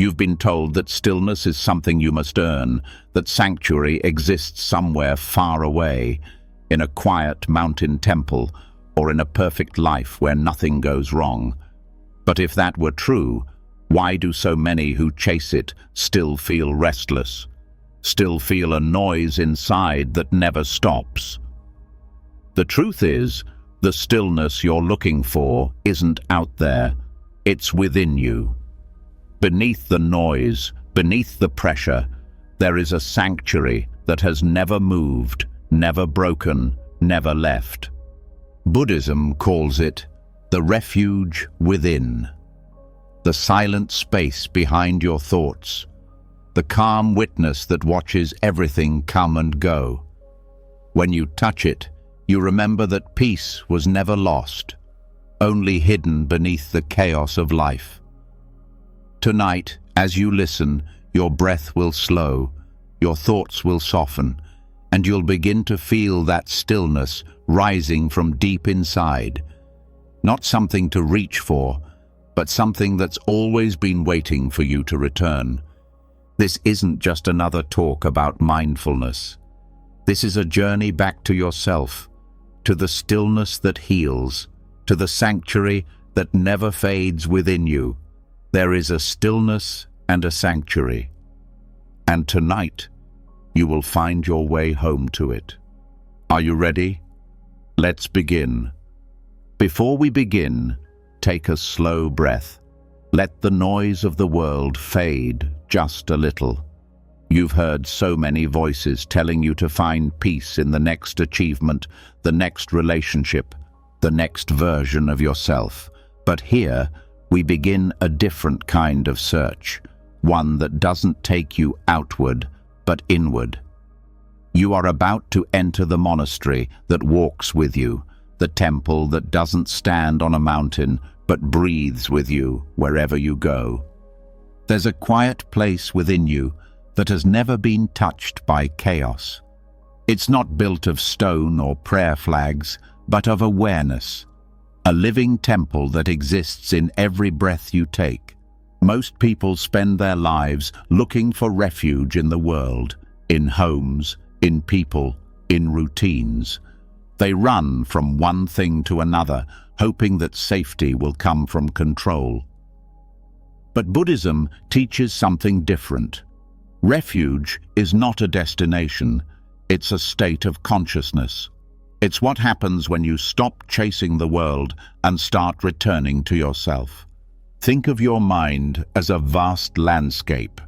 You've been told that stillness is something you must earn, that sanctuary exists somewhere far away, in a quiet mountain temple, or in a perfect life where nothing goes wrong. But if that were true, why do so many who chase it still feel restless, still feel a noise inside that never stops? The truth is, the stillness you're looking for isn't out there, it's within you. Beneath the noise, beneath the pressure, there is a sanctuary that has never moved, never broken, never left. Buddhism calls it the refuge within, the silent space behind your thoughts, the calm witness that watches everything come and go. When you touch it, you remember that peace was never lost, only hidden beneath the chaos of life. Tonight, as you listen, your breath will slow, your thoughts will soften, and you'll begin to feel that stillness rising from deep inside. Not something to reach for, but something that's always been waiting for you to return. This isn't just another talk about mindfulness. This is a journey back to yourself, to the stillness that heals, to the sanctuary that never fades within you. There is a stillness and a sanctuary. And tonight, you will find your way home to it. Are you ready? Let's begin. Before we begin, take a slow breath. Let the noise of the world fade just a little. You've heard so many voices telling you to find peace in the next achievement, the next relationship, the next version of yourself. But here, we begin a different kind of search, one that doesn't take you outward, but inward. You are about to enter the monastery that walks with you, the temple that doesn't stand on a mountain, but breathes with you wherever you go. There's a quiet place within you that has never been touched by chaos. It's not built of stone or prayer flags, but of awareness, a living temple that exists in every breath you take. Most people spend their lives looking for refuge in the world, in homes, in people, in routines. They run from one thing to another, hoping that safety will come from control. But Buddhism teaches something different. Refuge is not a destination, it's a state of consciousness. It's what happens when you stop chasing the world and start returning to yourself. Think of your mind as a vast landscape.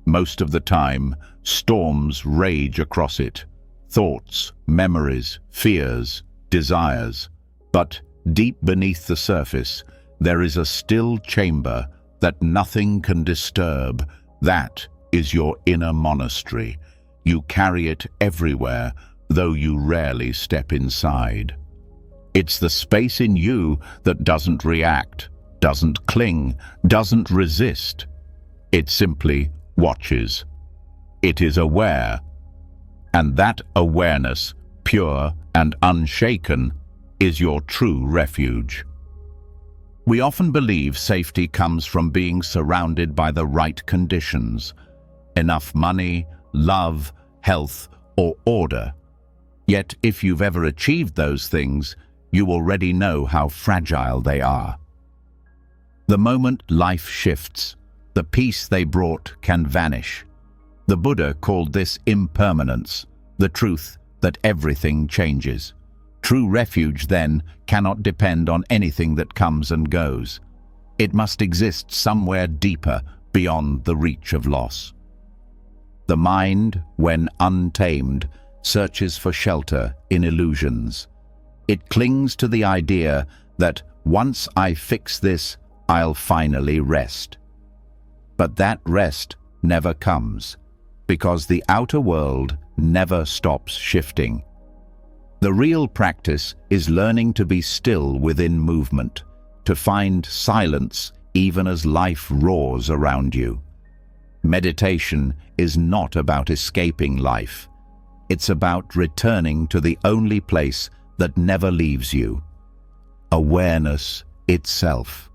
Most of the time, storms rage across it. Thoughts, memories, fears, desires. But deep beneath the surface, there is a still chamber that nothing can disturb. That is your inner monastery. You carry it everywhere, though you rarely step inside. It's the space in you that doesn't react, doesn't cling, doesn't resist. It simply watches. It is aware. And that awareness, pure and unshaken, is your true refuge. We often believe safety comes from being surrounded by the right conditions, enough money, love, health, or order. Yet if you've ever achieved those things, you already know how fragile they are. The moment life shifts, the peace they brought can vanish. The Buddha called this impermanence, the truth that everything changes. True refuge, then, cannot depend on anything that comes and goes. It must exist somewhere deeper, beyond the reach of loss. The mind, when untamed, searches for shelter in illusions. It clings to the idea that once I fix this, I'll finally rest. But that rest never comes, because the outer world never stops shifting. The real practice is learning to be still within movement, to find silence even as life roars around you. Meditation is not about escaping life. It's about returning to the only place that never leaves you, awareness itself.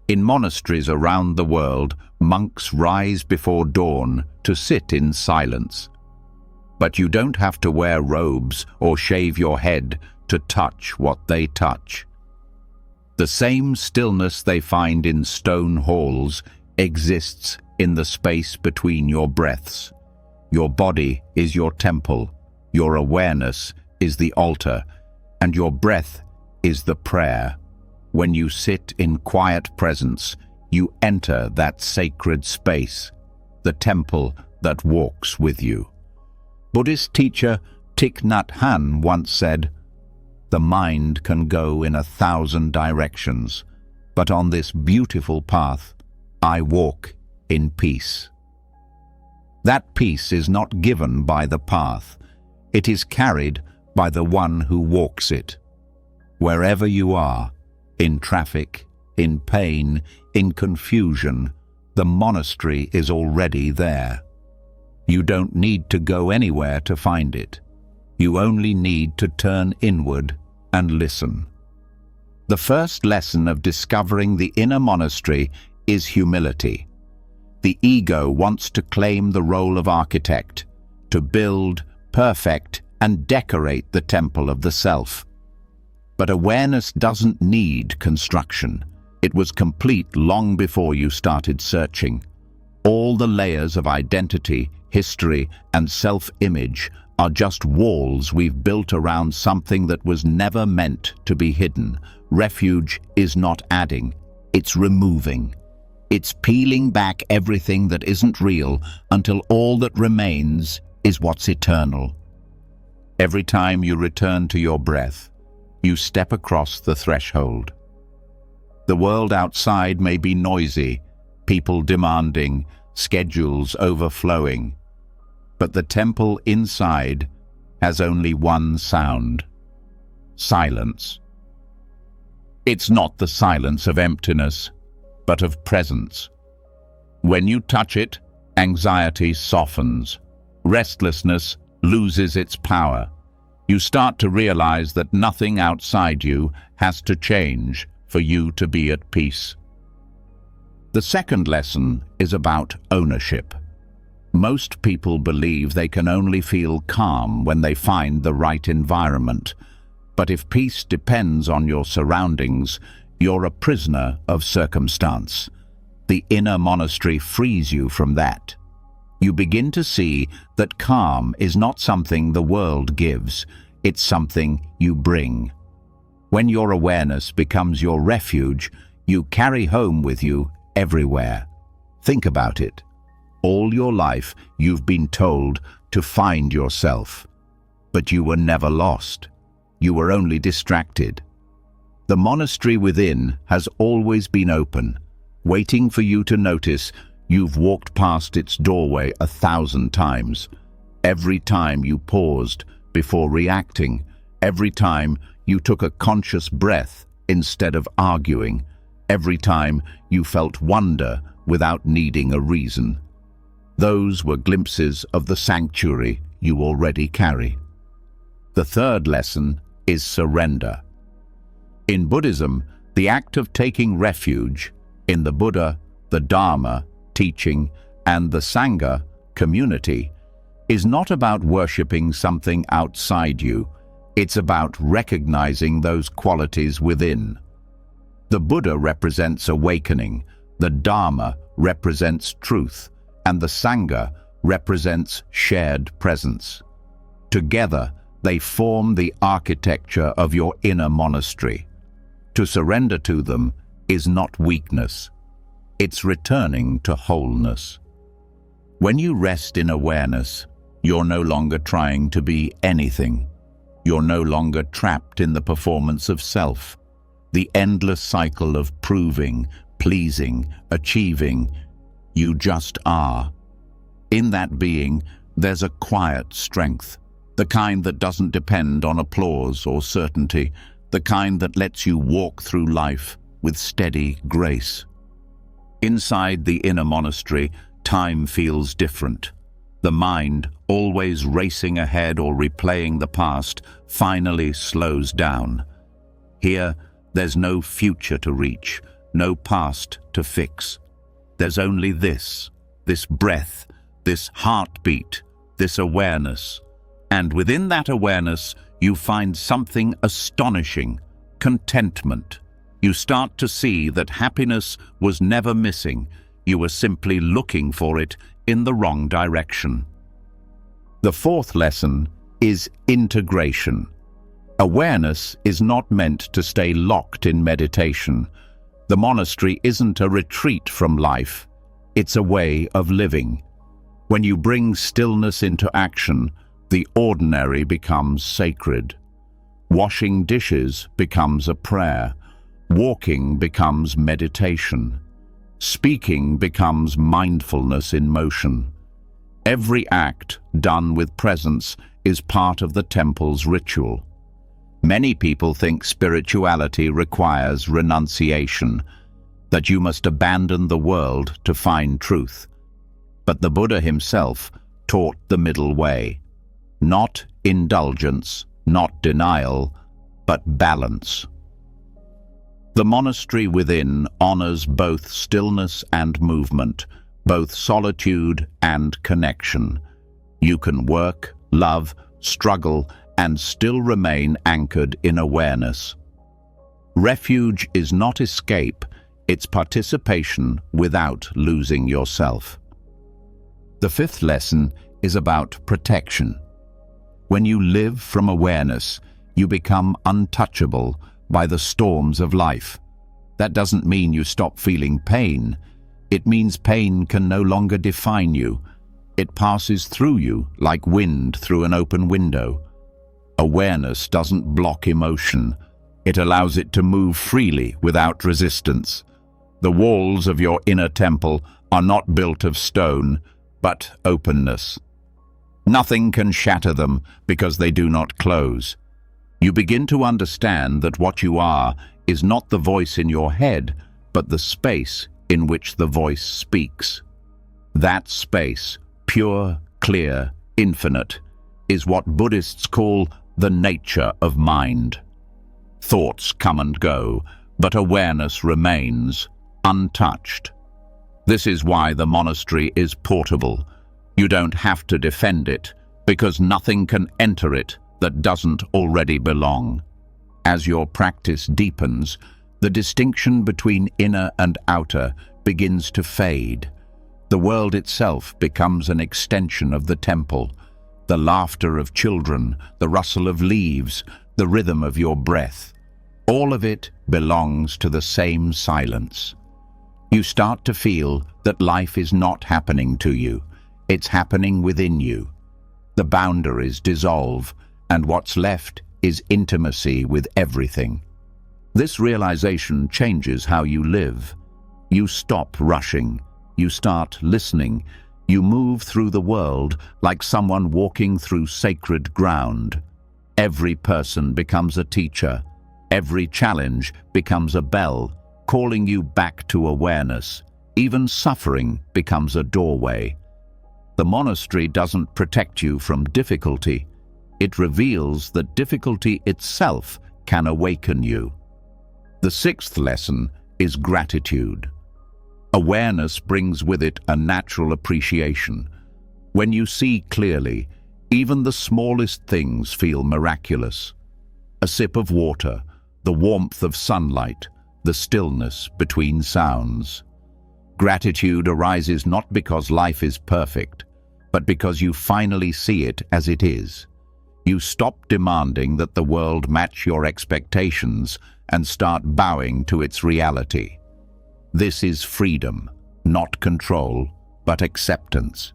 In monasteries around the world, monks rise before dawn to sit in silence. But you don't have to wear robes or shave your head to touch what they touch. The same stillness they find in stone halls exists in the space between your breaths. Your body is your temple, your awareness is the altar, and your breath is the prayer. When you sit in quiet presence, you enter that sacred space, the temple that walks with you. Buddhist teacher Thich Nhat Hanh once said, "The mind can go in 1,000 directions, but on this beautiful path, I walk in peace." That peace is not given by the path. It is carried by the one who walks it. Wherever you are, in traffic, in pain, in confusion, the monastery is already there. You don't need to go anywhere to find it. You only need to turn inward and listen. The first lesson of discovering the inner monastery is humility. The ego wants to claim the role of architect, to build, perfect, and decorate the temple of the self. But awareness doesn't need construction. It was complete long before you started searching. All the layers of identity, history, and self-image are just walls we've built around something that was never meant to be hidden. Refuge is not adding, it's removing. It's peeling back everything that isn't real until all that remains is what's eternal. Every time you return to your breath, you step across the threshold. The world outside may be noisy, people demanding, schedules overflowing, but the temple inside has only one sound: silence. It's not the silence of emptiness, but of presence. When you touch it, anxiety softens, restlessness loses its power. You start to realize that nothing outside you has to change for you to be at peace. The second lesson is about ownership. Most people believe they can only feel calm when they find the right environment. But if peace depends on your surroundings, you're a prisoner of circumstance. The inner monastery frees you from that. You begin to see that calm is not something the world gives, it's something you bring. When your awareness becomes your refuge, you carry home with you everywhere. Think about it. All your life you've been told to find yourself, but you were never lost. You were only distracted. The monastery within has always been open, waiting for you to notice you've walked past its doorway 1,000 times. Every time you paused before reacting, every time you took a conscious breath instead of arguing, every time you felt wonder without needing a reason. Those were glimpses of the sanctuary you already carry. The third lesson is surrender. In Buddhism, the act of taking refuge in the Buddha, the Dharma, teaching, and the Sangha, community, is not about worshipping something outside you. It's about recognizing those qualities within. The Buddha represents awakening, the Dharma represents truth, and the Sangha represents shared presence. Together, they form the architecture of your inner monastery. To surrender to them is not weakness. It's returning to wholeness. When you rest in awareness, you're no longer trying to be anything. You're no longer trapped in the performance of self, the endless cycle of proving, pleasing, achieving. You just are. In that being, there's a quiet strength, the kind that doesn't depend on applause or certainty, the kind that lets you walk through life with steady grace. Inside the inner monastery, time feels different. The mind, always racing ahead or replaying the past, finally slows down. Here, there's no future to reach, no past to fix. There's only this breath, this heartbeat, this awareness. And within that awareness, you find something astonishing: contentment. You start to see that happiness was never missing. You were simply looking for it in the wrong direction. The fourth lesson is integration. Awareness is not meant to stay locked in meditation. The monastery isn't a retreat from life. It's a way of living. When you bring stillness into action, the ordinary becomes sacred. Washing dishes becomes a prayer. Walking becomes meditation. Speaking becomes mindfulness in motion. Every act done with presence is part of the temple's ritual. Many people think spirituality requires renunciation, that you must abandon the world to find truth. But the Buddha himself taught the middle way. Not indulgence, not denial, but balance. The monastery within honors both stillness and movement, both solitude and connection. You can work, love, struggle, and still remain anchored in awareness. Refuge is not escape, it's participation without losing yourself. The fifth lesson is about protection. When you live from awareness, you become untouchable by the storms of life. That doesn't mean you stop feeling pain. It means pain can no longer define you. It passes through you like wind through an open window. Awareness doesn't block emotion. It allows it to move freely without resistance. The walls of your inner temple are not built of stone, but openness. Nothing can shatter them because they do not close. You begin to understand that what you are is not the voice in your head, but the space in which the voice speaks. That space, pure, clear, infinite, is what Buddhists call the nature of mind. Thoughts come and go, but awareness remains untouched. This is why the monastery is portable. You don't have to defend it, because nothing can enter it that doesn't already belong. As your practice deepens, the distinction between inner and outer begins to fade. The world itself becomes an extension of the temple. The laughter of children, the rustle of leaves, the rhythm of your breath, all of it belongs to the same silence. You start to feel that life is not happening to you. It's happening within you. The boundaries dissolve, and what's left is intimacy with everything. This realization changes how you live. You stop rushing. You start listening. You move through the world like someone walking through sacred ground. Every person becomes a teacher. Every challenge becomes a bell, calling you back to awareness. Even suffering becomes a doorway. The monastery doesn't protect you from difficulty. It reveals that difficulty itself can awaken you. The sixth lesson is gratitude. Awareness brings with it a natural appreciation. When you see clearly, even the smallest things feel miraculous. A sip of water, the warmth of sunlight, the stillness between sounds. Gratitude arises not because life is perfect, but because you finally see it as it is. You stop demanding that the world match your expectations and start bowing to its reality. This is freedom, not control, but acceptance.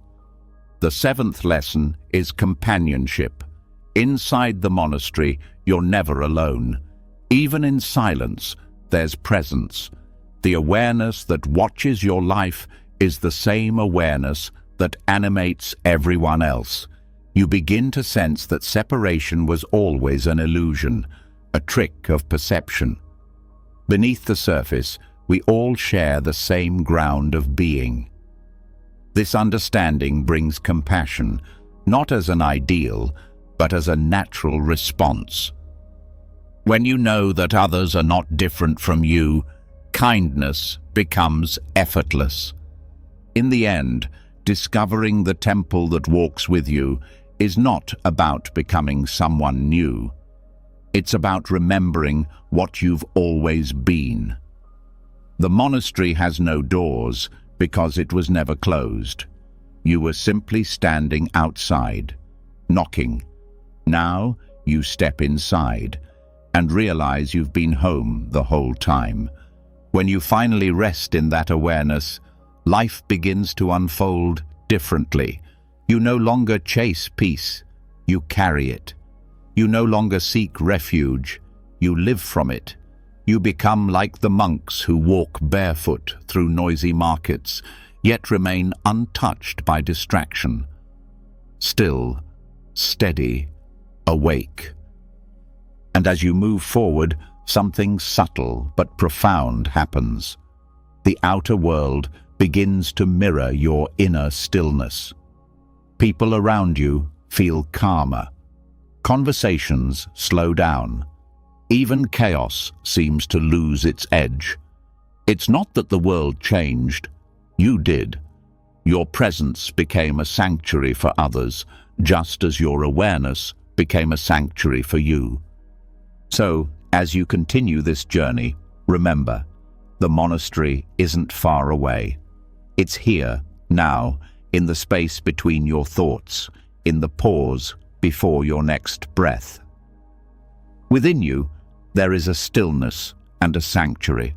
The seventh lesson is companionship. Inside the monastery, you're never alone. Even in silence, there's presence. The awareness that watches your life is the same awareness that animates everyone else. You begin to sense that separation was always an illusion, a trick of perception. Beneath the surface, we all share the same ground of being. This understanding brings compassion, not as an ideal, but as a natural response. When you know that others are not different from you, kindness becomes effortless. In the end, discovering the temple that walks with you is not about becoming someone new. It's about remembering what you've always been. The monastery has no doors because it was never closed. You were simply standing outside, knocking. Now you step inside and realize you've been home the whole time. When you finally rest in that awareness, life begins to unfold differently. You no longer chase peace, you carry it. You no longer seek refuge, you live from it. You become like the monks who walk barefoot through noisy markets, yet remain untouched by distraction. Still, steady, awake. And as you move forward, something subtle but profound happens. The outer world begins to mirror your inner stillness. People around you feel calmer. Conversations slow down. Even chaos seems to lose its edge. It's not that the world changed. You did. Your presence became a sanctuary for others, just as your awareness became a sanctuary for you. So, as you continue this journey, remember, the monastery isn't far away. It's here, now, in the space between your thoughts, in the pause before your next breath. Within you, there is a stillness and a sanctuary.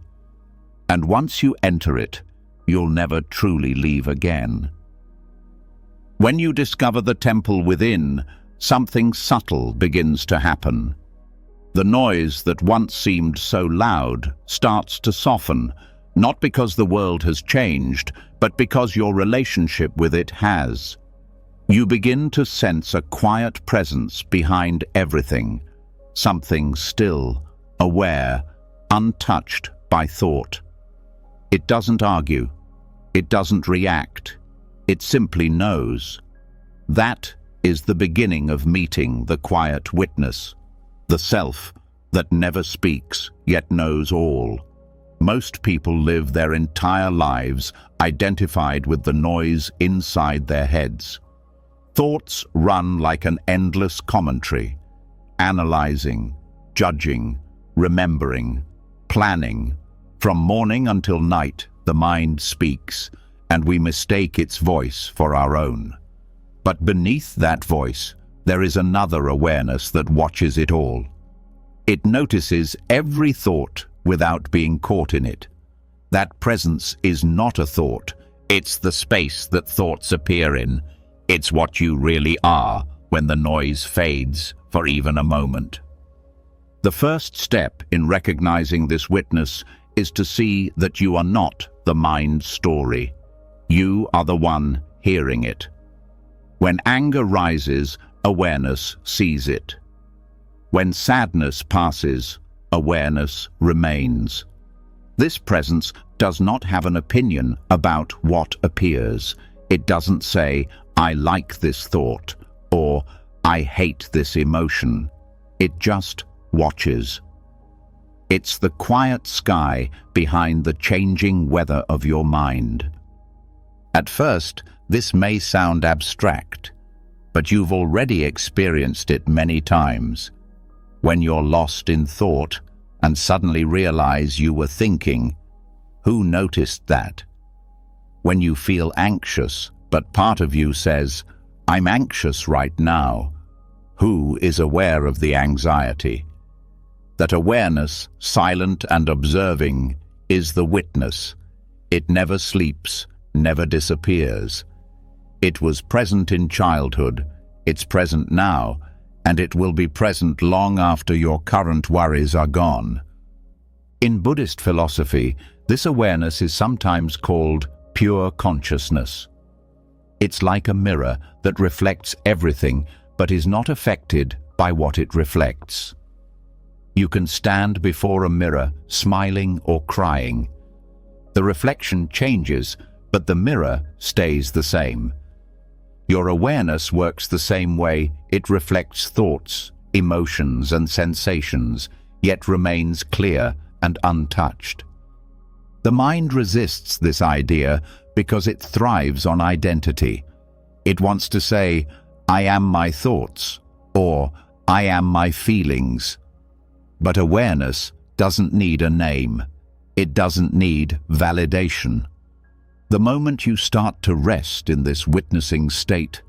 And once you enter it, you'll never truly leave again. When you discover the temple within, something subtle begins to happen. The noise that once seemed so loud starts to soften, not because the world has changed, but because your relationship with it has. You begin to sense a quiet presence behind everything, something still, aware, untouched by thought. It doesn't argue. It doesn't react. It simply knows. That is the beginning of meeting the quiet witness, the self that never speaks yet knows all. Most people live their entire lives identified with the noise inside their heads. Thoughts run like an endless commentary, analyzing, judging, remembering, planning. From morning until night, the mind speaks, and we mistake its voice for our own. But beneath that voice, there is another awareness that watches it all. It notices every thought without being caught in it. That presence is not a thought. It's the space that thoughts appear in. It's what you really are when the noise fades for even a moment. The first step in recognizing this witness is to see that you are not the mind's story. You are the one hearing it. When anger rises, awareness sees it. When sadness passes, awareness remains. This presence does not have an opinion about what appears. It doesn't say, "I like this thought," or "I hate this emotion." It just watches. It's the quiet sky behind the changing weather of your mind. At first, this may sound abstract, but you've already experienced it many times. When you're lost in thought and suddenly realize you were thinking, who noticed that? When you feel anxious, but part of you says, "I'm anxious right now," who is aware of the anxiety? That awareness, silent and observing, is the witness. It never sleeps, never disappears. It was present in childhood, it's present now, and it will be present long after your current worries are gone. In Buddhist philosophy, this awareness is sometimes called pure consciousness. It's like a mirror that reflects everything but is not affected by what it reflects. You can stand before a mirror, smiling or crying. The reflection changes, but the mirror stays the same. Your awareness works the same way. It reflects thoughts, emotions, and sensations, yet remains clear and untouched. The mind resists this idea because it thrives on identity. It wants to say, "I am my thoughts," or "I am my feelings." But awareness doesn't need a name. It doesn't need validation. The moment you start to rest in this witnessing state,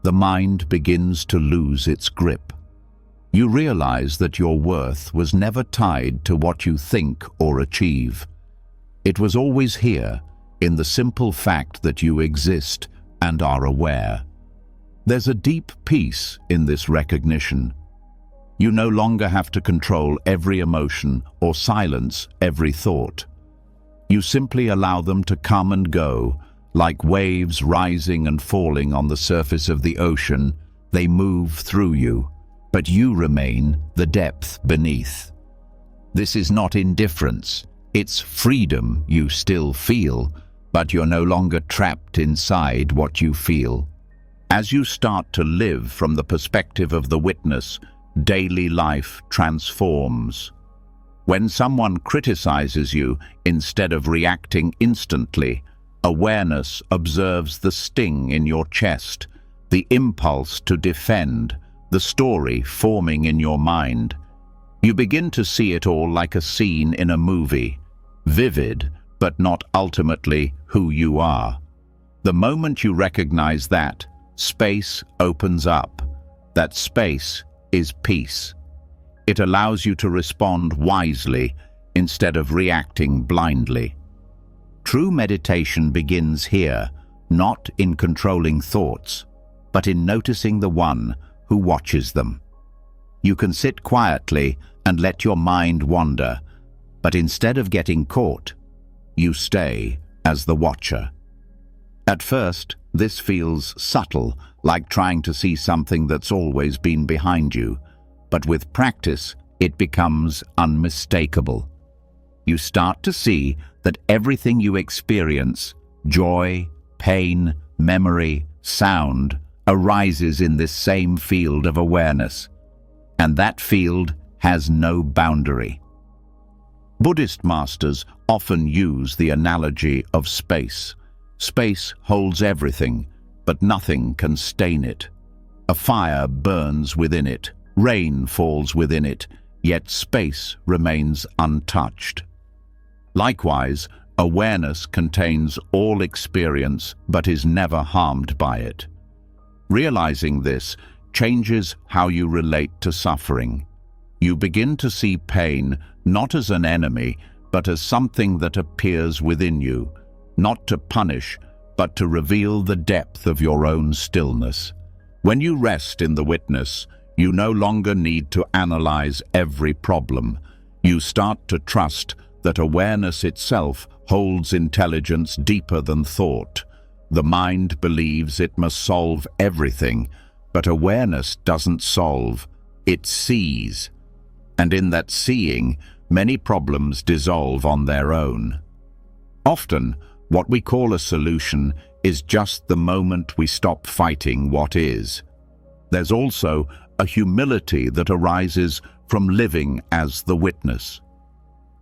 the mind begins to lose its grip. You realize that your worth was never tied to what you think or achieve. It was always here, in the simple fact that you exist and are aware. There's a deep peace in this recognition. You no longer have to control every emotion or silence every thought. You simply allow them to come and go, like waves rising and falling on the surface of the ocean. They move through you, but you remain the depth beneath. This is not indifference. It's freedom. You still feel, but you're no longer trapped inside what you feel. As you start to live from the perspective of the witness, daily life transforms. When someone criticizes you, instead of reacting instantly, awareness observes the sting in your chest, the impulse to defend, the story forming in your mind. You begin to see it all like a scene in a movie, vivid, but not ultimately who you are. The moment you recognize that, space opens up. That space is peace. It allows you to respond wisely instead of reacting blindly. True meditation begins here, not in controlling thoughts, but in noticing the one who watches them. You can sit quietly and let your mind wander, but instead of getting caught, you stay as the watcher. At first, this feels subtle, like trying to see something that's always been behind you, but with practice, it becomes unmistakable. You start to see that everything you experience, joy, pain, memory, sound, arises in this same field of awareness, and that field has no boundary. Buddhist masters often use the analogy of space. Space holds everything, but nothing can stain it. A fire burns within it, rain falls within it, yet space remains untouched. Likewise, awareness contains all experience but is never harmed by it. Realizing this changes how you relate to suffering. You begin to see pain not as an enemy, but as something that appears within you, not to punish, but to reveal the depth of your own stillness. When you rest in the witness, you no longer need to analyze every problem. You start to trust that awareness itself holds intelligence deeper than thought. The mind believes it must solve everything, but awareness doesn't solve, it sees. And in that seeing, many problems dissolve on their own. Often, what we call a solution is just the moment we stop fighting what is. There's also a humility that arises from living as the witness.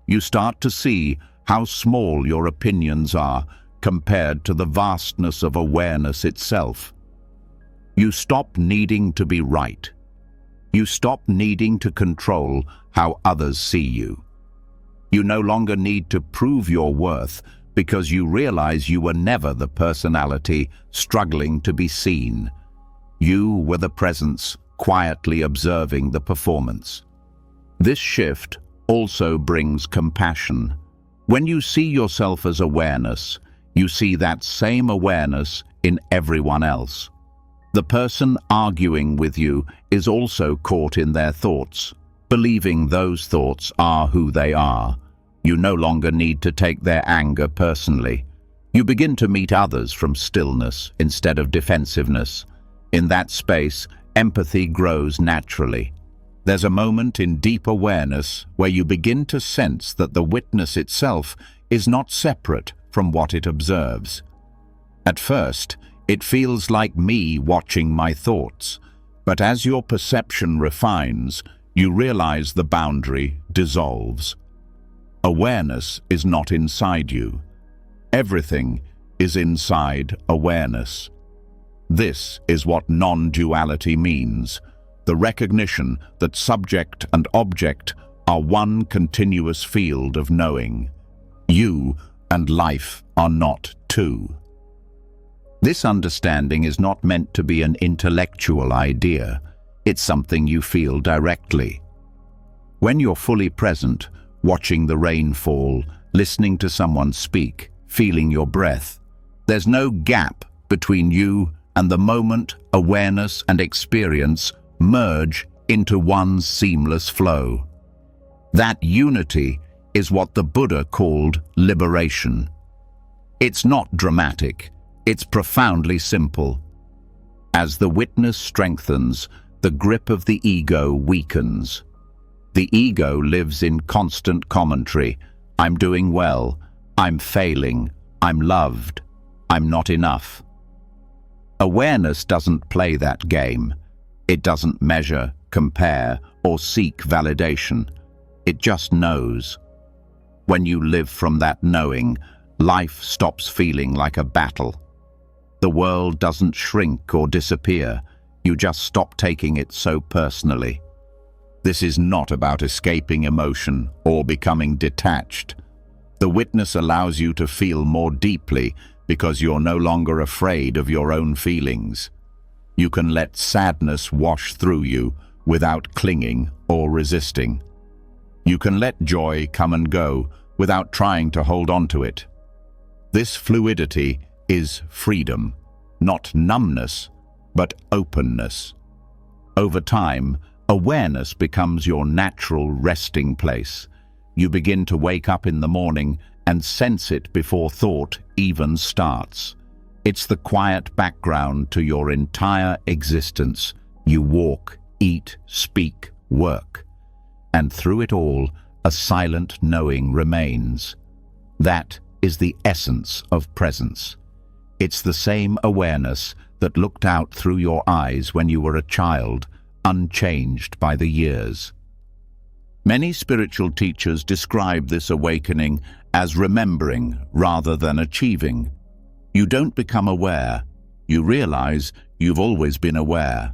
You start to see how small your opinions are compared to the vastness of awareness itself. You stop needing to be right. You stop needing to control how others see you. You no longer need to prove your worth because you realize you were never the personality struggling to be seen. You were the presence quietly observing the performance. This shift also brings compassion. When you see yourself as awareness, you see that same awareness in everyone else. The person arguing with you is also caught in their thoughts, believing those thoughts are who they are. You no longer need to take their anger personally. You begin to meet others from stillness instead of defensiveness. In that space, empathy grows naturally. There's a moment in deep awareness where you begin to sense that the witness itself is not separate from what it observes. At first, it feels like me watching my thoughts, but as your perception refines, you realize the boundary dissolves. Awareness is not inside you. Everything is inside awareness. This is what non-duality means, the recognition that subject and object are one continuous field of knowing. You and life are not two. This understanding is not meant to be an intellectual idea. It's something you feel directly. When you're fully present, watching the rain fall, listening to someone speak, feeling your breath, there's no gap between you and the moment. Awareness and experience merge into one seamless flow. That unity is what the Buddha called liberation. It's not dramatic, it's profoundly simple. As the witness strengthens, the grip of the ego weakens. The ego lives in constant commentary. I'm doing well, I'm failing, I'm loved, I'm not enough. Awareness doesn't play that game. It doesn't measure, compare, or seek validation. It just knows. When you live from that knowing, life stops feeling like a battle. The world doesn't shrink or disappear. You just stop taking it so personally. This is not about escaping emotion or becoming detached. The witness allows you to feel more deeply because you're no longer afraid of your own feelings. You can let sadness wash through you without clinging or resisting. You can let joy come and go without trying to hold on to it. This fluidity is freedom, not numbness, but openness. Over time, awareness becomes your natural resting place. You begin to wake up in the morning and sense it before thought even starts. It's the quiet background to your entire existence. You walk, eat, speak, work. And through it all, a silent knowing remains. That is the essence of presence. It's the same awareness that looked out through your eyes when you were a child, unchanged by the years. Many spiritual teachers describe this awakening as remembering rather than achieving. You don't become aware. You realize you've always been aware.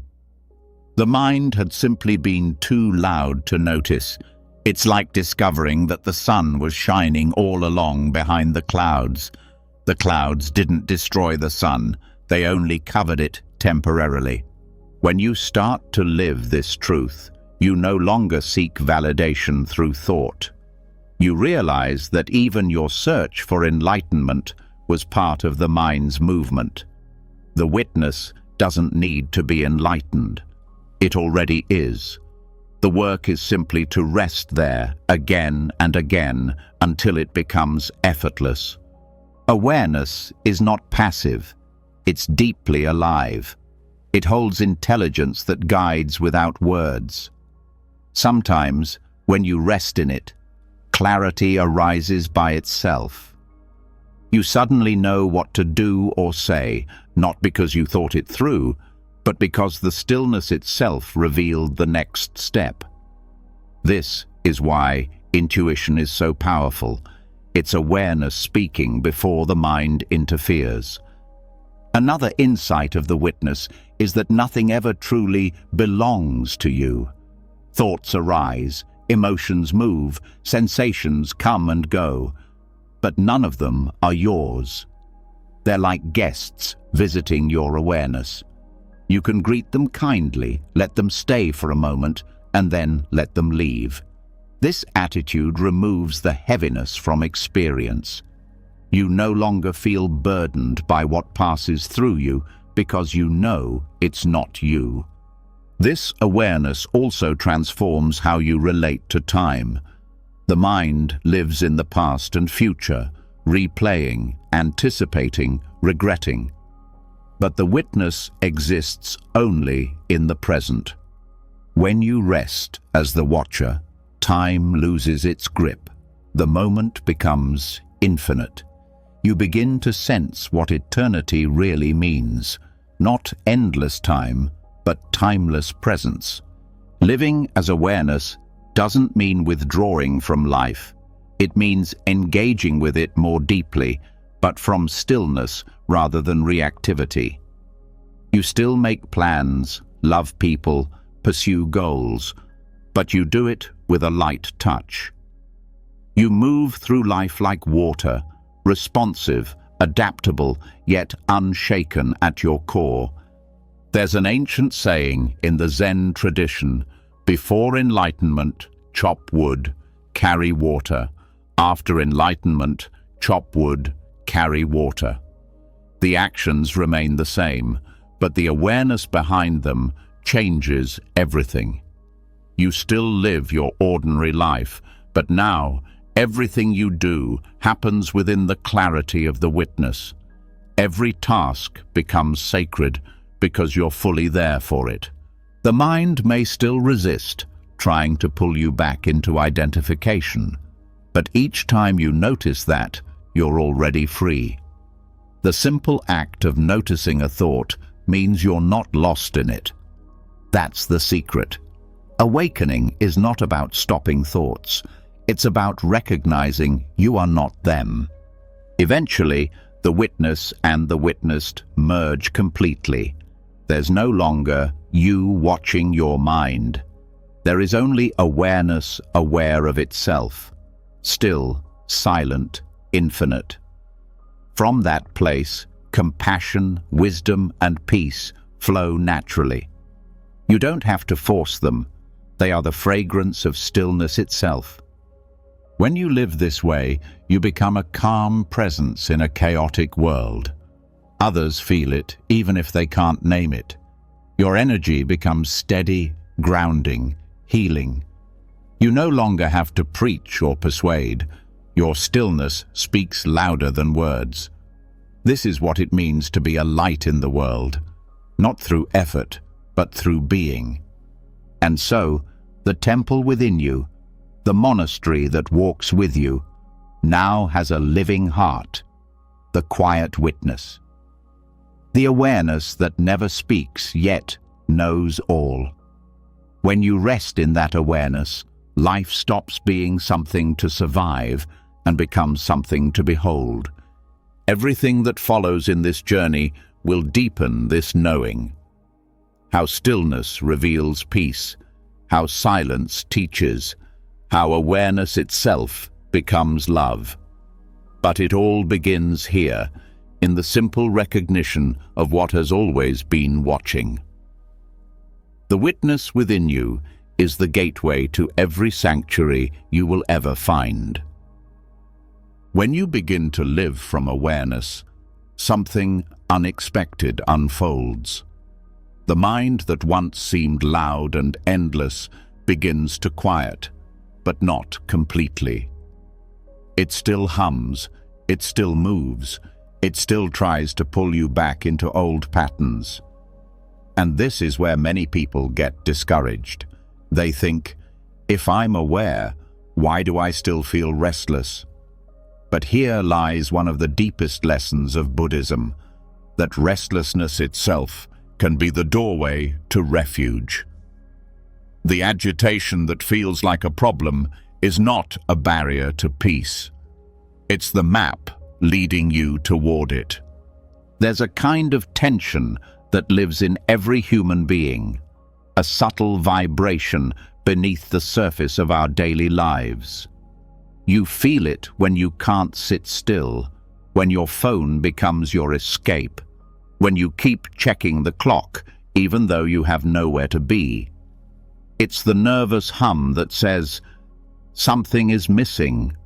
The mind had simply been too loud to notice. It's like discovering that the sun was shining all along behind the clouds. The clouds didn't destroy the sun. They only covered it temporarily. When you start to live this truth, you no longer seek validation through thought. You realize that even your search for enlightenment was part of the mind's movement. The witness doesn't need to be enlightened. It already is. The work is simply to rest there again and again until it becomes effortless. Awareness is not passive. It's deeply alive. It holds intelligence that guides without words. Sometimes, when you rest in it, clarity arises by itself. You suddenly know what to do or say, not because you thought it through, but because the stillness itself revealed the next step. This is why intuition is so powerful. It's awareness speaking before the mind interferes. Another insight of the witness is that nothing ever truly belongs to you. Thoughts arise, emotions move, sensations come and go, but none of them are yours. They're like guests visiting your awareness. You can greet them kindly, let them stay for a moment, and then let them leave. This attitude removes the heaviness from experience. You no longer feel burdened by what passes through you because you know it's not you. This awareness also transforms how you relate to time. The mind lives in the past and future, replaying, anticipating, regretting. But the witness exists only in the present. When you rest as the watcher, time loses its grip. The moment becomes infinite. You begin to sense what eternity really means. Not endless time, but timeless presence. Living as awareness doesn't mean withdrawing from life. It means engaging with it more deeply, but from stillness rather than reactivity. You still make plans, love people, pursue goals, but you do it with a light touch. You move through life like water, responsive, adaptable, yet unshaken at your core. There's an ancient saying in the Zen tradition: before enlightenment, chop wood, carry water. After enlightenment, chop wood, carry water. The actions remain the same, but the awareness behind them changes everything. You still live your ordinary life, but now everything you do happens within the clarity of the witness. Every task becomes sacred because you're fully there for it. The mind may still resist, trying to pull you back into identification, but each time you notice that, you're already free. The simple act of noticing a thought means you're not lost in it. That's the secret. Awakening is not about stopping thoughts. It's about recognizing you are not them. Eventually, the witness and the witnessed merge completely. There's no longer you watching your mind. There is only awareness aware of itself, still, silent, infinite. From that place, compassion, wisdom, and peace flow naturally. You don't have to force them. They are the fragrance of stillness itself. When you live this way, you become a calm presence in a chaotic world. Others feel it, even if they can't name it. Your energy becomes steady, grounding, healing. You no longer have to preach or persuade. Your stillness speaks louder than words. This is what it means to be a light in the world, not through effort, but through being. And so, the temple within you, the monastery that walks with you, now has a living heart, the quiet witness. The awareness that never speaks yet knows all. When you rest in that awareness, life stops being something to survive and becomes something to behold. Everything that follows in this journey will deepen this knowing. How stillness reveals peace, how silence teaches, how awareness itself becomes love. But it all begins here, in the simple recognition of what has always been watching. The witness within you is the gateway to every sanctuary you will ever find. When you begin to live from awareness, something unexpected unfolds. The mind that once seemed loud and endless begins to quiet, but not completely. It still hums, it still moves, it still tries to pull you back into old patterns. And this is where many people get discouraged. They think, if I'm aware, why do I still feel restless? But here lies one of the deepest lessons of Buddhism, that restlessness itself can be the doorway to refuge. The agitation that feels like a problem is not a barrier to peace. It's the map leading you toward it. There's a kind of tension that lives in every human being, a subtle vibration beneath the surface of our daily lives. You feel it when you can't sit still, when your phone becomes your escape, when you keep checking the clock even though you have nowhere to be. It's the nervous hum that says, something is missing.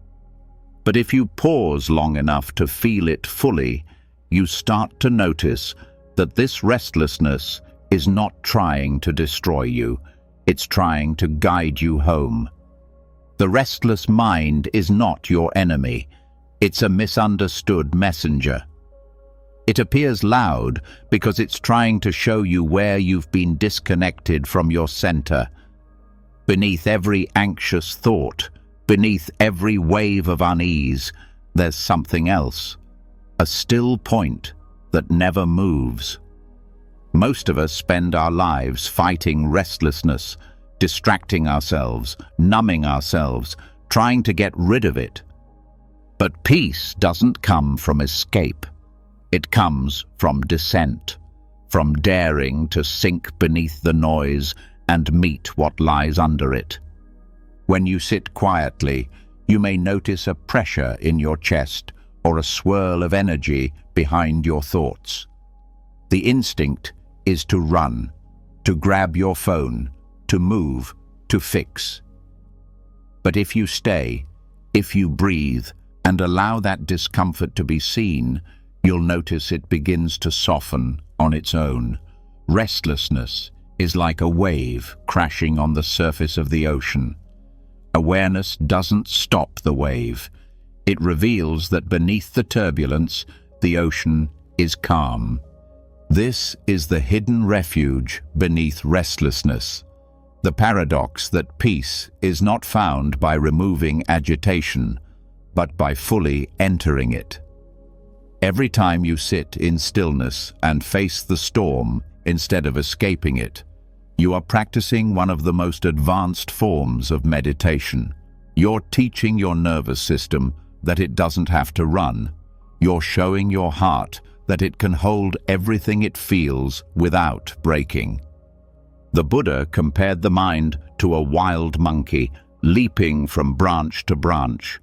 But if you pause long enough to feel it fully, you start to notice that this restlessness is not trying to destroy you, it's trying to guide you home. The restless mind is not your enemy, it's a misunderstood messenger. It appears loud because it's trying to show you where you've been disconnected from your center. Beneath every anxious thought, beneath every wave of unease, there's something else, a still point that never moves. Most of us spend our lives fighting restlessness, distracting ourselves, numbing ourselves, trying to get rid of it. But peace doesn't come from escape. It comes from descent, from daring to sink beneath the noise and meet what lies under it. When you sit quietly, you may notice a pressure in your chest or a swirl of energy behind your thoughts. The instinct is to run, to grab your phone, to move, to fix. But if you stay, if you breathe, and allow that discomfort to be seen, you'll notice it begins to soften on its own. Restlessness is like a wave crashing on the surface of the ocean. Awareness doesn't stop the wave. It reveals that beneath the turbulence, the ocean is calm. This is the hidden refuge beneath restlessness. The paradox that peace is not found by removing agitation, but by fully entering it. Every time you sit in stillness and face the storm instead of escaping it, you are practicing one of the most advanced forms of meditation. You're teaching your nervous system that it doesn't have to run. You're showing your heart that it can hold everything it feels without breaking. The Buddha compared the mind to a wild monkey leaping from branch to branch.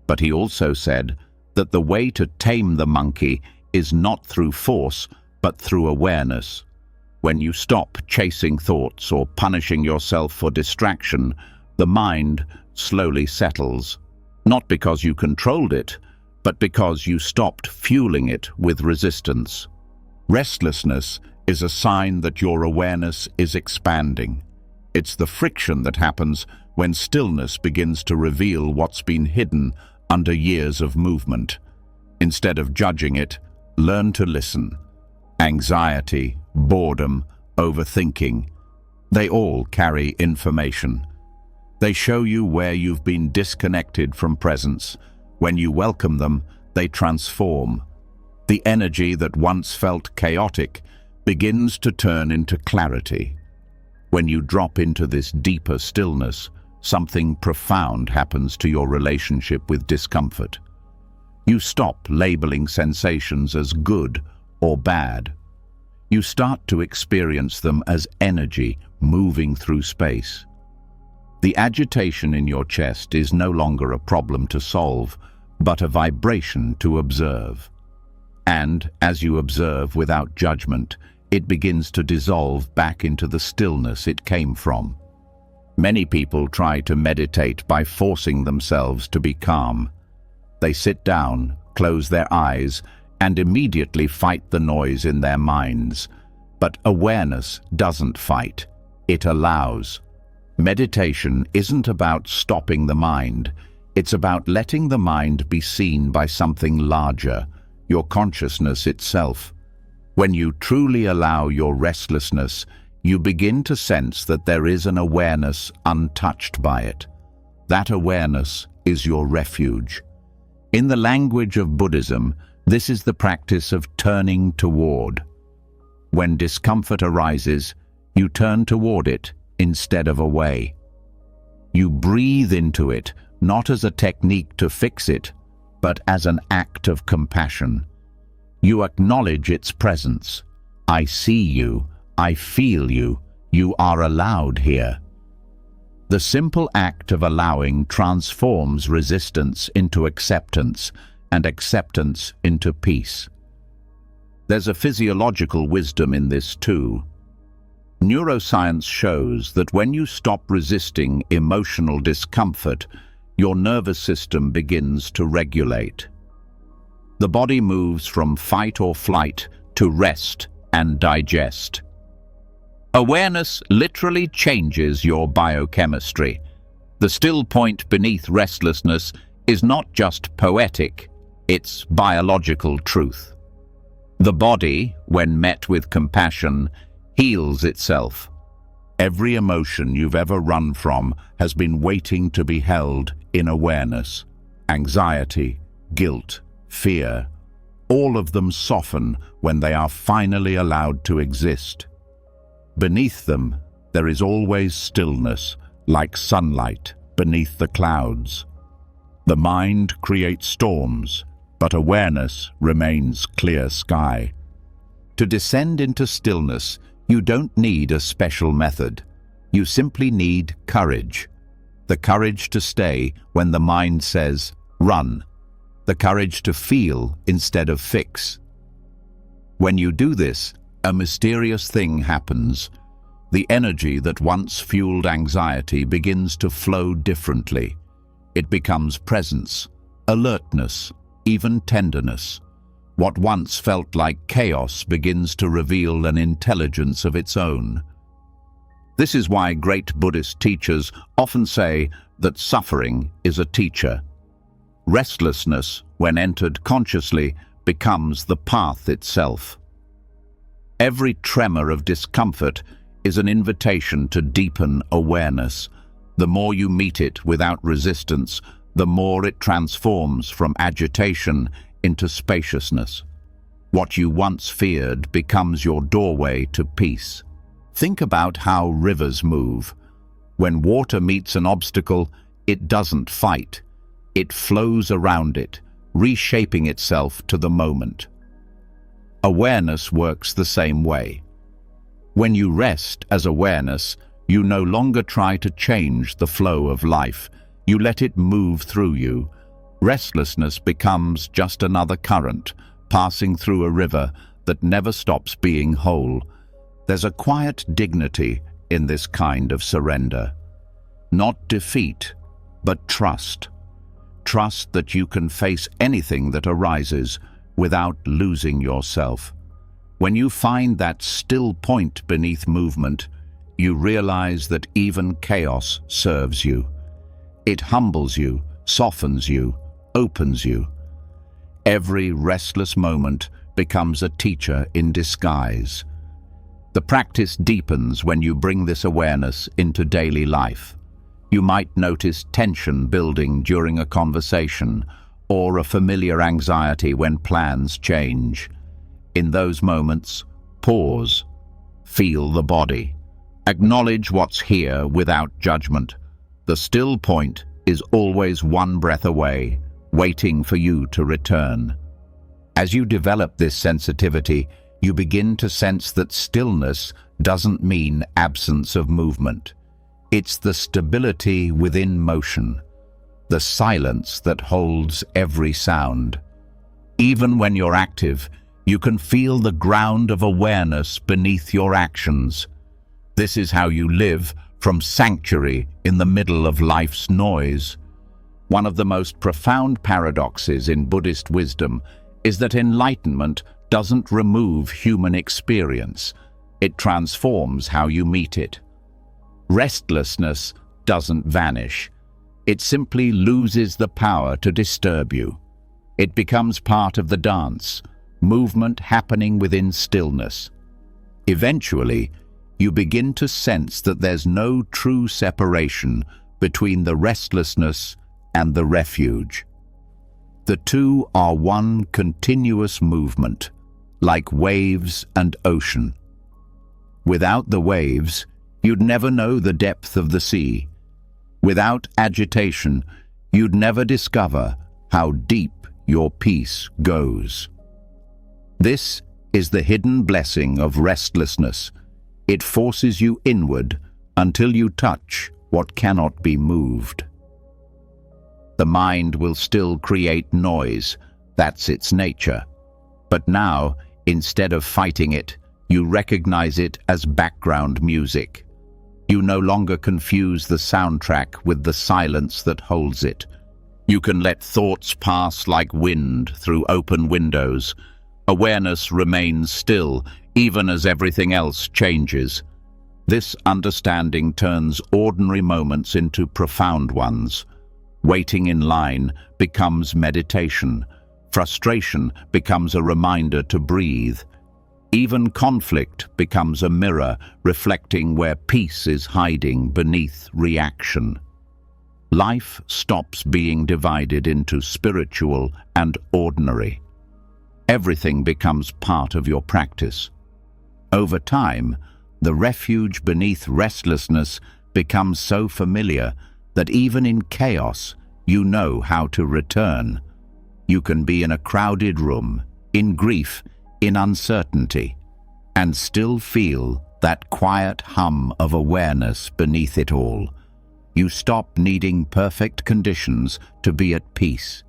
But he also said that the way to tame the monkey is not through force, but through awareness. When you stop chasing thoughts or punishing yourself for distraction, the mind slowly settles, not because you controlled it, but because you stopped fueling it with resistance. Restlessness is a sign that your awareness is expanding. It's the friction that happens when stillness begins to reveal what's been hidden under years of movement. Instead of judging it, learn to listen. Anxiety, boredom, overthinking, they all carry information. They show you where you've been disconnected from presence. When you welcome them, they transform. The energy that once felt chaotic begins to turn into clarity. When you drop into this deeper stillness, something profound happens to your relationship with discomfort. You stop labeling sensations as good or bad. You start to experience them as energy moving through space. The agitation in your chest is no longer a problem to solve, but a vibration to observe. And as you observe without judgment, it begins to dissolve back into the stillness it came from. Many people try to meditate by forcing themselves to be calm. They sit down, close their eyes, and immediately fight the noise in their minds. But awareness doesn't fight, it allows. Meditation isn't about stopping the mind, it's about letting the mind be seen by something larger, your consciousness itself. When you truly allow your restlessness, you begin to sense that there is an awareness untouched by it. That awareness is your refuge. In the language of Buddhism, this is the practice of turning toward. When discomfort arises, you turn toward it instead of away. You breathe into it, not as a technique to fix it, but as an act of compassion. You acknowledge its presence. I see you. I feel you. You are allowed here. The simple act of allowing transforms resistance into acceptance and acceptance into peace. There's a physiological wisdom in this too. Neuroscience shows that when you stop resisting emotional discomfort, your nervous system begins to regulate. The body moves from fight or flight to rest and digest. Awareness literally changes your biochemistry. The still point beneath restlessness is not just poetic, it's biological truth. The body, when met with compassion, heals itself. Every emotion you've ever run from has been waiting to be held in awareness. Anxiety, guilt, fear, all of them soften when they are finally allowed to exist. Beneath them, there is always stillness, like sunlight, beneath the clouds. The mind creates storms, but awareness remains clear sky. To descend into stillness, you don't need a special method. You simply need courage. The courage to stay when the mind says, run. The courage to feel instead of fix. When you do this, a mysterious thing happens. The energy that once fueled anxiety begins to flow differently. It becomes presence, alertness, even tenderness. What once felt like chaos begins to reveal an intelligence of its own. This is why great Buddhist teachers often say that suffering is a teacher. Restlessness, when entered consciously, becomes the path itself. Every tremor of discomfort is an invitation to deepen awareness. The more you meet it without resistance, the more it transforms from agitation into spaciousness. What you once feared becomes your doorway to peace. Think about how rivers move. When water meets an obstacle, it doesn't fight. It flows around it, reshaping itself to the moment. Awareness works the same way. When you rest as awareness, you no longer try to change the flow of life. You let it move through you. Restlessness becomes just another current, passing through a river that never stops being whole. There's a quiet dignity in this kind of surrender. Not defeat, but trust. Trust that you can face anything that arises without losing yourself. When you find that still point beneath movement, you realize that even chaos serves you. It humbles you, softens you, opens you. Every restless moment becomes a teacher in disguise. The practice deepens when you bring this awareness into daily life. You might notice tension building during a conversation, or a familiar anxiety when plans change. In those moments, pause, feel the body. Acknowledge what's here without judgment. The still point is always one breath away, waiting for you to return. As you develop this sensitivity, you begin to sense that stillness doesn't mean absence of movement. It's the stability within motion, the silence that holds every sound. Even when you're active, you can feel the ground of awareness beneath your actions. This is how you live from sanctuary in the middle of life's noise. One of the most profound paradoxes in Buddhist wisdom is that enlightenment doesn't remove human experience. It transforms how you meet it. Restlessness doesn't vanish. It simply loses the power to disturb you. It becomes part of the dance, movement happening within stillness. Eventually, you begin to sense that there's no true separation between the restlessness and the refuge. The two are one continuous movement, like waves and ocean. Without the waves, you'd never know the depth of the sea. Without agitation, you'd never discover how deep your peace goes. This is the hidden blessing of restlessness. It forces you inward until you touch what cannot be moved. The mind will still create noise, that's its nature. But now, instead of fighting it, you recognize it as background music. You no longer confuse the soundtrack with the silence that holds it. You can let thoughts pass like wind through open windows. Awareness remains still, even as everything else changes. This understanding turns ordinary moments into profound ones. Waiting in line becomes meditation. Frustration becomes a reminder to breathe. Even conflict becomes a mirror reflecting where peace is hiding beneath reaction. Life stops being divided into spiritual and ordinary. Everything becomes part of your practice. Over time, the refuge beneath restlessness becomes so familiar that even in chaos, you know how to return. You can be in a crowded room, in grief, in uncertainty, and still feel that quiet hum of awareness beneath it all. You stop needing perfect conditions to be at peace.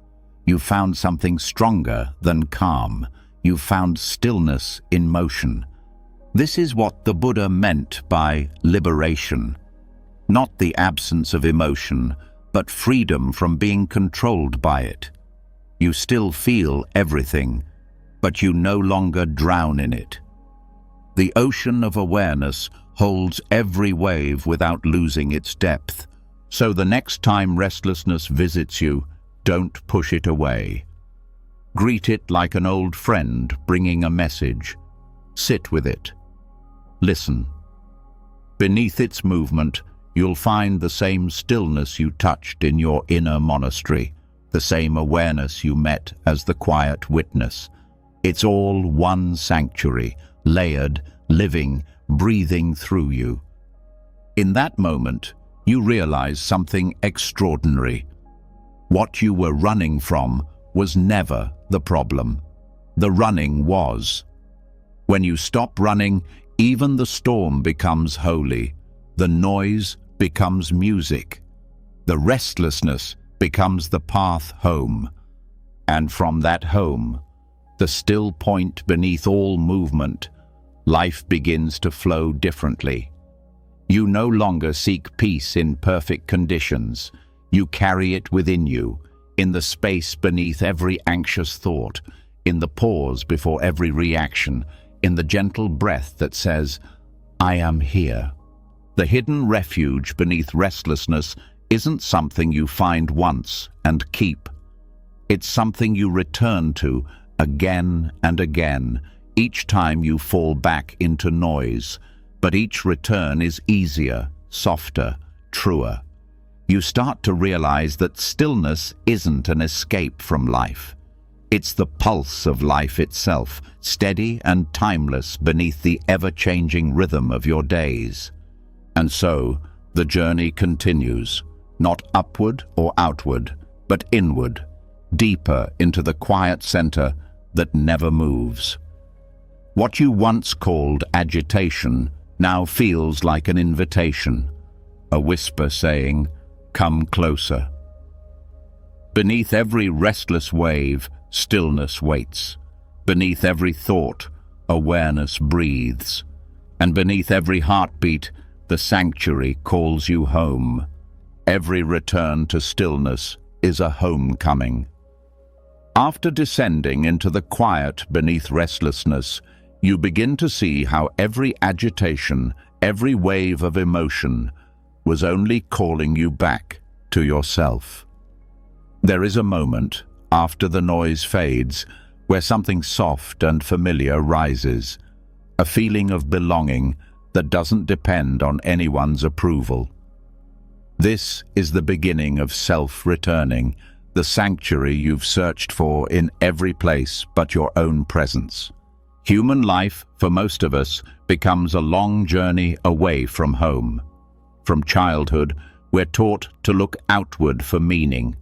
You found something stronger than calm. You found stillness in motion. This is what the Buddha meant by liberation. Not the absence of emotion, but freedom from being controlled by it. You still feel everything, but you no longer drown in it. The ocean of awareness holds every wave without losing its depth. So the next time restlessness visits you, don't push it away. Greet it like an old friend bringing a message. Sit with it. Listen. Beneath its movement, you'll find the same stillness you touched in your inner monastery, the same awareness you met as the quiet witness. It's all one sanctuary, layered, living, breathing through you. In that moment, you realize something extraordinary. What you were running from was never the problem. The running was. When you stop running, even the storm becomes holy. The noise becomes music. The restlessness becomes the path home. And from that home, the still point beneath all movement, life begins to flow differently. You no longer seek peace in perfect conditions. You carry it within you, in the space beneath every anxious thought, in the pause before every reaction, in the gentle breath that says, "I am here." The hidden refuge beneath restlessness isn't something you find once and keep. It's something you return to again and again, each time you fall back into noise. But each return is easier, softer, truer. You start to realize that stillness isn't an escape from life. It's the pulse of life itself, steady and timeless beneath the ever-changing rhythm of your days. And so, the journey continues, not upward or outward, but inward, deeper into the quiet center that never moves. What you once called agitation now feels like an invitation, a whisper saying, "Come closer." Beneath every restless wave, stillness waits. Beneath every thought, awareness breathes. And beneath every heartbeat, the sanctuary calls you home. Every return to stillness is a homecoming. After descending into the quiet beneath restlessness, you begin to see how every agitation, every wave of emotion, was only calling you back to yourself. There is a moment, after the noise fades, where something soft and familiar rises, a feeling of belonging that doesn't depend on anyone's approval. This is the beginning of self-returning, the sanctuary you've searched for in every place but your own presence. Human life, for most of us, becomes a long journey away from home. From childhood, we're taught to look outward for meaning,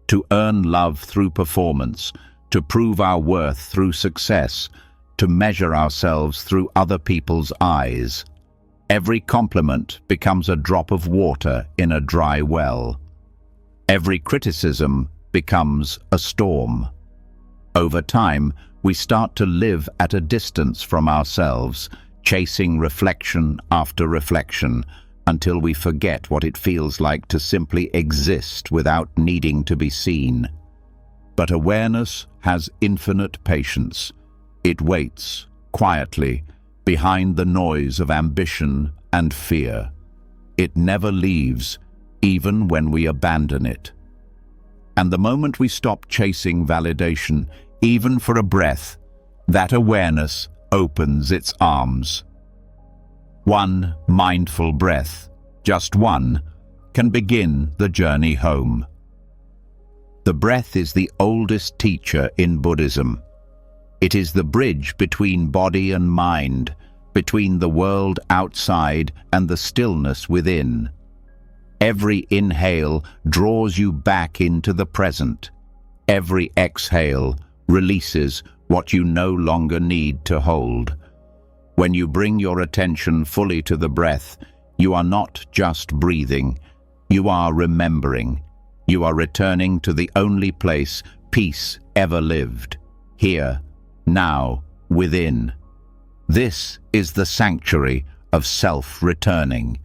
to earn love through performance, to prove our worth through success, to measure ourselves through other people's eyes. Every compliment becomes a drop of water in a dry well. Every criticism becomes a storm. Over time, we start to live at a distance from ourselves, chasing reflection after reflection, until we forget what it feels like to simply exist without needing to be seen. But awareness has infinite patience. It waits, quietly, behind the noise of ambition and fear. It never leaves, even when we abandon it. And the moment we stop chasing validation, even for a breath, that awareness opens its arms. One mindful breath, just one, can begin the journey home. The breath is the oldest teacher in Buddhism. It is the bridge between body and mind, between the world outside and the stillness within. Every inhale draws you back into the present. Every exhale releases what you no longer need to hold. When you bring your attention fully to the breath, you are not just breathing, you are remembering. You are returning to the only place peace ever lived, here, now, within. This is the sanctuary of self-returning,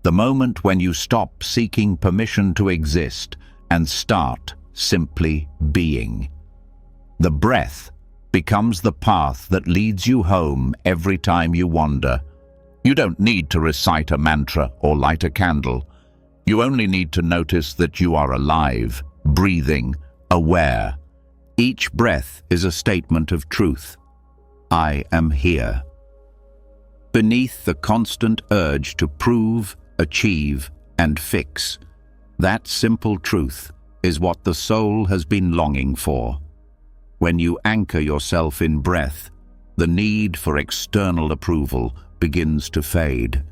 the moment when you stop seeking permission to exist and start simply being. The breath becomes the path that leads you home every time you wander. You don't need to recite a mantra or light a candle. You only need to notice that you are alive, breathing, aware. Each breath is a statement of truth. I am here. Beneath the constant urge to prove, achieve, and fix, that simple truth is what the soul has been longing for. When you anchor yourself in breath, the need for external approval begins to fade.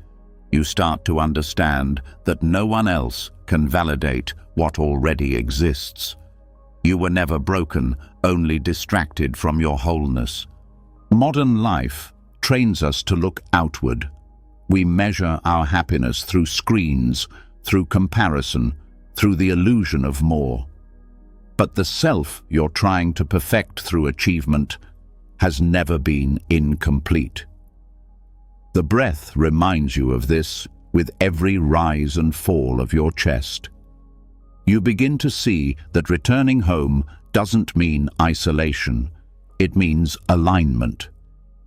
You start to understand that no one else can validate what already exists. You were never broken, only distracted from your wholeness. Modern life trains us to look outward. We measure our happiness through screens, through comparison, through the illusion of more. But the self you're trying to perfect through achievement has never been incomplete. The breath reminds you of this with every rise and fall of your chest. You begin to see that returning home doesn't mean isolation. It means alignment.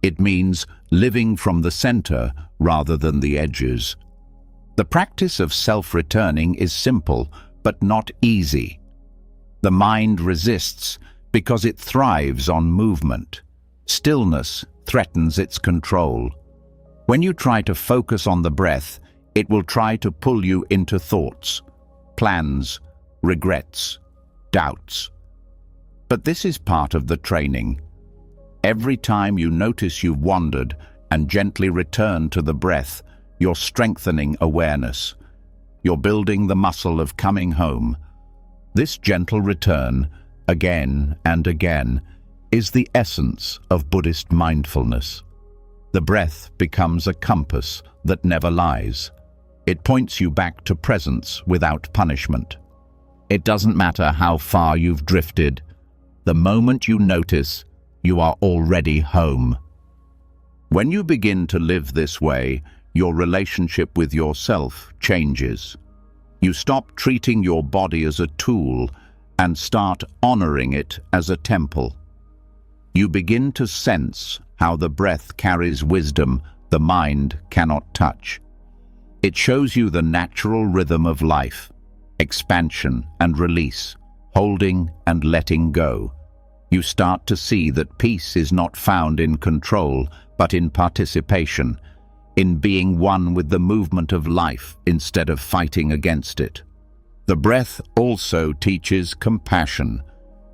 It means living from the center rather than the edges. The practice of self-returning is simple, but not easy. The mind resists because it thrives on movement. Stillness threatens its control. When you try to focus on the breath, it will try to pull you into thoughts, plans, regrets, doubts. But this is part of the training. Every time you notice you've wandered and gently return to the breath, you're strengthening awareness. You're building the muscle of coming home. This gentle return, again and again, is the essence of Buddhist mindfulness. The breath becomes a compass that never lies. It points you back to presence without punishment. It doesn't matter how far you've drifted. The moment you notice, you are already home. When you begin to live this way, your relationship with yourself changes. You stop treating your body as a tool and start honoring it as a temple. You begin to sense how the breath carries wisdom the mind cannot touch. It shows you the natural rhythm of life, expansion and release, holding and letting go. You start to see that peace is not found in control, but in participation, in being one with the movement of life instead of fighting against it. The breath also teaches compassion.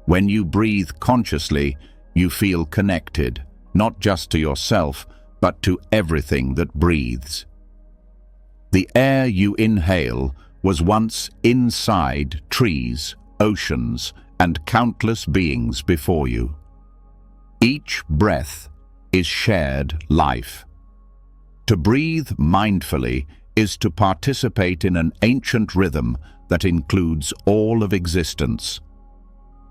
When you breathe consciously, you feel connected, not just to yourself, but to everything that breathes. The air you inhale was once inside trees, oceans, and countless beings before you. Each breath is shared life. To breathe mindfully is to participate in an ancient rhythm that includes all of existence.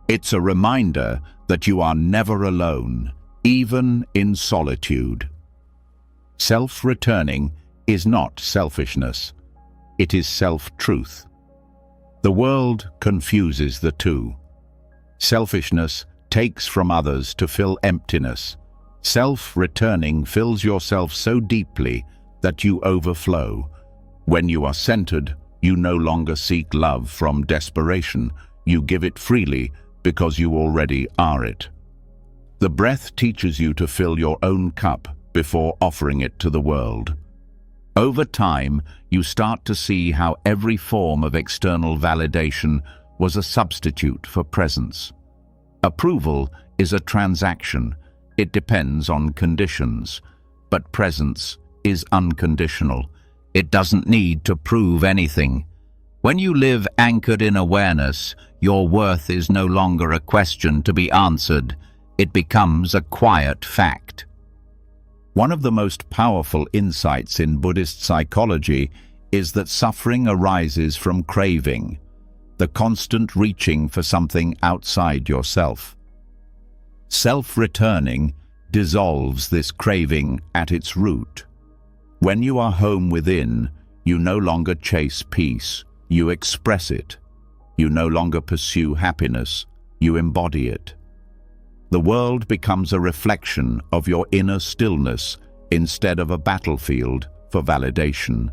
It's a reminder that you are never alone, even in solitude. Self-returning is not selfishness. It is self-truth. The world confuses the two. Selfishness takes from others to fill emptiness. Self-returning fills yourself so deeply that you overflow. When you are centered, you no longer seek love from desperation. You give it freely because you already are it. The breath teaches you to fill your own cup before offering it to the world. Over time, you start to see how every form of external validation was a substitute for presence. Approval is a transaction. It depends on conditions, but presence is unconditional. It doesn't need to prove anything. When you live anchored in awareness, your worth is no longer a question to be answered. It becomes a quiet fact. One of the most powerful insights in Buddhist psychology is that suffering arises from craving, the constant reaching for something outside yourself. Self-returning dissolves this craving at its root. When you are home within, you no longer chase peace, you express it. You no longer pursue happiness, you embody it. The world becomes a reflection of your inner stillness instead of a battlefield for validation.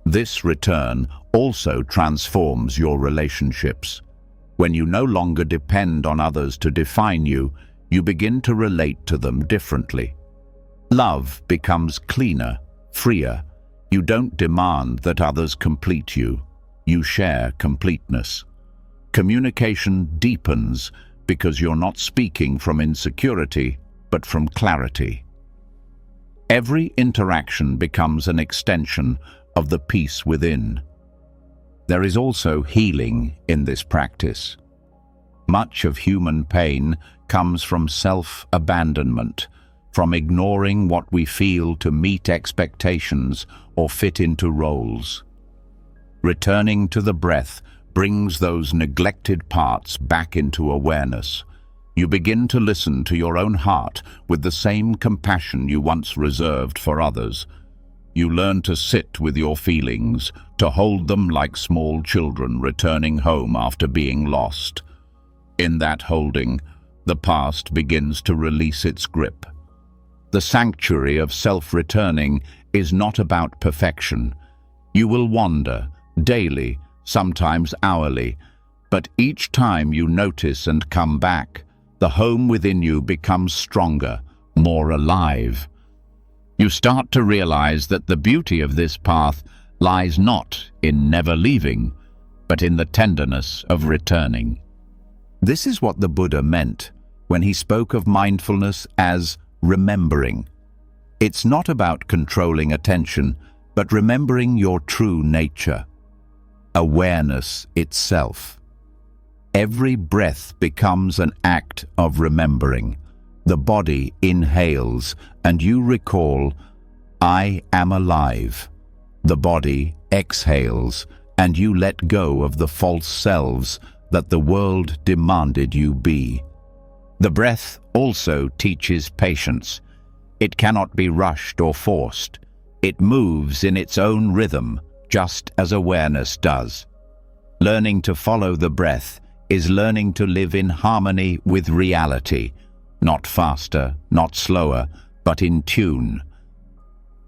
This return also transforms your relationships. When you no longer depend on others to define you, you begin to relate to them differently. Love becomes cleaner, freer. You don't demand that others complete you. You share completeness. Communication deepens because you're not speaking from insecurity, but from clarity. Every interaction becomes an extension of the peace within. There is also healing in this practice. Much of human pain comes from self-abandonment, from ignoring what we feel to meet expectations or fit into roles. Returning to the breath brings those neglected parts back into awareness. You begin to listen to your own heart with the same compassion you once reserved for others. You learn to sit with your feelings, to hold them like small children returning home after being lost. In that holding, the past begins to release its grip. The sanctuary of self-returning is not about perfection. You will wander, daily, sometimes hourly, but each time you notice and come back, the home within you becomes stronger, more alive. You start to realize that the beauty of this path lies not in never leaving, but in the tenderness of returning. This is what the Buddha meant when he spoke of mindfulness as remembering. It's not about controlling attention, but remembering your true nature. Awareness itself. Every breath becomes an act of remembering. The body inhales and you recall, I am alive. The body exhales and you let go of the false selves that the world demanded you be. The breath also teaches patience. It cannot be rushed or forced. It moves in its own rhythm, just as awareness does. Learning to follow the breath is learning to live in harmony with reality, not faster, not slower, but in tune.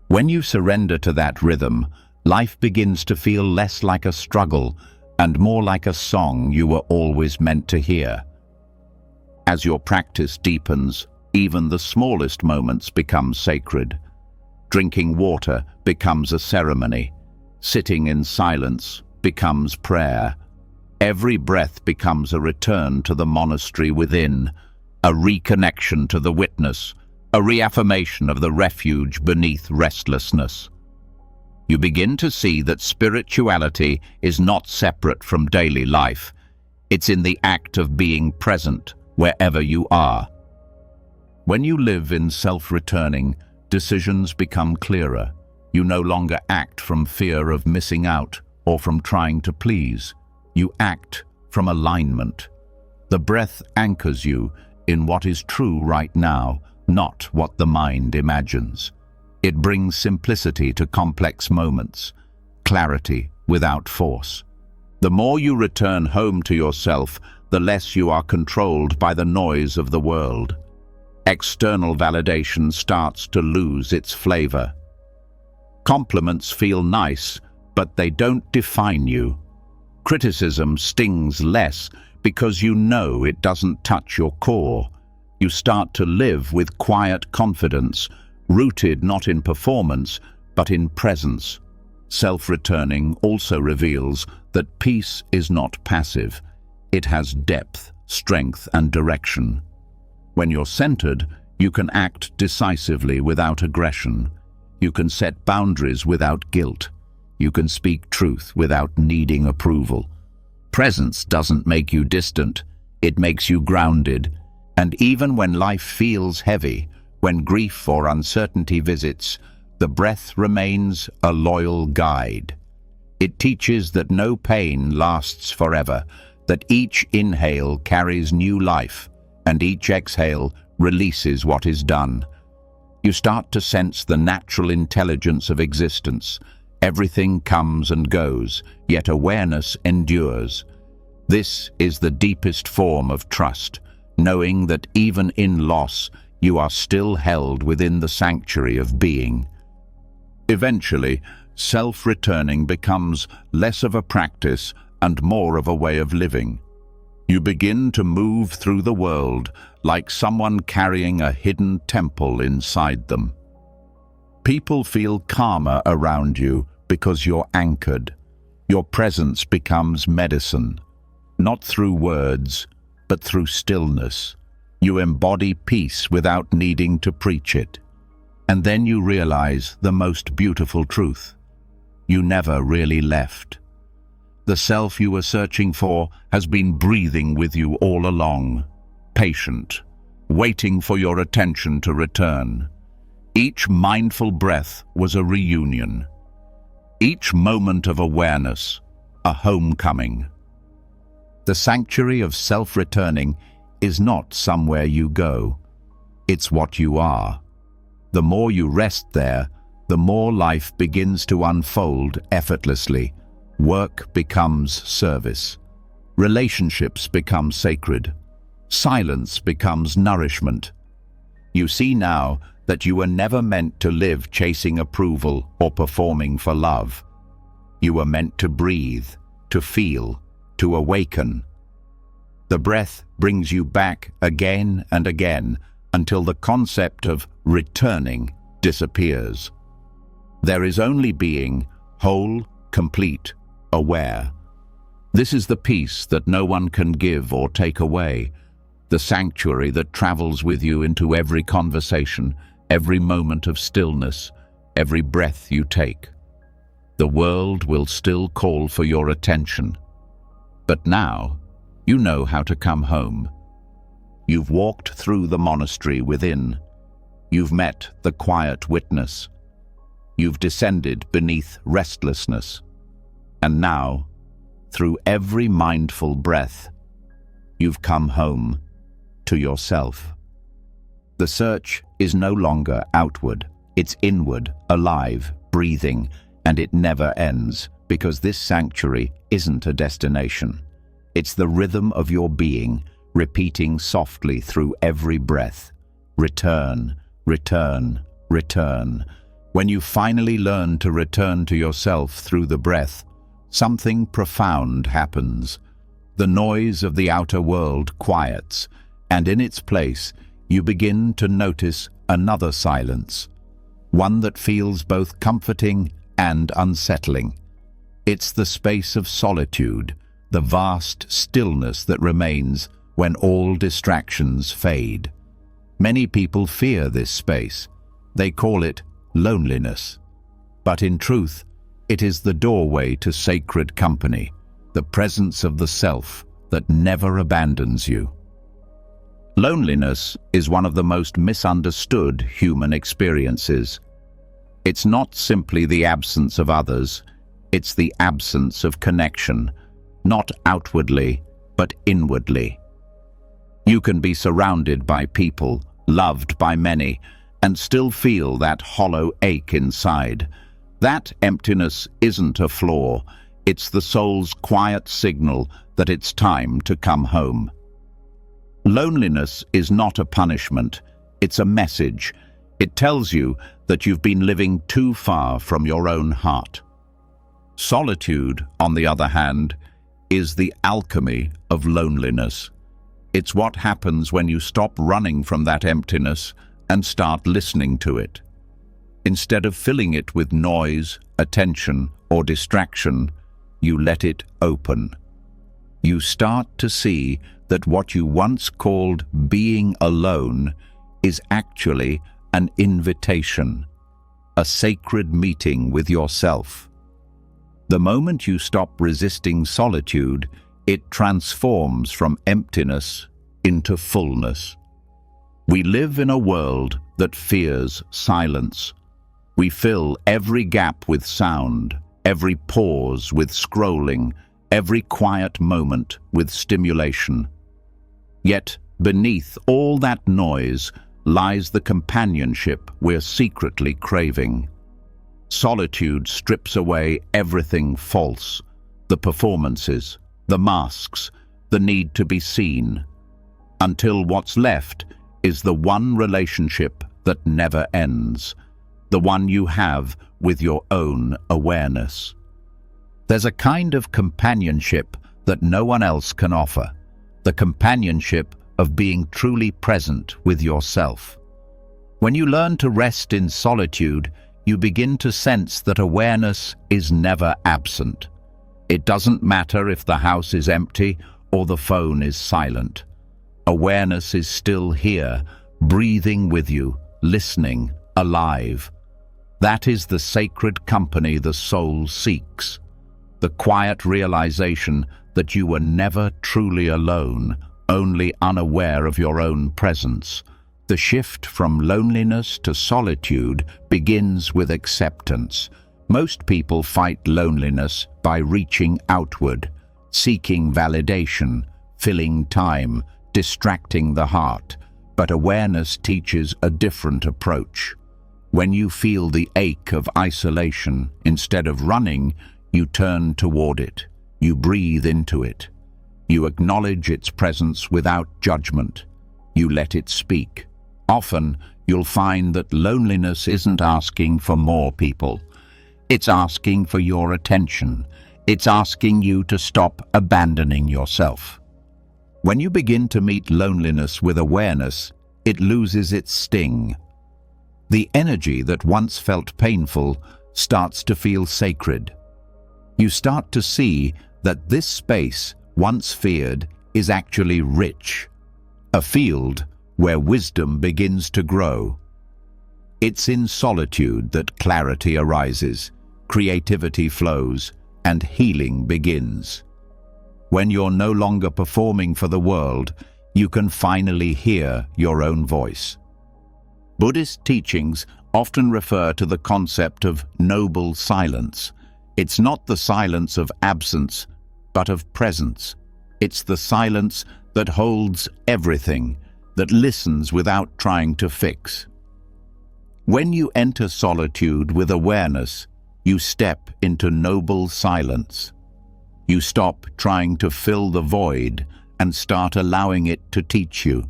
When you surrender to that rhythm, life begins to feel less like a struggle and more like a song you were always meant to hear. As your practice deepens, even the smallest moments become sacred. Drinking water becomes a ceremony. Sitting in silence becomes prayer. Every breath becomes a return to the monastery within, a reconnection to the witness, a reaffirmation of the refuge beneath restlessness. You begin to see that spirituality is not separate from daily life. It's in the act of being present wherever you are. When you live in self-returning, decisions become clearer. You no longer act from fear of missing out or from trying to please. You act from alignment. The breath anchors you in what is true right now, not what the mind imagines. It brings simplicity to complex moments, clarity without force. The more you return home to yourself, the less you are controlled by the noise of the world. External validation starts to lose its flavor. Compliments feel nice, but they don't define you. Criticism stings less because you know it doesn't touch your core. You start to live with quiet confidence, rooted not in performance, but in presence. Self-returning also reveals that peace is not passive. It has depth, strength, and direction. When you're centered, you can act decisively without aggression. You can set boundaries without guilt. you can speak truth without needing approval. Presence doesn't make you distant, it makes you grounded. And even when life feels heavy, when grief or uncertainty visits, the breath remains a loyal guide. It teaches that no pain lasts forever, that each inhale carries new life, and each exhale releases what is done. You start to sense the natural intelligence of existence. Everything comes and goes, yet awareness endures. This is the deepest form of trust, knowing that even in loss, you are still held within the sanctuary of being. Eventually, self-returning becomes less of a practice and more of a way of living. You begin to move through the world like someone carrying a hidden temple inside them. People feel calmer around you because you're anchored. Your presence becomes medicine, not through words, but through stillness. You embody peace without needing to preach it. And then you realize the most beautiful truth. You never really left. The self you were searching for has been breathing with you all along, patient, waiting for your attention to return. Each mindful breath was a reunion. Each moment of awareness, a homecoming. The sanctuary of self-returning is not somewhere you go. It's what you are. The more you rest there, the more life begins to unfold effortlessly. Work becomes service. Relationships become sacred. Silence becomes nourishment. You see now that you were never meant to live chasing approval or performing for love. You were meant to breathe, to feel, to awaken. The breath brings you back again and again until the concept of returning disappears. There is only being, whole, complete, aware. This is the peace that no one can give or take away, the sanctuary that travels with you into every conversation, every moment of stillness, every breath you take. The world will still call for your attention. But now, you know how to come home. You've walked through the monastery within. You've met the quiet witness. You've descended beneath restlessness. And now, through every mindful breath, you've come home to yourself. The search is no longer outward. It's inward, alive, breathing, and it never ends, because this sanctuary isn't a destination. It's the rhythm of your being, repeating softly through every breath. Return, return, return. When you finally learn to return to yourself through the breath, something profound happens. The noise of the outer world quiets, and in its place, you begin to notice another silence, one that feels both comforting and unsettling. It's the space of solitude, the vast stillness that remains when all distractions fade. Many people fear this space. They call it loneliness. But in truth, it is the doorway to sacred company, the presence of the self that never abandons you. Loneliness is one of the most misunderstood human experiences. It's not simply the absence of others, it's the absence of connection, not outwardly, but inwardly. You can be surrounded by people, loved by many, and still feel that hollow ache inside. That emptiness isn't a flaw, it's the soul's quiet signal that it's time to come home. Loneliness is not a punishment, it's a message. It tells you that you've been living too far from your own heart. Solitude, on the other hand, is the alchemy of loneliness. It's what happens when you stop running from that emptiness and start listening to it. Instead of filling it with noise, attention, or distraction, you let it open. You start to see that what you once called being alone is actually an invitation, a sacred meeting with yourself. The moment you stop resisting solitude, it transforms from emptiness into fullness. We live in a world that fears silence. We fill every gap with sound, every pause with scrolling, every quiet moment with stimulation. Yet, beneath all that noise lies the companionship we're secretly craving. Solitude strips away everything false, the performances, the masks, the need to be seen, until what's left is the one relationship that never ends, the one you have with your own awareness. There's a kind of companionship that no one else can offer, the companionship of being truly present with yourself. When you learn to rest in solitude, you begin to sense that awareness is never absent. It doesn't matter if the house is empty or the phone is silent. Awareness is still here, breathing with you, listening, alive. That is the sacred company the soul seeks. The quiet realization that you were never truly alone, only unaware of your own presence. The shift from loneliness to solitude begins with acceptance. Most people fight loneliness by reaching outward, seeking validation, filling time, distracting the heart. But awareness teaches a different approach. When you feel the ache of isolation, instead of running, you turn toward it. You breathe into it. You acknowledge its presence without judgment. You let it speak. Often, you'll find that loneliness isn't asking for more people. It's asking for your attention. It's asking you to stop abandoning yourself. When you begin to meet loneliness with awareness, it loses its sting. The energy that once felt painful starts to feel sacred. You start to see that this space, once feared, is actually rich, a field where wisdom begins to grow. It's in solitude that clarity arises, creativity flows, and healing begins. When you're no longer performing for the world, you can finally hear your own voice. Buddhist teachings often refer to the concept of noble silence. It's not the silence of absence, but of presence. It's the silence that holds everything, that listens without trying to fix. When you enter solitude with awareness, you step into noble silence. You stop trying to fill the void and start allowing it to teach you.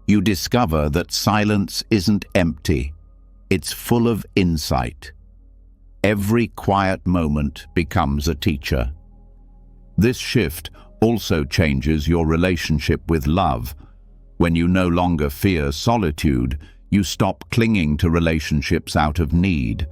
You discover that silence isn't empty, it's full of insight. Every quiet moment becomes a teacher. This shift also changes your relationship with love. When you no longer fear solitude, you stop clinging to relationships out of need.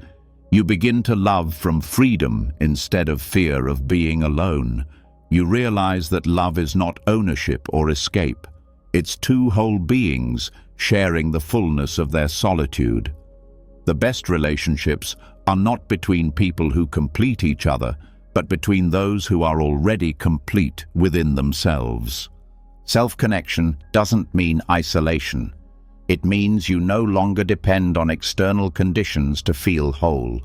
You begin to love from freedom instead of fear of being alone. You realize that love is not ownership or escape. It's two whole beings sharing the fullness of their solitude. The best relationships are not between people who complete each other, but between those who are already complete within themselves. Self-connection doesn't mean isolation. It means you no longer depend on external conditions to feel whole.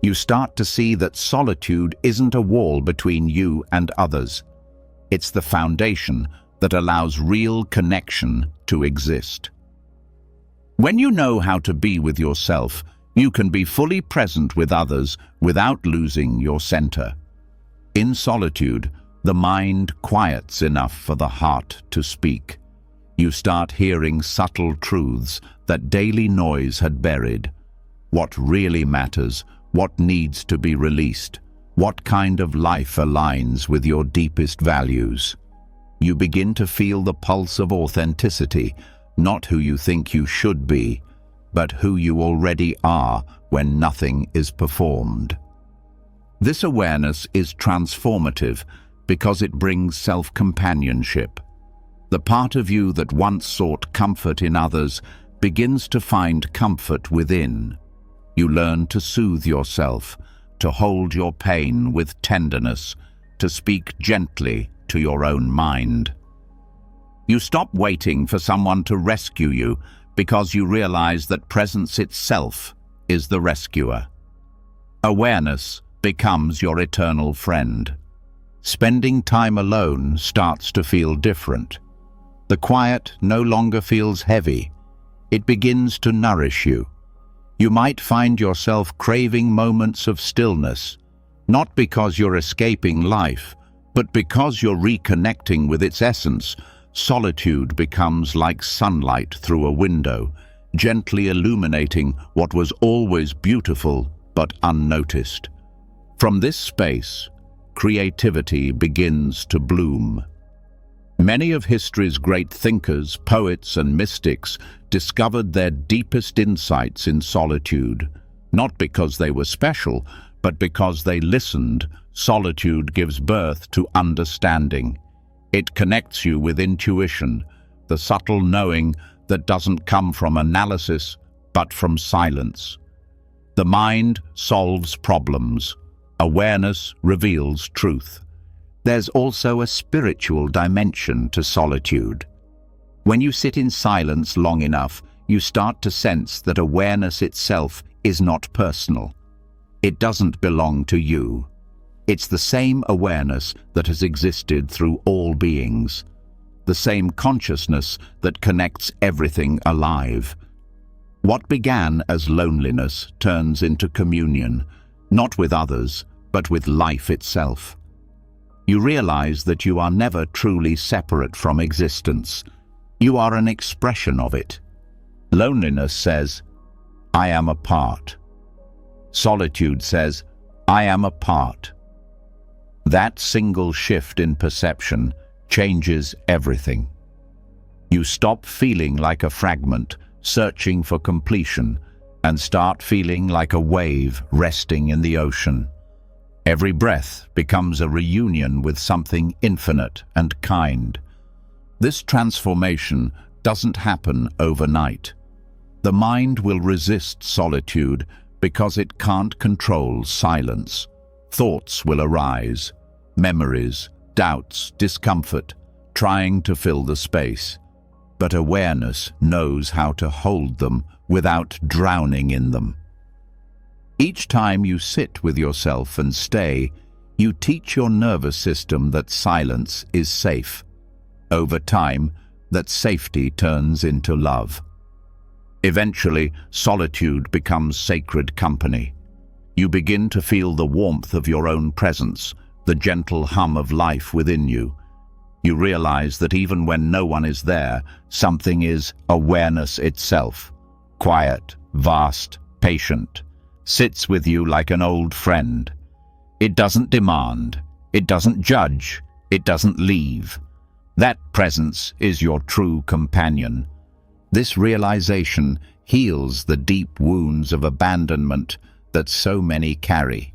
You start to see that solitude isn't a wall between you and others. It's the foundation that allows real connection to exist. When you know how to be with yourself, you can be fully present with others without losing your center. In solitude, the mind quiets enough for the heart to speak. You start hearing subtle truths that daily noise had buried. What really matters, what needs to be released, what kind of life aligns with your deepest values. You begin to feel the pulse of authenticity, not who you think you should be, but who you already are when nothing is performed. This awareness is transformative because it brings self-companionship. The part of you that once sought comfort in others begins to find comfort within. You learn to soothe yourself, to hold your pain with tenderness, to speak gently to your own mind. You stop waiting for someone to rescue you because you realize that presence itself is the rescuer. Awareness becomes your eternal friend. Spending time alone starts to feel different. The quiet no longer feels heavy. It begins to nourish you. You might find yourself craving moments of stillness, not because you're escaping life, but because you're reconnecting with its essence. Solitude becomes like sunlight through a window, gently illuminating what was always beautiful but unnoticed. From this space, creativity begins to bloom. Many of history's great thinkers, poets, and mystics discovered their deepest insights in solitude, not because they were special, but because they listened. Solitude gives birth to understanding. It connects you with intuition, the subtle knowing that doesn't come from analysis, but from silence. The mind solves problems. Awareness reveals truth. There's also a spiritual dimension to solitude. When you sit in silence long enough, you start to sense that awareness itself is not personal. It doesn't belong to you. It's the same awareness that has existed through all beings, the same consciousness that connects everything alive. What began as loneliness turns into communion, not with others, but with life itself. You realize that you are never truly separate from existence. You are an expression of it. Loneliness says, "I am a part." Solitude says, "I am a part." That single shift in perception changes everything. You stop feeling like a fragment, searching for completion, and start feeling like a wave resting in the ocean. Every breath becomes a reunion with something infinite and kind. This transformation doesn't happen overnight. The mind will resist solitude because it can't control silence. Thoughts will arise, memories, doubts, discomfort, trying to fill the space. But awareness knows how to hold them without drowning in them. Each time you sit with yourself and stay, you teach your nervous system that silence is safe. Over time, that safety turns into love. Eventually, solitude becomes sacred company. You begin to feel the warmth of your own presence, the gentle hum of life within you. You realize that even when no one is there, something is awareness itself. Quiet, vast, patient, sits with you like an old friend. It doesn't demand, it doesn't judge, it doesn't leave. That presence is your true companion. This realization heals the deep wounds of abandonment that so many carry.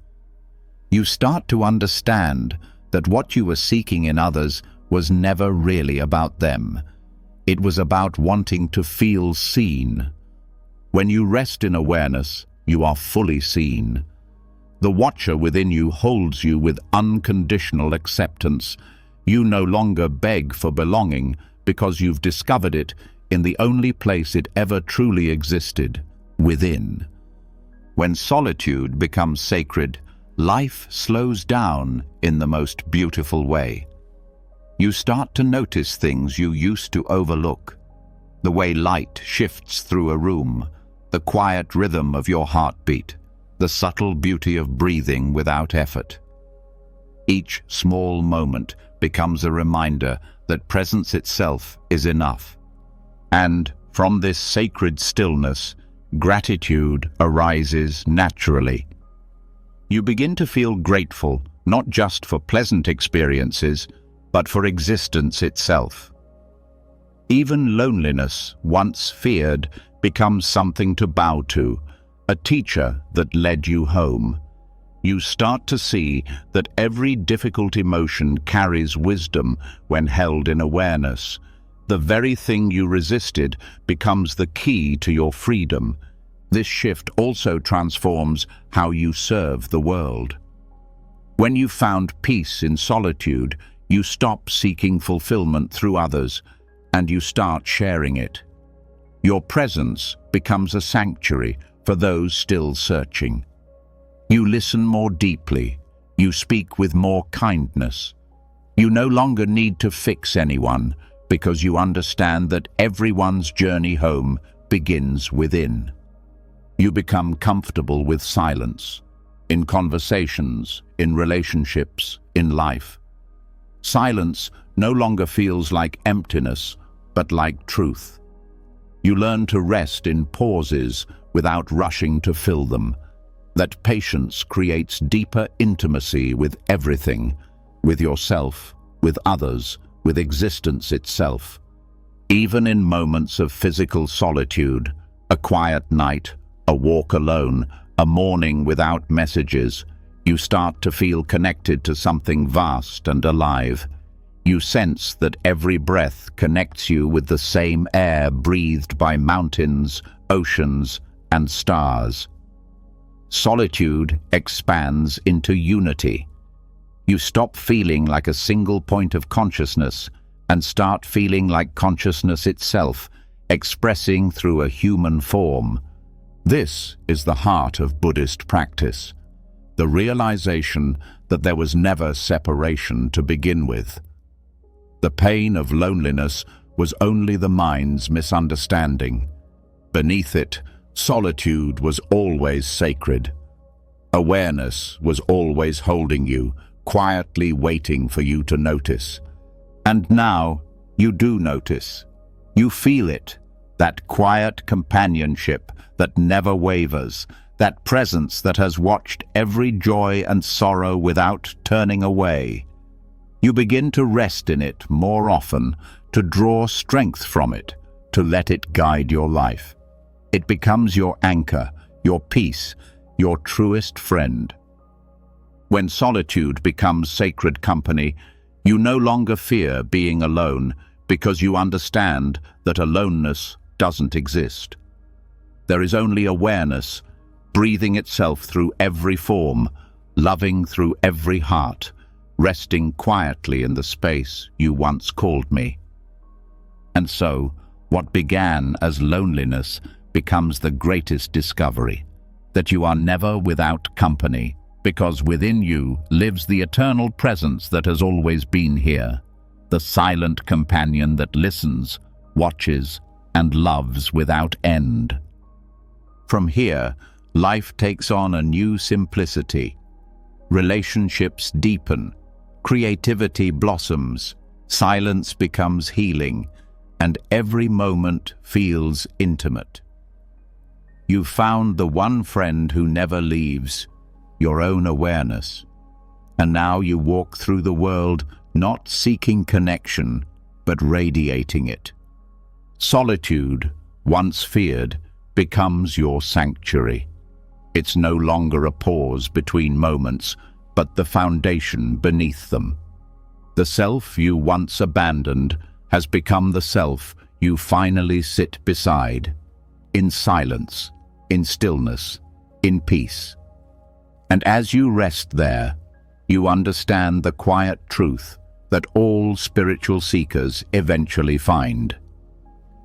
You start to understand that what you were seeking in others was never really about them. It was about wanting to feel seen. When you rest in awareness, you are fully seen. The watcher within you holds you with unconditional acceptance. You no longer beg for belonging because you've discovered it in the only place it ever truly existed, within. When solitude becomes sacred, life slows down in the most beautiful way. You start to notice things you used to overlook. The way light shifts through a room, the quiet rhythm of your heartbeat, the subtle beauty of breathing without effort. Each small moment becomes a reminder that presence itself is enough. And from this sacred stillness, gratitude arises naturally. You begin to feel grateful, not just for pleasant experiences, but for existence itself. Even loneliness, once feared, becomes something to bow to, a teacher that led you home. You start to see that every difficult emotion carries wisdom when held in awareness. The very thing you resisted becomes the key to your freedom. This shift also transforms how you serve the world. When you've found peace in solitude, you stop seeking fulfillment through others, and you start sharing it. Your presence becomes a sanctuary for those still searching. You listen more deeply. You speak with more kindness. You no longer need to fix anyone because you understand that everyone's journey home begins within. You become comfortable with silence, in conversations, in relationships, in life. Silence no longer feels like emptiness, but like truth. You learn to rest in pauses without rushing to fill them. That patience creates deeper intimacy with everything, with yourself, with others, with existence itself. Even in moments of physical solitude, a quiet night, a walk alone, a morning without messages, you start to feel connected to something vast and alive. You sense that every breath connects you with the same air breathed by mountains, oceans, and stars. Solitude expands into unity. You stop feeling like a single point of consciousness and start feeling like consciousness itself, expressing through a human form. This is the heart of Buddhist practice, the realization that there was never separation to begin with. The pain of loneliness was only the mind's misunderstanding. Beneath it, solitude was always sacred. Awareness was always holding you, quietly waiting for you to notice. And now, you do notice. You feel it, that quiet companionship that never wavers, that presence that has watched every joy and sorrow without turning away. You begin to rest in it more often, to draw strength from it, to let it guide your life. It becomes your anchor, your peace, your truest friend. When solitude becomes sacred company, you no longer fear being alone because you understand that aloneness doesn't exist. There is only awareness, breathing itself through every form, loving through every heart, resting quietly in the space you once called me. And so, what began as loneliness becomes the greatest discovery, that you are never without company, because within you lives the eternal presence that has always been here, the silent companion that listens, watches, and loves without end. From here, life takes on a new simplicity. Relationships deepen, creativity blossoms, silence becomes healing, and every moment feels intimate. You've found the one friend who never leaves, your own awareness. And now you walk through the world not seeking connection, but radiating it. Solitude, once feared, becomes your sanctuary. It's no longer a pause between moments, but the foundation beneath them. The self you once abandoned has become the self you finally sit beside, in silence, in stillness, in peace. And as you rest there, you understand the quiet truth that all spiritual seekers eventually find.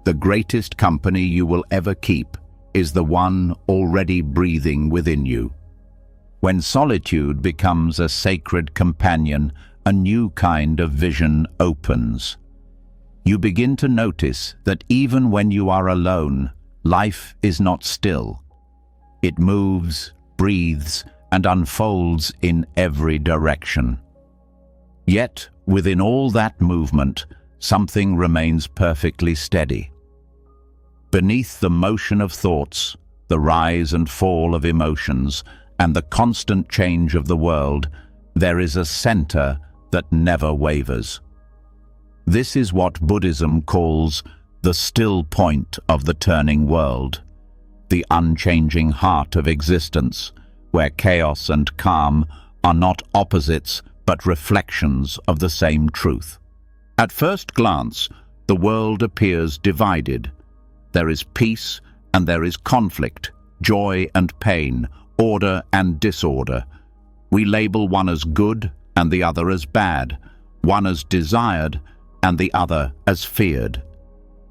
The greatest company you will ever keep is the one already breathing within you. When solitude becomes a sacred companion, a new kind of vision opens. You begin to notice that even when you are alone, life is not still. It moves, breathes, and unfolds in every direction. Yet, within all that movement, something remains perfectly steady. Beneath the motion of thoughts, the rise and fall of emotions, and the constant change of the world, there is a center that never wavers. This is what Buddhism calls the still point of the turning world, the unchanging heart of existence, where chaos and calm are not opposites but reflections of the same truth. At first glance, the world appears divided. There is peace and there is conflict, joy and pain, order and disorder. We label one as good and the other as bad, one as desired and the other as feared.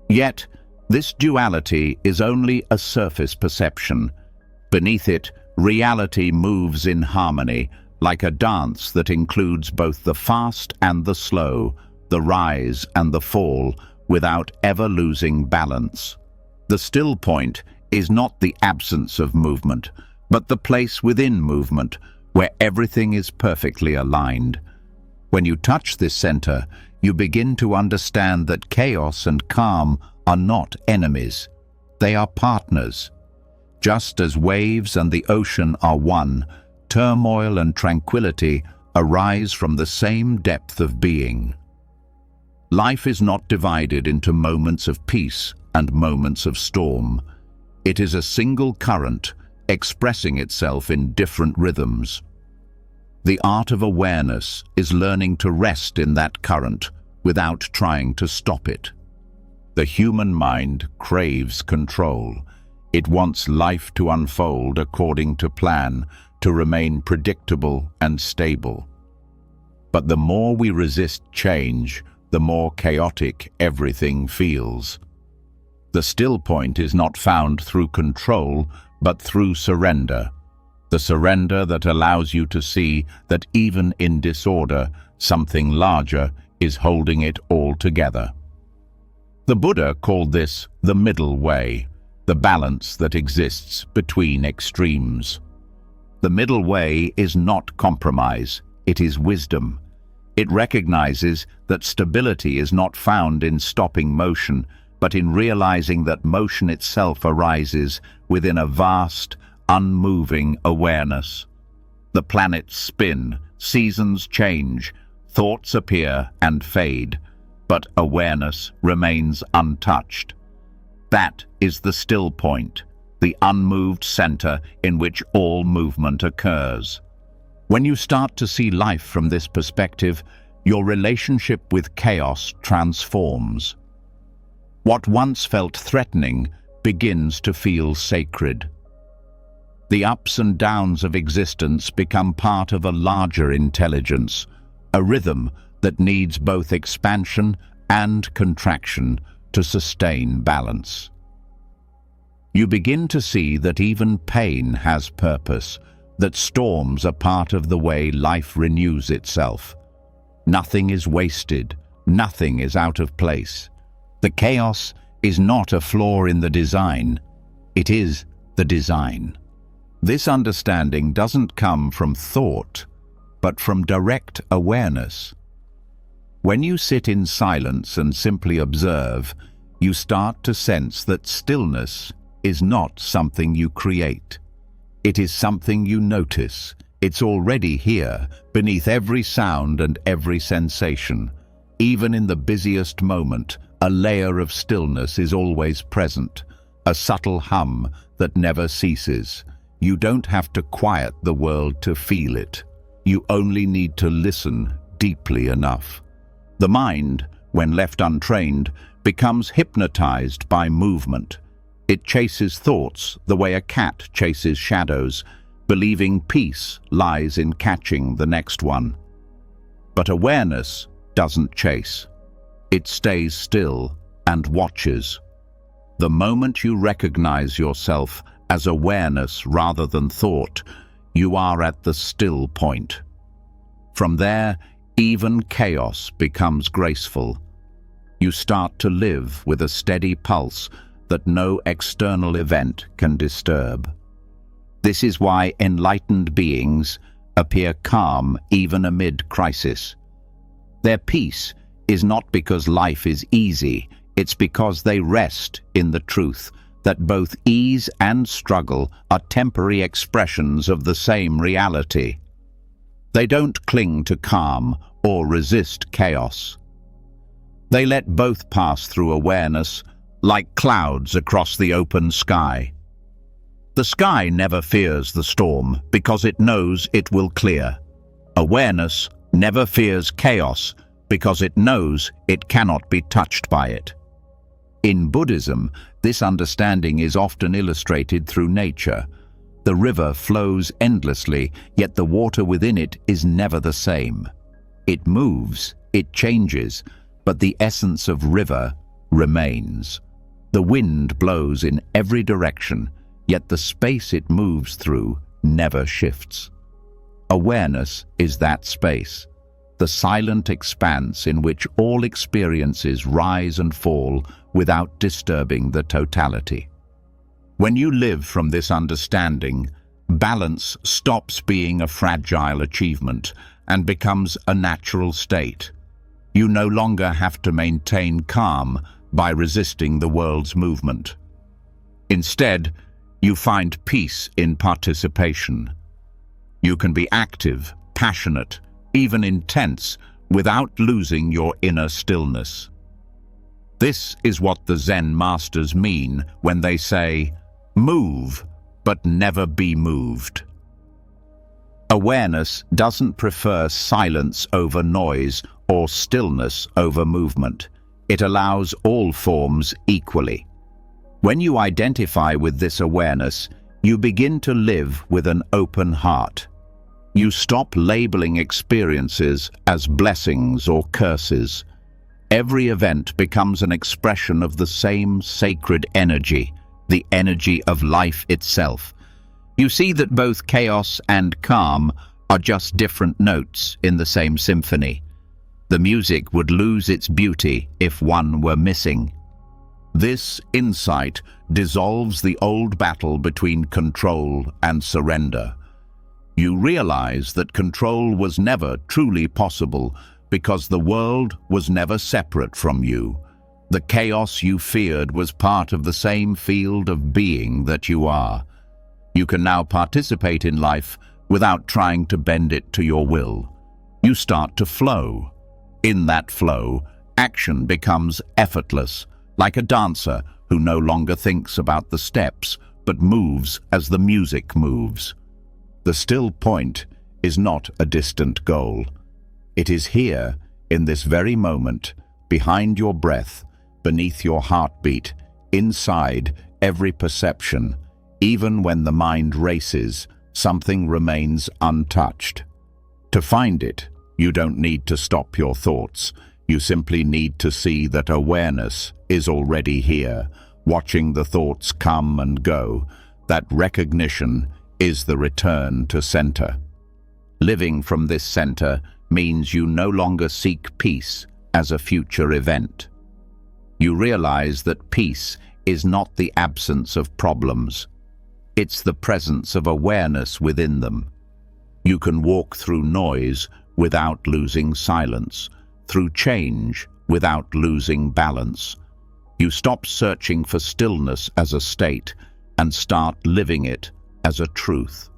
Yet, this duality is only a surface perception. Beneath it, reality moves in harmony, like a dance that includes both the fast and the slow, the rise and the fall, without ever losing balance. The still point is not the absence of movement, but the place within movement, where everything is perfectly aligned. When you touch this center, you begin to understand that chaos and calm are not enemies. They are partners. Just as waves and the ocean are one, turmoil and tranquility arise from the same depth of being. Life is not divided into moments of peace and moments of storm. It is a single current, expressing itself in different rhythms. The art of awareness is learning to rest in that current without trying to stop it. The human mind craves control. It wants life to unfold according to plan, to remain predictable and stable. But the more we resist change, the more chaotic everything feels. The still point is not found through control, but through surrender. The surrender that allows you to see that even in disorder, something larger is holding it all together. The Buddha called this the middle way, the balance that exists between extremes. The middle way is not compromise, it is wisdom. It recognizes that stability is not found in stopping motion, but in realizing that motion itself arises within a vast, unmoving awareness. The planets spin, seasons change, thoughts appear and fade, but awareness remains untouched. That is the still point, the unmoved center in which all movement occurs. When you start to see life from this perspective, your relationship with chaos transforms. What once felt threatening begins to feel sacred. The ups and downs of existence become part of a larger intelligence, a rhythm that needs both expansion and contraction to sustain balance. You begin to see that even pain has purpose, that storms are part of the way life renews itself. Nothing is wasted, nothing is out of place. The chaos is not a flaw in the design, it is the design. This understanding doesn't come from thought, but from direct awareness. When you sit in silence and simply observe, you start to sense that stillness is not something you create. It is something you notice. It's already here, beneath every sound and every sensation. Even in the busiest moment, a layer of stillness is always present, a subtle hum that never ceases. You don't have to quiet the world to feel it. You only need to listen deeply enough. The mind, when left untrained, becomes hypnotized by movement. It chases thoughts the way a cat chases shadows, believing peace lies in catching the next one. But awareness doesn't chase. It stays still and watches. The moment you recognize yourself as awareness rather than thought, you are at the still point. From there, even chaos becomes graceful. You start to live with a steady pulse that no external event can disturb. This is why enlightened beings appear calm even amid crisis. Their peace is not because life is easy, it's because they rest in the truth that both ease and struggle are temporary expressions of the same reality. They don't cling to calm or resist chaos. They let both pass through awareness, like clouds across the open sky. The sky never fears the storm because it knows it will clear. Awareness never fears chaos because it knows it cannot be touched by it. In Buddhism, this understanding is often illustrated through nature. The river flows endlessly, yet the water within it is never the same. It moves, it changes, but the essence of river remains. The wind blows in every direction, yet the space it moves through never shifts. Awareness is that space, the silent expanse in which all experiences rise and fall without disturbing the totality. When you live from this understanding, balance stops being a fragile achievement and becomes a natural state. You no longer have to maintain calm by resisting the world's movement. Instead, you find peace in participation. You can be active, passionate, even intense, without losing your inner stillness. This is what the Zen masters mean when they say, "Move, but never be moved." Awareness doesn't prefer silence over noise or stillness over movement. It allows all forms equally. When you identify with this awareness, you begin to live with an open heart. You stop labeling experiences as blessings or curses. Every event becomes an expression of the same sacred energy, the energy of life itself. You see that both chaos and calm are just different notes in the same symphony. The music would lose its beauty if one were missing. This insight dissolves the old battle between control and surrender. You realize that control was never truly possible because the world was never separate from you. The chaos you feared was part of the same field of being that you are. You can now participate in life without trying to bend it to your will. You start to flow. In that flow, action becomes effortless, like a dancer who no longer thinks about the steps, but moves as the music moves. The still point is not a distant goal. It is here, in this very moment, behind your breath, beneath your heartbeat, inside every perception. Even when the mind races, something remains untouched. To find it, you don't need to stop your thoughts. You simply need to see that awareness is already here, watching the thoughts come and go. That recognition is the return to center. Living from this center means you no longer seek peace as a future event. You realize that peace is not the absence of problems. It's the presence of awareness within them. You can walk through noise without losing silence, through change without losing balance. You stop searching for stillness as a state and start living it as a truth.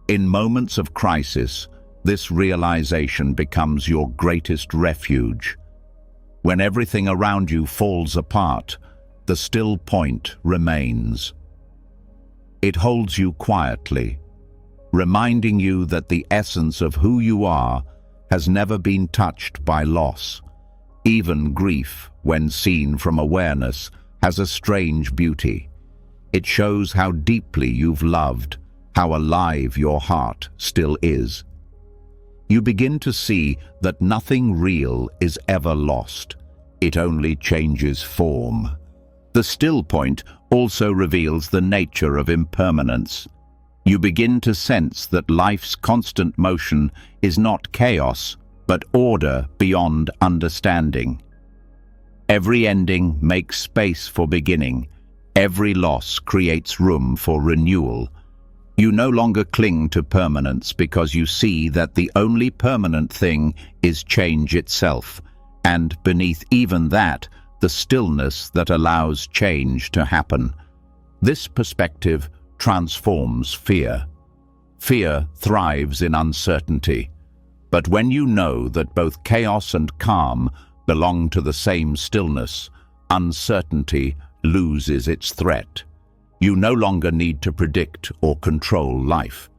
In moments of crisis, this realization becomes your greatest refuge. When everything around you falls apart, the still point remains. It holds you quietly, reminding you that the essence of who you are has never been touched by loss. Even grief, when seen from awareness, has a strange beauty. It shows how deeply you've loved, how alive your heart still is. You begin to see that nothing real is ever lost. It only changes form. The still point also reveals the nature of impermanence. You begin to sense that life's constant motion is not chaos, but order beyond understanding. Every ending makes space for beginning. Every loss creates room for renewal. You no longer cling to permanence because you see that the only permanent thing is change itself, and beneath even that, the stillness that allows change to happen. This perspective transforms fear. Fear thrives in uncertainty. But when you know that both chaos and calm belong to the same stillness, uncertainty loses its threat. You no longer need to predict or control life.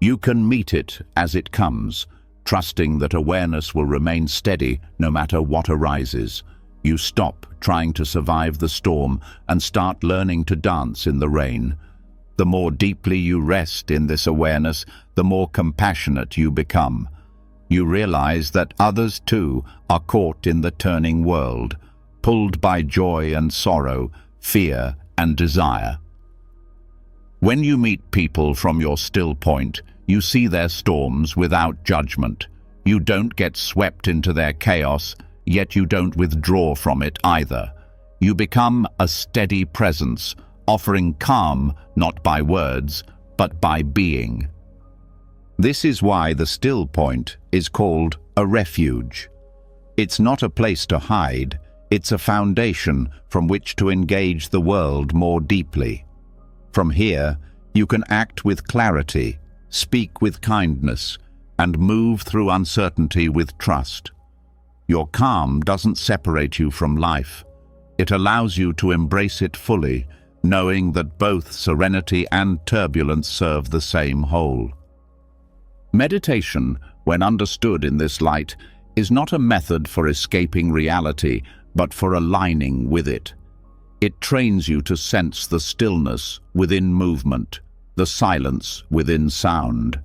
You can meet it as it comes, trusting that awareness will remain steady no matter what arises. You stop trying to survive the storm and start learning to dance in the rain. The more deeply you rest in this awareness, the more compassionate you become. You realize that others too are caught in the turning world, pulled by joy and sorrow, fear and desire. When you meet people from your still point, you see their storms without judgment. You don't get swept into their chaos, yet you don't withdraw from it either. You become a steady presence, offering calm not by words, but by being. This is why the still point is called a refuge. It's not a place to hide, it's a foundation from which to engage the world more deeply. From here, you can act with clarity, speak with kindness, and move through uncertainty with trust. Your calm doesn't separate you from life. It allows you to embrace it fully, knowing that both serenity and turbulence serve the same whole. Meditation, when understood in this light, is not a method for escaping reality, but for aligning with it. It trains you to sense the stillness within movement, the silence within sound.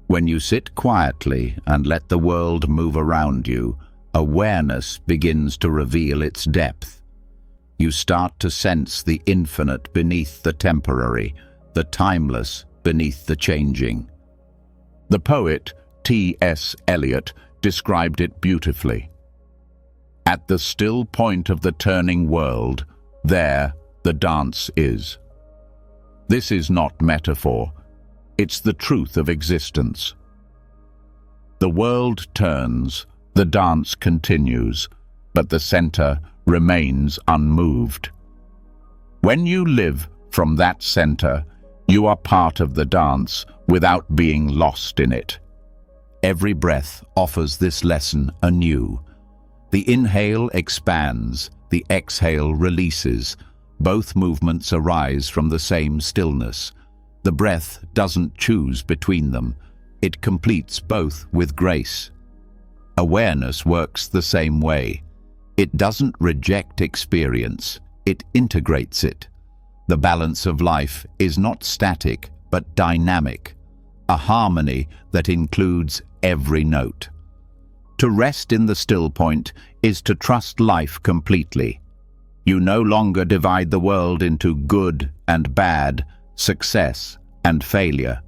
When you sit quietly and let the world move around you, awareness begins to reveal its depth. You start to sense the infinite beneath the temporary, the timeless beneath the changing. The poet T.S. Eliot described it beautifully. At the still point of the turning world, there the dance is. This is not metaphor, it's the truth of existence. The world turns, the dance continues, but the center remains unmoved. When you live from that center, you are part of the dance without being lost in it. Every breath offers this lesson anew. The inhale expands, the exhale releases. Both movements arise from the same stillness. The breath doesn't choose between them. It completes both with grace. Awareness works the same way. It doesn't reject experience, it integrates it. The balance of life is not static, but dynamic, a harmony that includes every note. To rest in the still point is to trust life completely. You no longer divide the world into good and bad, success and failure.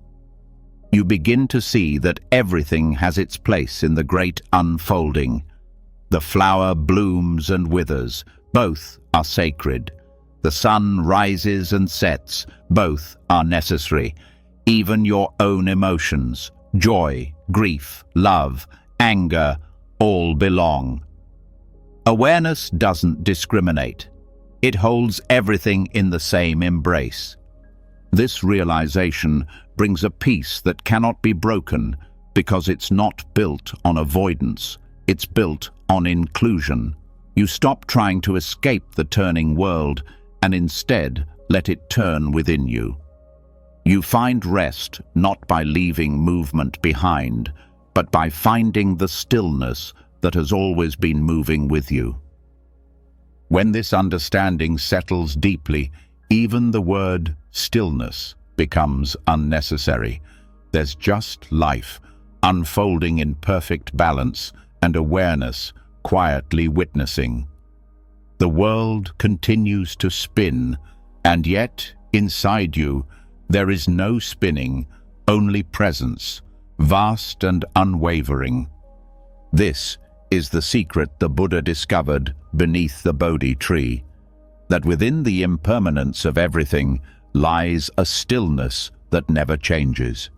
You begin to see that everything has its place in the great unfolding. The flower blooms and withers, both are sacred. The sun rises and sets, both are necessary. Even your own emotions, joy, grief, love, anger, all belong. Awareness doesn't discriminate. It holds everything in the same embrace. This realization brings a peace that cannot be broken because it's not built on avoidance, it's built on inclusion. You stop trying to escape the turning world and instead let it turn within you. You find rest not by leaving movement behind, but by finding the stillness that has always been moving with you. When this understanding settles deeply, even the word stillness becomes unnecessary. There's just life, unfolding in perfect balance, and awareness quietly witnessing. The world continues to spin, and yet, inside you, there is no spinning, only presence, vast and unwavering. This is the secret the Buddha discovered beneath the Bodhi tree, that within the impermanence of everything lies a stillness that never changes.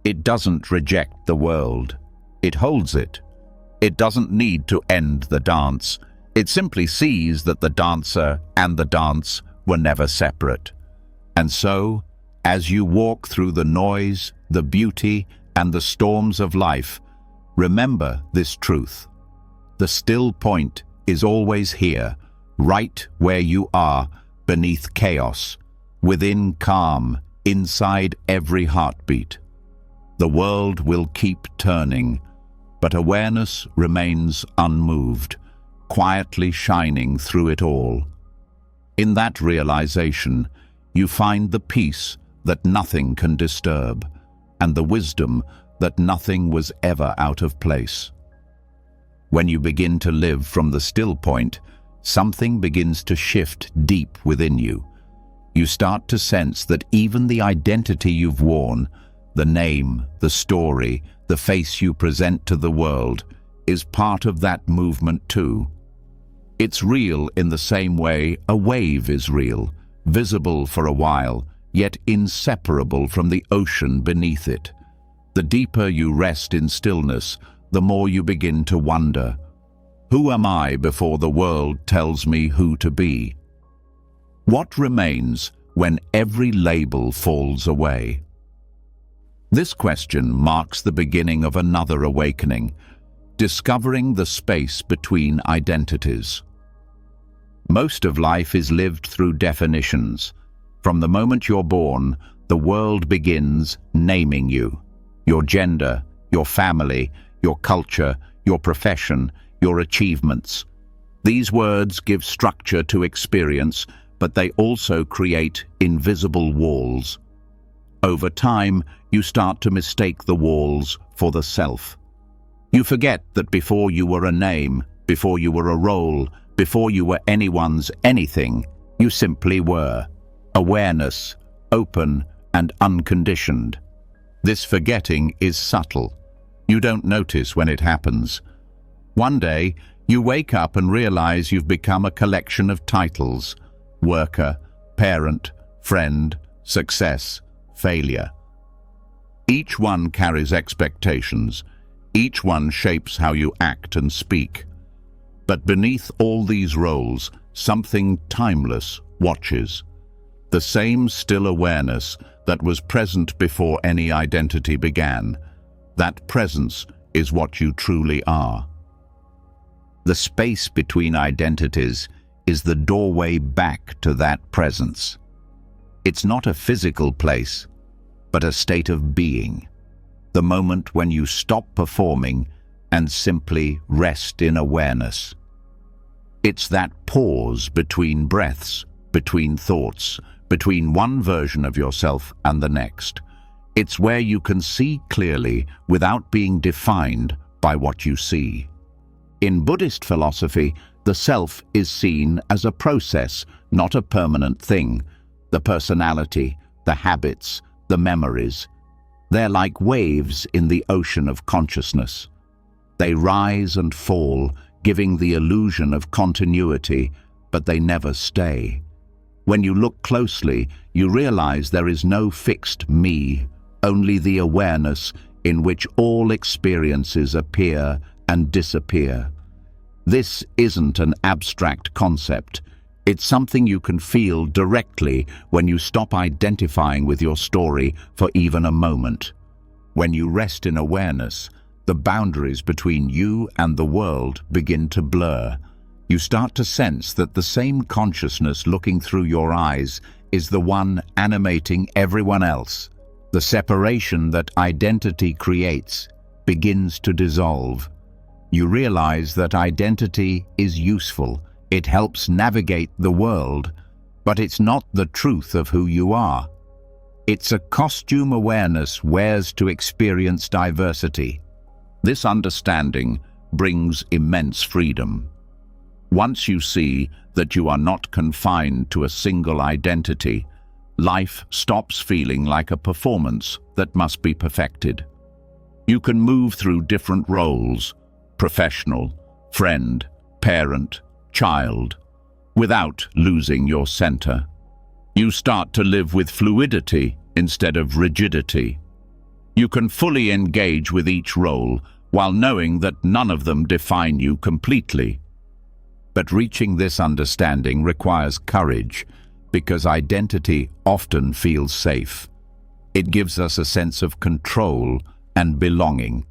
It doesn't reject the world. It holds it. It doesn't need to end the dance. It simply sees that the dancer and the dance were never separate. And so, as you walk through the noise, the beauty, and the storms of life, remember this truth. The still point is always here, right where you are, beneath chaos, within calm, inside every heartbeat. The world will keep turning, but awareness remains unmoved, quietly shining through it all. In that realization, you find the peace that nothing can disturb, and the wisdom that nothing was ever out of place. When you begin to live from the still point, something begins to shift deep within you. You start to sense that even the identity you've worn, the name, the story, the face you present to the world, is part of that movement too. It's real in the same way a wave is real, visible for a while, yet inseparable from the ocean beneath it. The deeper you rest in stillness, the more you begin to wonder, who am I before the world tells me who to be? What remains when every label falls away? This question marks the beginning of another awakening, discovering the space between identities. Most of life is lived through definitions. From the moment you're born, the world begins naming you. Your gender, your family, your culture, your profession, your achievements. These words give structure to experience, but they also create invisible walls. Over time, you start to mistake the walls for the self. You forget that before you were a name, before you were a role, before you were anyone's anything, you simply were. Awareness, open and unconditioned. This forgetting is subtle. You don't notice when it happens. One day, you wake up and realize you've become a collection of titles: worker, parent, friend, success, failure. Each one carries expectations. Each one shapes how you act and speak. But beneath all these roles, something timeless watches. The same still awareness that was present before any identity began. That presence is what you truly are. The space between identities is the doorway back to that presence. It's not a physical place, but a state of being. The moment when you stop performing and simply rest in awareness. It's that pause between breaths, between thoughts, between one version of yourself and the next. It's where you can see clearly without being defined by what you see. In Buddhist philosophy, the self is seen as a process, not a permanent thing. The personality, the habits, the memories. They're like waves in the ocean of consciousness. They rise and fall, giving the illusion of continuity, but they never stay. When you look closely, you realize there is no fixed me, only the awareness in which all experiences appear and disappear. This isn't an abstract concept. It's something you can feel directly when you stop identifying with your story for even a moment. When you rest in awareness, the boundaries between you and the world begin to blur. You start to sense that the same consciousness looking through your eyes is the one animating everyone else. The separation that identity creates begins to dissolve. You realize that identity is useful. It helps navigate the world, but it's not the truth of who you are. It's a costume awareness wears to experience diversity. This understanding brings immense freedom. Once you see that you are not confined to a single identity, life stops feeling like a performance that must be perfected. You can move through different roles, professional, friend, parent, child, without losing your center. You start to live with fluidity instead of rigidity. You can fully engage with each role while knowing that none of them define you completely. But reaching this understanding requires courage, because identity often feels safe. It gives us a sense of control and belonging.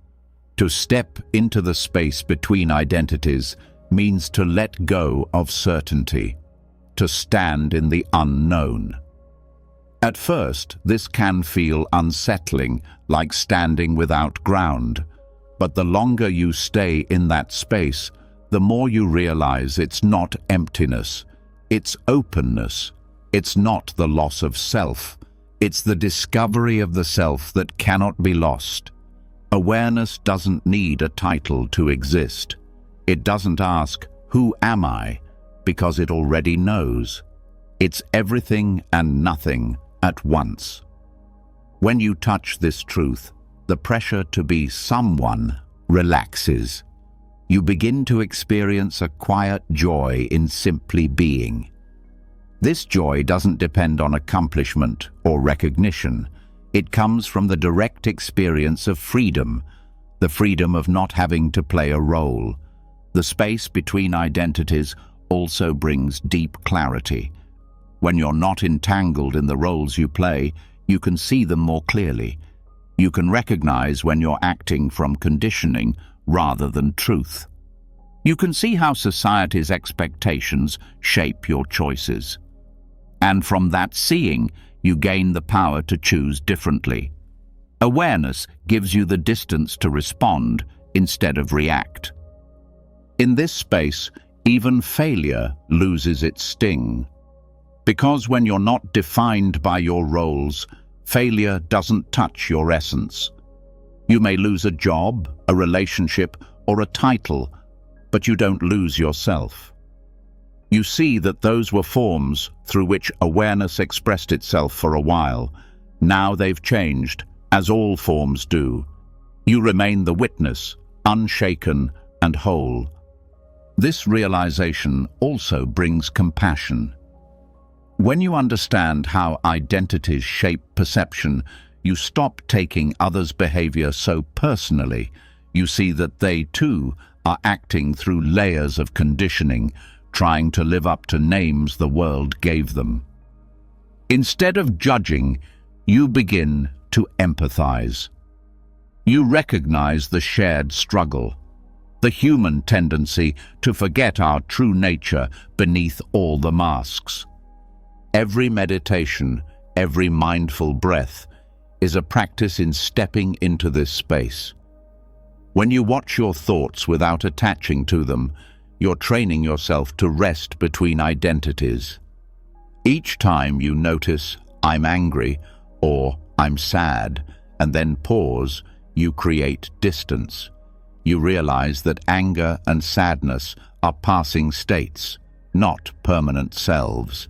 To step into the space between identities means to let go of certainty, to stand in the unknown. At first, this can feel unsettling, like standing without ground. But the longer you stay in that space, the more you realize it's not emptiness, it's openness. It's not the loss of self, it's the discovery of the self that cannot be lost. Awareness doesn't need a title to exist. It doesn't ask, "Who am I?" because it already knows. It's everything and nothing at once. When you touch this truth, the pressure to be someone relaxes. You begin to experience a quiet joy in simply being. This joy doesn't depend on accomplishment or recognition. It comes from the direct experience of freedom, the freedom of not having to play a role. The space between identities also brings deep clarity. When you're not entangled in the roles you play, you can see them more clearly. You can recognize when you're acting from conditioning rather than truth. You can see how society's expectations shape your choices. And from that seeing, you gain the power to choose differently. Awareness gives you the distance to respond instead of react. In this space, even failure loses its sting. Because when you're not defined by your roles, failure doesn't touch your essence. You may lose a job, a relationship, or a title, but you don't lose yourself. You see that those were forms through which awareness expressed itself for a while. Now they've changed, as all forms do. You remain the witness, unshaken and whole. This realization also brings compassion. When you understand how identities shape perception, you stop taking others' behavior so personally. You see that they, too, are acting through layers of conditioning, trying to live up to names the world gave them. Instead of judging, you begin to empathize. You recognize the shared struggle, the human tendency to forget our true nature beneath all the masks. Every meditation, every mindful breath is a practice in stepping into this space. When you watch your thoughts without attaching to them, you're training yourself to rest between identities. Each time you notice, "I'm angry," or "I'm sad," and then pause, you create distance. You realize that anger and sadness are passing states, not permanent selves.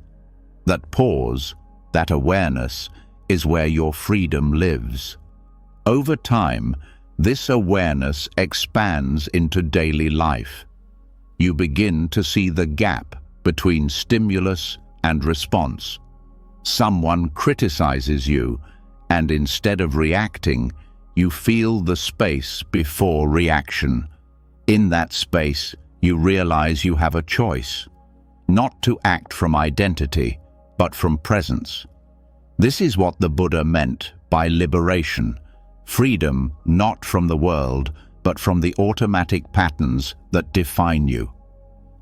That pause, that awareness, is where your freedom lives. Over time, this awareness expands into daily life. You begin to see the gap between stimulus and response. Someone criticizes you, and instead of reacting, you feel the space before reaction. In that space, you realize you have a choice, not to act from identity, but from presence. This is what the Buddha meant by liberation, freedom not from the world, but from the automatic patterns that define you.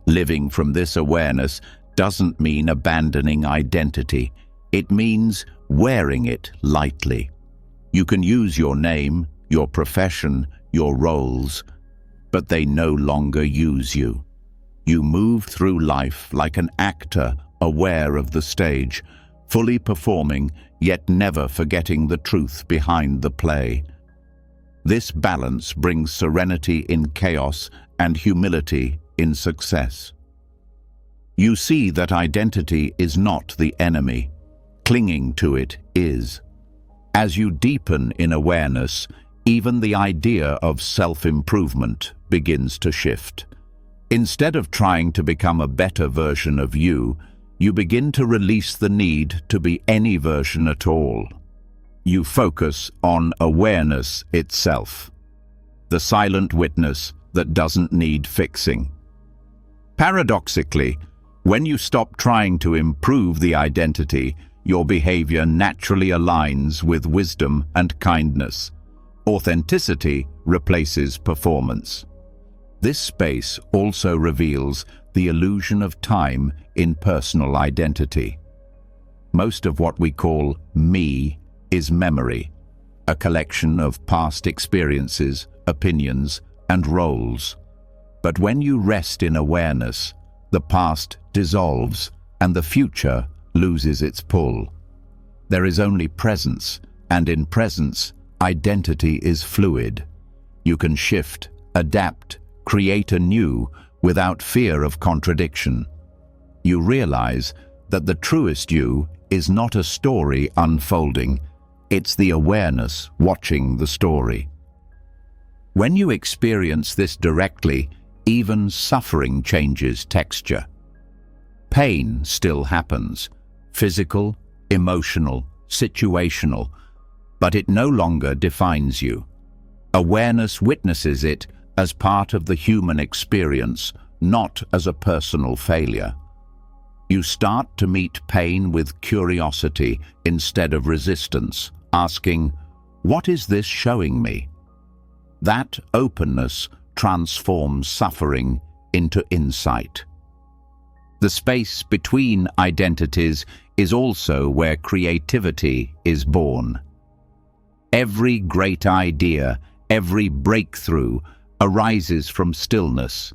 Living from this awareness doesn't mean abandoning identity. It means wearing it lightly. You can use your name, your profession, your roles, but they no longer use you. You move through life like an actor aware of the stage, fully performing, yet never forgetting the truth behind the play. This balance brings serenity in chaos and humility in success. You see that identity is not the enemy. Clinging to it is. As you deepen in awareness, even the idea of self-improvement begins to shift. Instead of trying to become a better version of you, you begin to release the need to be any version at all. You focus on awareness itself, the silent witness that doesn't need fixing. Paradoxically, when you stop trying to improve the identity, your behavior naturally aligns with wisdom and kindness. Authenticity replaces performance. This space also reveals the illusion of time in personal identity. Most of what we call me is memory, a collection of past experiences, opinions, and roles. But when you rest in awareness, the past dissolves and the future loses its pull. There is only presence, and in presence, identity is fluid. You can shift, adapt, create anew without fear of contradiction. You realize that the truest you is not a story unfolding, it's the awareness watching the story. When you experience this directly, even suffering changes texture. Pain still happens, physical, emotional, situational, but it no longer defines you. Awareness witnesses it as part of the human experience, not as a personal failure. You start to meet pain with curiosity instead of resistance, asking, "What is this showing me?" That openness transforms suffering into insight. The space between identities is also where creativity is born. Every great idea, every breakthrough arises from stillness,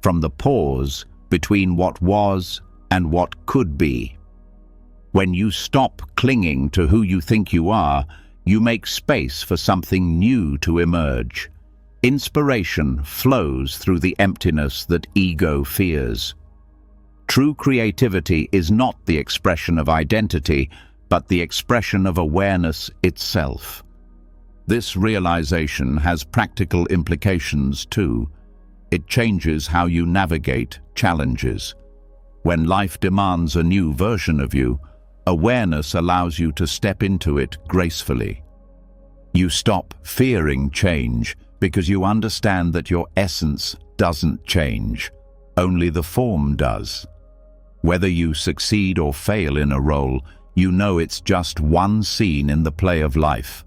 from the pause between what was and what could be. When you stop clinging to who you think you are, you make space for something new to emerge. Inspiration flows through the emptiness that ego fears. True creativity is not the expression of identity, but the expression of awareness itself. This realization has practical implications too. It changes how you navigate challenges. When life demands a new version of you, awareness allows you to step into it gracefully. You stop fearing change because you understand that your essence doesn't change, only the form does. Whether you succeed or fail in a role, you know it's just one scene in the play of life.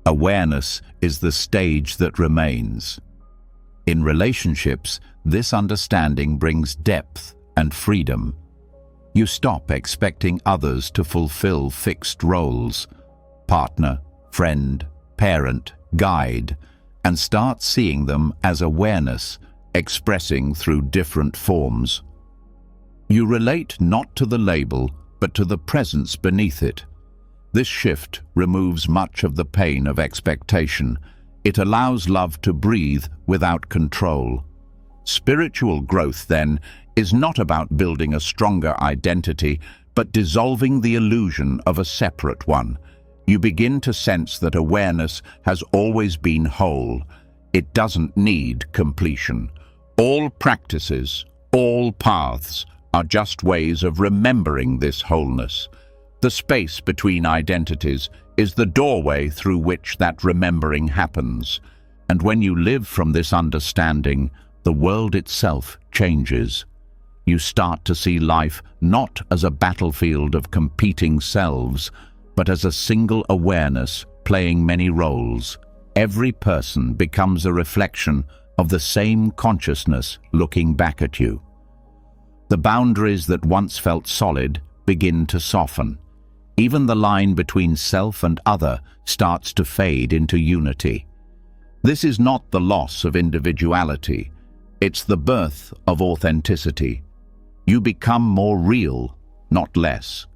Awareness is the stage that remains. In relationships, this understanding brings depth and freedom. You stop expecting others to fulfill fixed roles, partner, friend, parent, guide, and start seeing them as awareness, expressing through different forms. You relate not to the label, but to the presence beneath it. This shift removes much of the pain of expectation. It allows love to breathe without control. Spiritual growth, then, is not about building a stronger identity, but dissolving the illusion of a separate one. You begin to sense that awareness has always been whole. It doesn't need completion. All practices, all paths, are just ways of remembering this wholeness. The space between identities is the doorway through which that remembering happens. And when you live from this understanding, the world itself changes. You start to see life not as a battlefield of competing selves, but as a single awareness playing many roles. Every person becomes a reflection of the same consciousness looking back at you. The boundaries that once felt solid begin to soften. Even the line between self and other starts to fade into unity. This is not the loss of individuality, it's the birth of authenticity. You become more real, not less.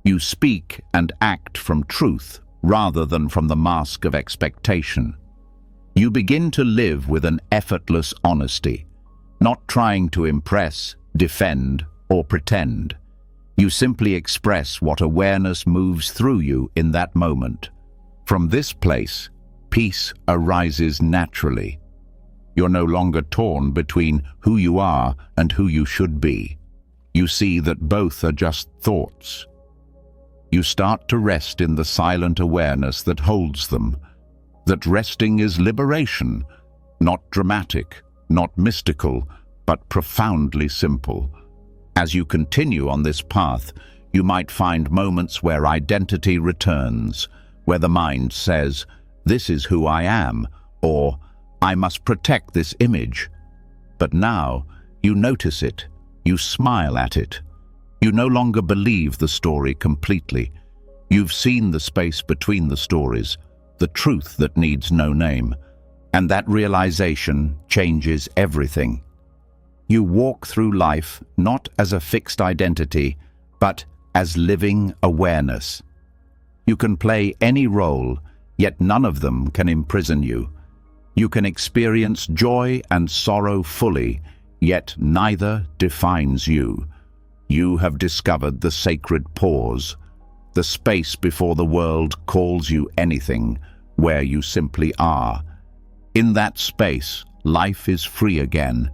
You speak and act from truth rather than from the mask of expectation. You begin to live with an effortless honesty, not trying to impress, defend, or pretend. You simply express what awareness moves through you in that moment. From this place, peace arises naturally. You're no longer torn between who you are and who you should be. You see that both are just thoughts. You start to rest in the silent awareness that holds them. That resting is liberation, not dramatic, not mystical, but profoundly simple. As you continue on this path, you might find moments where identity returns, where the mind says, "This is who I am," or "I must protect this image." But now, you notice it, you smile at it. You no longer believe the story completely. You've seen the space between the stories, the truth that needs no name. And that realization changes everything. You walk through life not as a fixed identity, but as living awareness. You can play any role, yet none of them can imprison you. You can experience joy and sorrow fully, yet neither defines you. You have discovered the sacred pause, the space before the world calls you anything, where you simply are. In that space, life is free again.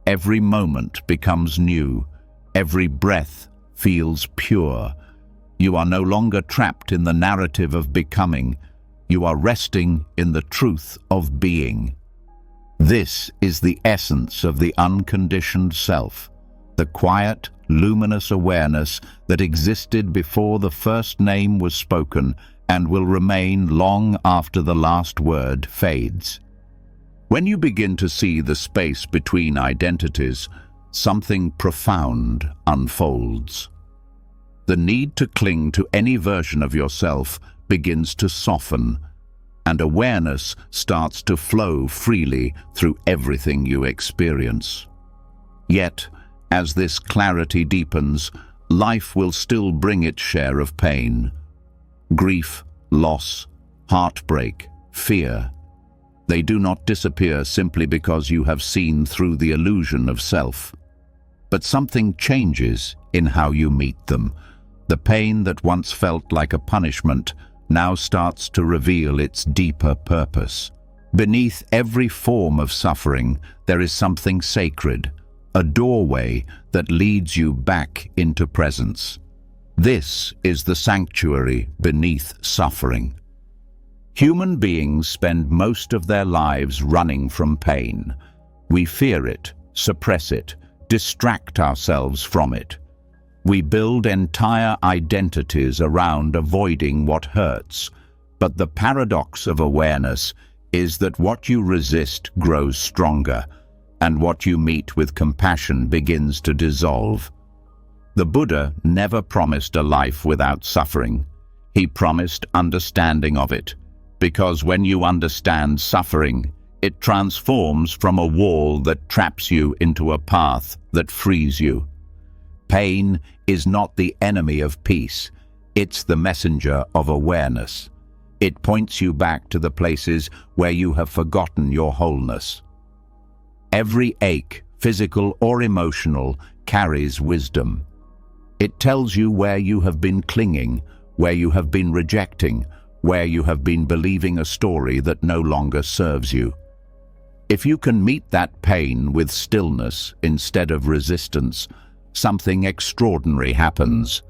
Every moment becomes new. Every breath feels pure. You are no longer trapped in the narrative of becoming. You are resting in the truth of being. This is the essence of the unconditioned self, the quiet, luminous awareness that existed before the first name was spoken and will remain long after the last word fades. When you begin to see the space between identities, something profound unfolds. The need to cling to any version of yourself begins to soften, and awareness starts to flow freely through everything you experience. Yet, as this clarity deepens, life will still bring its share of pain. Grief, loss, heartbreak, fear. They do not disappear simply because you have seen through the illusion of self. But something changes in how you meet them. The pain that once felt like a punishment now starts to reveal its deeper purpose. Beneath every form of suffering, there is something sacred, a doorway that leads you back into presence. This is the sanctuary beneath suffering. Human beings spend most of their lives running from pain. We fear it, suppress it, distract ourselves from it. We build entire identities around avoiding what hurts. But the paradox of awareness is that what you resist grows stronger, and what you meet with compassion begins to dissolve. The Buddha never promised a life without suffering. He promised understanding of it. Because when you understand suffering, it transforms from a wall that traps you into a path that frees you. Pain is not the enemy of peace, it's the messenger of awareness. It points you back to the places where you have forgotten your wholeness. Every ache, physical or emotional, carries wisdom. It tells you where you have been clinging, where you have been rejecting, where you have been believing a story that no longer serves you. If you can meet that pain with stillness instead of resistance, something extraordinary happens.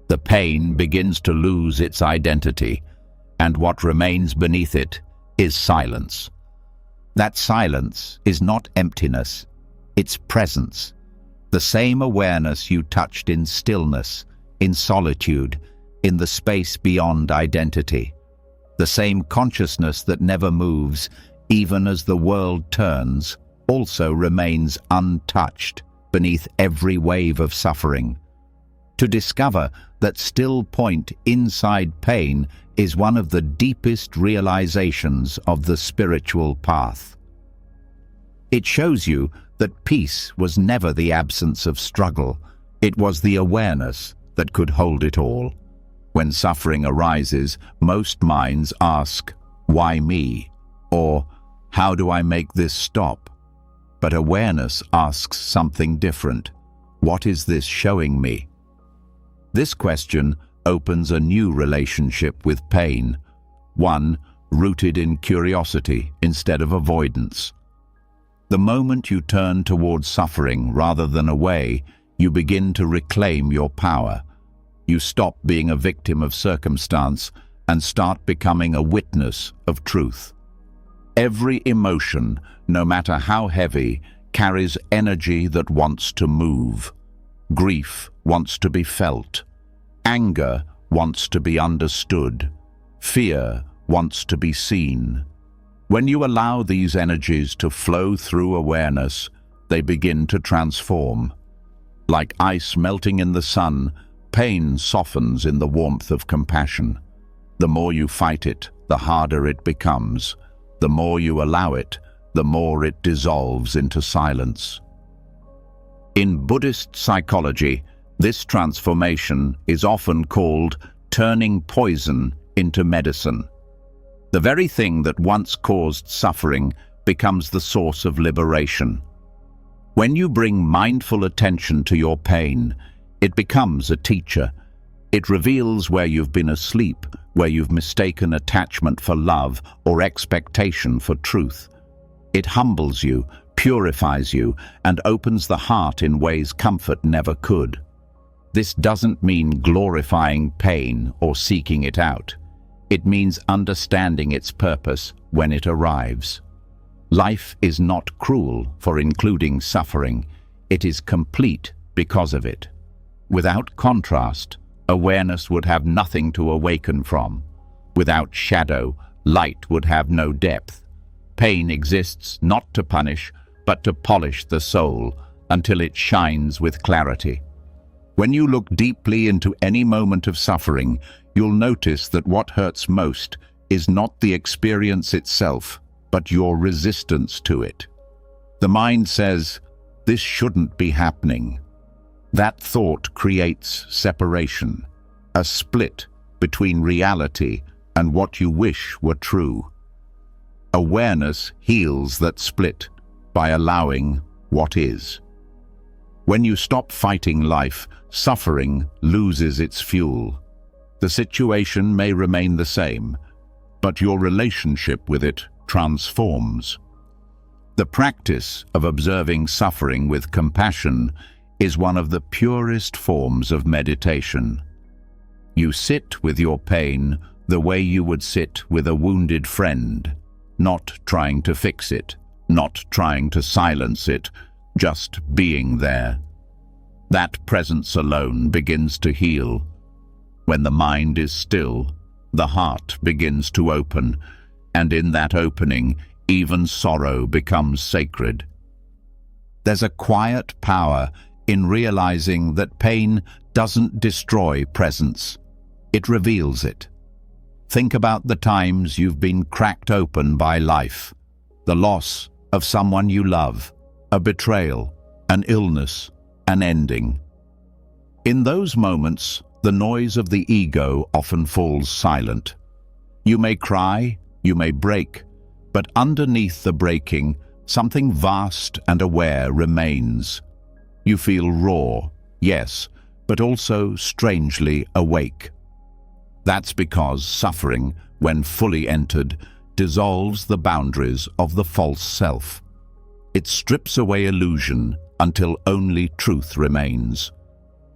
The pain begins to lose its identity, and what remains beneath it is silence. That silence is not emptiness, it's presence. The same awareness you touched in stillness, in solitude, in the space beyond identity. The same consciousness that never moves, even as the world turns, also remains untouched beneath every wave of suffering. To discover that still point inside pain is one of the deepest realizations of the spiritual path. It shows you that peace was never the absence of struggle, it was the awareness that could hold it all. When suffering arises, most minds ask, "Why me?" or "How do I make this stop?" But awareness asks something different. What is this showing me? This question opens a new relationship with pain, one rooted in curiosity instead of avoidance. The moment you turn towards suffering rather than away, you begin to reclaim your power. You stop being a victim of circumstance and start becoming a witness of truth. Every emotion, no matter how heavy, carries energy that wants to move. Grief wants to be felt. Anger wants to be understood. Fear wants to be seen. When you allow these energies to flow through awareness, they begin to transform. Like ice melting in the sun, pain softens in the warmth of compassion. The more you fight it, the harder it becomes. The more you allow it, the more it dissolves into silence. In Buddhist psychology, this transformation is often called turning poison into medicine. The very thing that once caused suffering becomes the source of liberation. When you bring mindful attention to your pain, it becomes a teacher. It reveals where you've been asleep, where you've mistaken attachment for love or expectation for truth. It humbles you, purifies you, and opens the heart in ways comfort never could. This doesn't mean glorifying pain or seeking it out. It means understanding its purpose when it arrives. Life is not cruel for including suffering. It is complete because of it. Without contrast, awareness would have nothing to awaken from. Without shadow, light would have no depth. Pain exists not to punish, but to polish the soul until it shines with clarity. When you look deeply into any moment of suffering, you'll notice that what hurts most is not the experience itself, but your resistance to it. The mind says, "This shouldn't be happening." That thought creates separation, a split between reality and what you wish were true. Awareness heals that split by allowing what is. When you stop fighting life, suffering loses its fuel. The situation may remain the same, but your relationship with it transforms. The practice of observing suffering with compassion is one of the purest forms of meditation. You sit with your pain the way you would sit with a wounded friend, not trying to fix it, not trying to silence it, just being there. That presence alone begins to heal. When the mind is still, the heart begins to open, and in that opening, even sorrow becomes sacred. There's a quiet power in realizing that pain doesn't destroy presence. It reveals it. Think about the times you've been cracked open by life, the loss of someone you love, a betrayal, an illness, an ending. In those moments, the noise of the ego often falls silent. You may cry, you may break, but underneath the breaking, something vast and aware remains. You feel raw, yes, but also strangely awake. That's because suffering, when fully entered, dissolves the boundaries of the false self. It strips away illusion until only truth remains.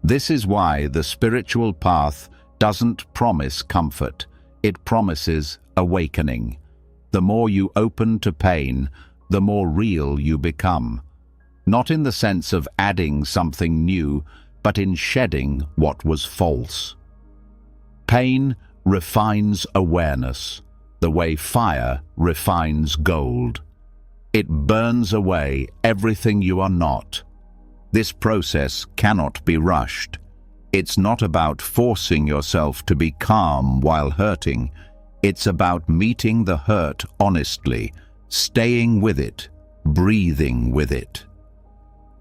This is why the spiritual path doesn't promise comfort, it promises awakening. The more you open to pain, the more real you become. Not in the sense of adding something new, but in shedding what was false. Pain refines awareness, the way fire refines gold. It burns away everything you are not. This process cannot be rushed. It's not about forcing yourself to be calm while hurting. It's about meeting the hurt honestly, staying with it, breathing with it.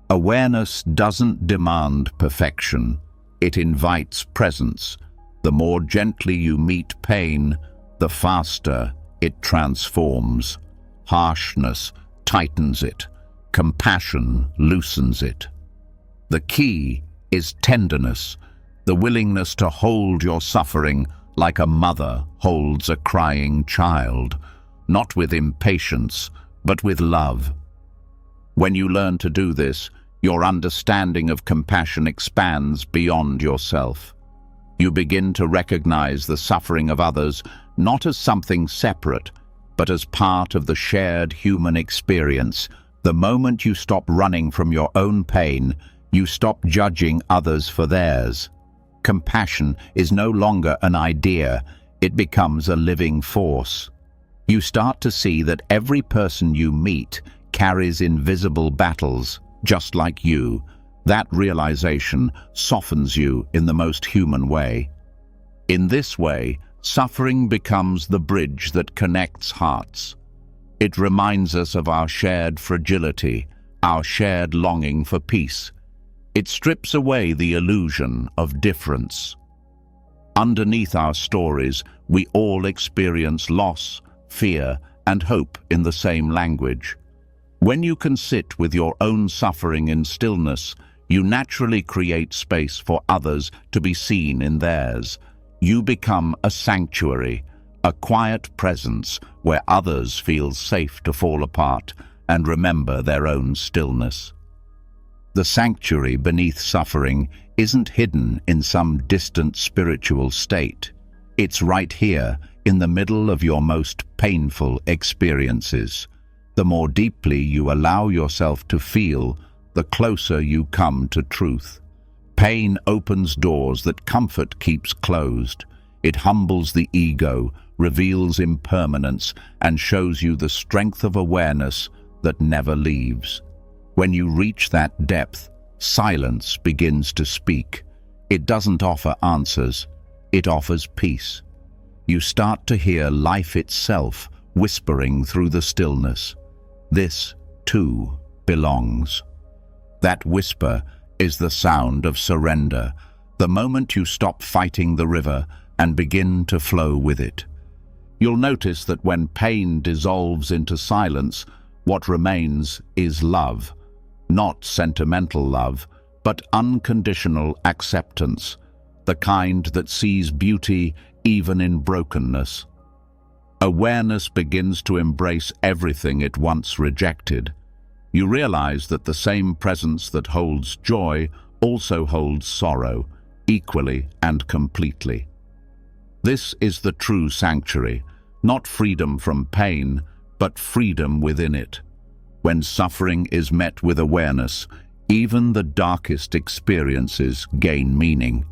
Awareness doesn't demand perfection. It invites presence. The more gently you meet pain, the faster it transforms. Harshness tightens it. Compassion loosens it. The key is tenderness, the willingness to hold your suffering like a mother holds a crying child, not with impatience, but with love. When you learn to do this, your understanding of compassion expands beyond yourself. You begin to recognize the suffering of others not as something separate, but as part of the shared human experience. The moment you stop running from your own pain, you stop judging others for theirs. Compassion is no longer an idea, it becomes a living force. You start to see that every person you meet carries invisible battles, just like you. That realization softens you in the most human way. In this way, suffering becomes the bridge that connects hearts. It reminds us of our shared fragility, our shared longing for peace. It strips away the illusion of difference. Underneath our stories, we all experience loss, fear, and hope in the same language. When you can sit with your own suffering in stillness, you naturally create space for others to be seen in theirs. You become a sanctuary, a quiet presence where others feel safe to fall apart and remember their own stillness. The sanctuary beneath suffering isn't hidden in some distant spiritual state. It's right here, in the middle of your most painful experiences. The more deeply you allow yourself to feel, the closer you come to truth. Pain opens doors that comfort keeps closed. It humbles the ego, reveals impermanence, and shows you the strength of awareness that never leaves. When you reach that depth, silence begins to speak. It doesn't offer answers, it offers peace. You start to hear life itself whispering through the stillness. This, too, belongs. That whisper is the sound of surrender, the moment you stop fighting the river and begin to flow with it. You'll notice that when pain dissolves into silence, what remains is love. Not sentimental love, but unconditional acceptance, the kind that sees beauty even in brokenness. Awareness begins to embrace everything it once rejected. You realize that the same presence that holds joy also holds sorrow, equally and completely. This is the true sanctuary, not freedom from pain, but freedom within it. When suffering is met with awareness, even the darkest experiences gain meaning.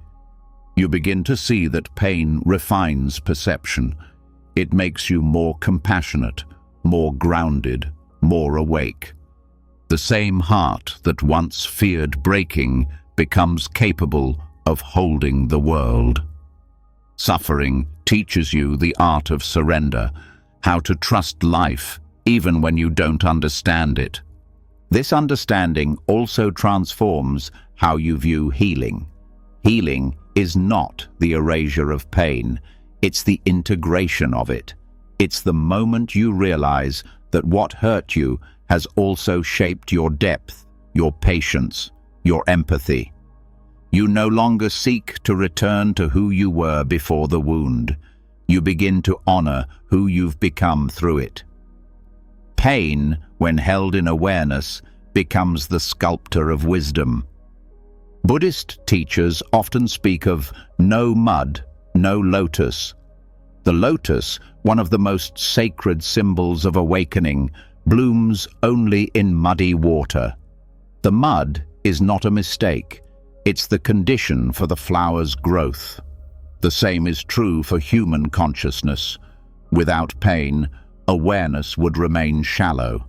You begin to see that pain refines perception. It makes you more compassionate, more grounded, more awake. The same heart that once feared breaking becomes capable of holding the world. Suffering teaches you the art of surrender, how to trust life even when you don't understand it. This understanding also transforms how you view healing. Healing is not the erasure of pain, it's the integration of it. It's the moment you realize that what hurt you has also shaped your depth, your patience, your empathy. You no longer seek to return to who you were before the wound. You begin to honor who you've become through it. Pain, when held in awareness, becomes the sculptor of wisdom. Buddhist teachers often speak of no mud, no lotus. The lotus, one of the most sacred symbols of awakening, blooms only in muddy water. The mud is not a mistake. It's the condition for the flower's growth. The same is true for human consciousness. Without pain, awareness would remain shallow.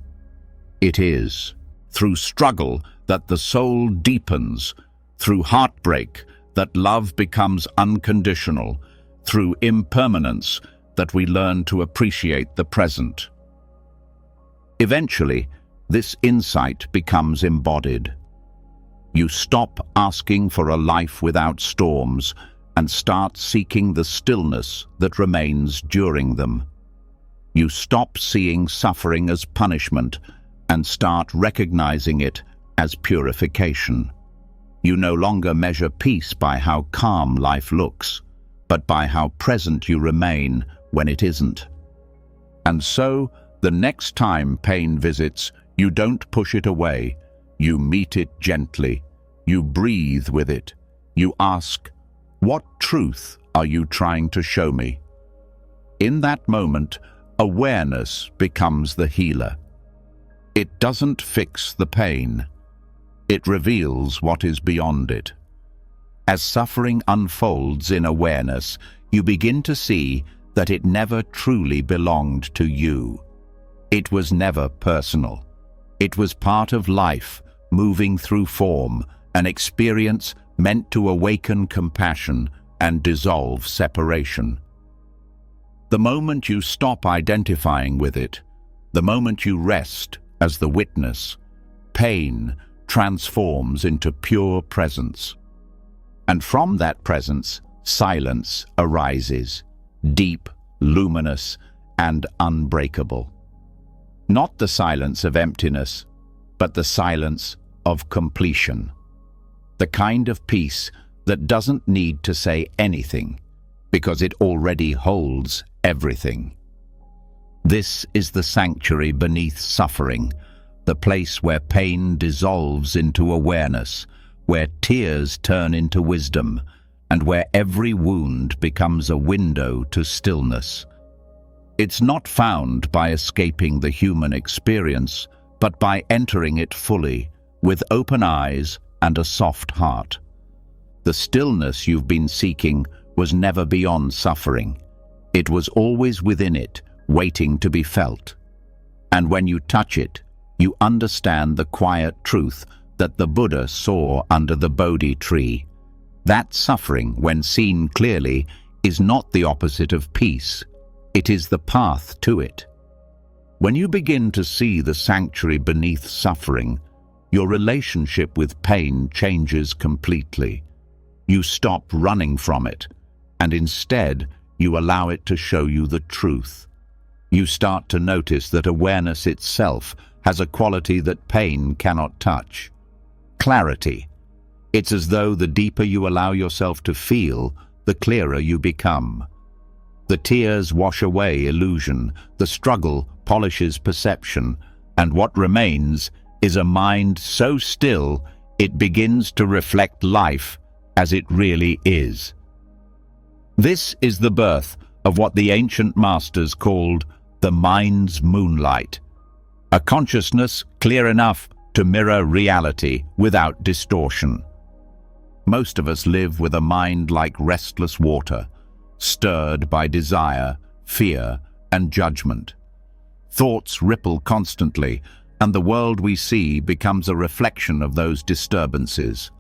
It is through struggle that the soul deepens, through heartbreak that love becomes unconditional, through impermanence that we learn to appreciate the present. Eventually, this insight becomes embodied. You stop asking for a life without storms and start seeking the stillness that remains during them. You stop seeing suffering as punishment and start recognizing it as purification. You no longer measure peace by how calm life looks, but by how present you remain when it isn't. And so, the next time pain visits, you don't push it away. You meet it gently. You breathe with it. You ask, "What truth are you trying to show me?" In that moment, awareness becomes the healer. It doesn't fix the pain. It reveals what is beyond it. As suffering unfolds in awareness, you begin to see that it never truly belonged to you. It was never personal. It was part of life, moving through form, an experience meant to awaken compassion and dissolve separation. The moment you stop identifying with it, The moment you rest as the witness, pain transforms into pure presence. And from that presence, silence arises, deep, luminous, and unbreakable. Not the silence of emptiness, but the silence of completion. The kind of peace that doesn't need to say anything, because it already holds everything. This is the sanctuary beneath suffering, the place where pain dissolves into awareness, where tears turn into wisdom, and where every wound becomes a window to stillness. It's not found by escaping the human experience, but by entering it fully, with open eyes and a soft heart. The stillness you've been seeking was never beyond suffering. It was always within it, waiting to be felt. And when you touch it, you understand the quiet truth that the Buddha saw under the Bodhi tree. That suffering, when seen clearly, is not the opposite of peace. It is the path to it. When you begin to see the sanctuary beneath suffering, your relationship with pain changes completely. You stop running from it, and instead you allow it to show you the truth. You start to notice that awareness itself has a quality that pain cannot touch. Clarity. It's as though the deeper you allow yourself to feel, the clearer you become. The tears wash away illusion, the struggle polishes perception, and what remains is a mind so still it begins to reflect life as it really is. This is the birth of what the ancient masters called the mind's moonlight, a consciousness clear enough to mirror reality without distortion. Most of us live with a mind like restless water, stirred by desire, fear, and judgment. Thoughts ripple constantly, and the world we see becomes a reflection of those disturbances.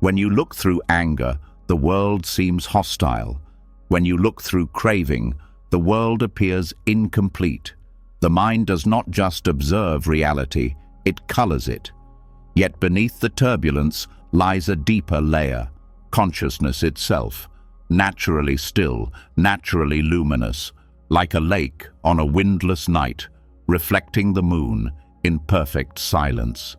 When you look through anger, the world seems hostile. When you look through craving, the world appears incomplete. The mind does not just observe reality, it colors it. Yet beneath the turbulence lies a deeper layer, consciousness itself, naturally still, naturally luminous, like a lake on a windless night, reflecting the moon in perfect silence.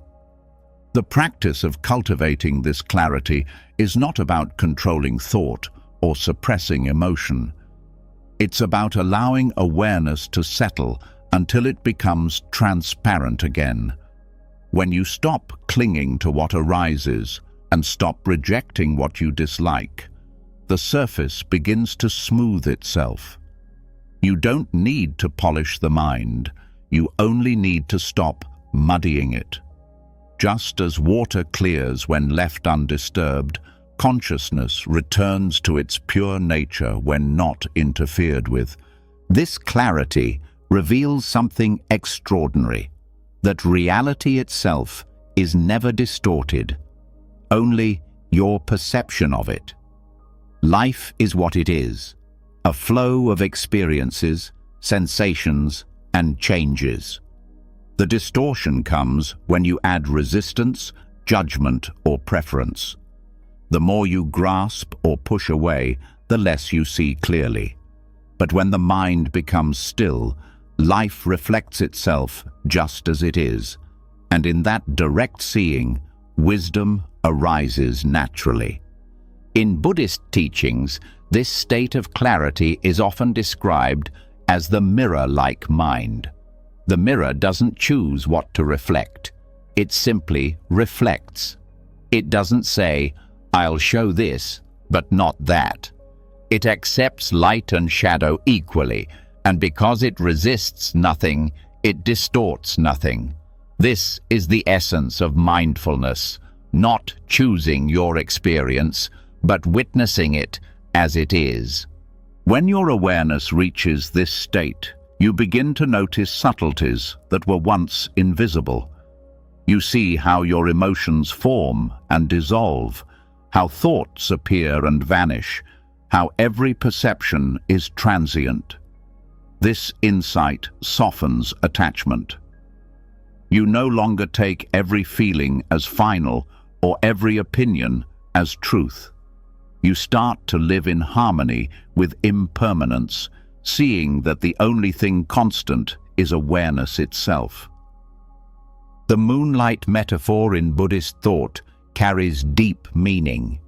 The practice of cultivating this clarity is not about controlling thought or suppressing emotion. It's about allowing awareness to settle until it becomes transparent again. When you stop clinging to what arises and stop rejecting what you dislike, the surface begins to smooth itself. You don't need to polish the mind, you only need to stop muddying it. Just as water clears when left undisturbed, consciousness returns to its pure nature when not interfered with. This clarity reveals something extraordinary, that reality itself is never distorted, only your perception of it. Life is what it is, a flow of experiences, sensations, and changes. The distortion comes when you add resistance, judgment, or preference. The more you grasp or push away, the less you see clearly. But when the mind becomes still, life reflects itself just as it is, and in that direct seeing, wisdom arises naturally. In Buddhist teachings, this state of clarity is often described as the mirror-like mind. The mirror doesn't choose what to reflect. It simply reflects. It doesn't say, "I'll show this, but not that." It accepts light and shadow equally, and because it resists nothing, it distorts nothing. This is the essence of mindfulness, not choosing your experience, but witnessing it as it is. When your awareness reaches this state, you begin to notice subtleties that were once invisible. You see how your emotions form and dissolve, how thoughts appear and vanish, how every perception is transient. This insight softens attachment. You no longer take every feeling as final or every opinion as truth. You start to live in harmony with impermanence, seeing that the only thing constant is awareness itself. The moonlight metaphor in Buddhist thought carries deep meaning.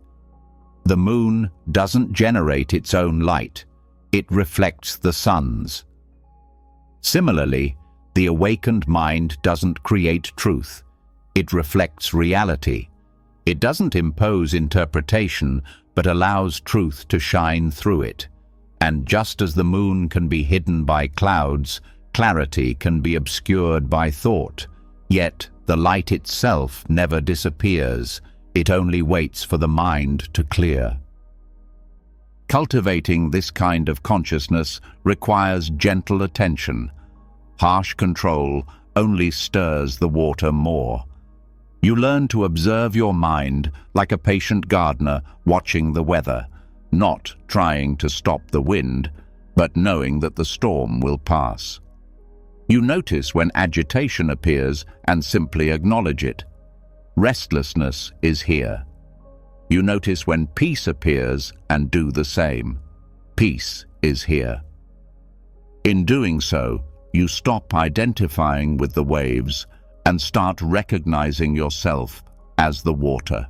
The moon doesn't generate its own light, it reflects the sun's. Similarly, the awakened mind doesn't create truth, it reflects reality. It doesn't impose interpretation, but allows truth to shine through it. And just as the moon can be hidden by clouds, clarity can be obscured by thought. Yet the light itself never disappears, it only waits for the mind to clear. Cultivating this kind of consciousness requires gentle attention. Harsh control only stirs the water more. You learn to observe your mind like a patient gardener watching the weather, not trying to stop the wind, but knowing that the storm will pass. You notice when agitation appears and simply acknowledge it. Restlessness is here. You notice when peace appears and do the same. Peace is here. In doing so, you stop identifying with the waves and start recognizing yourself as the water.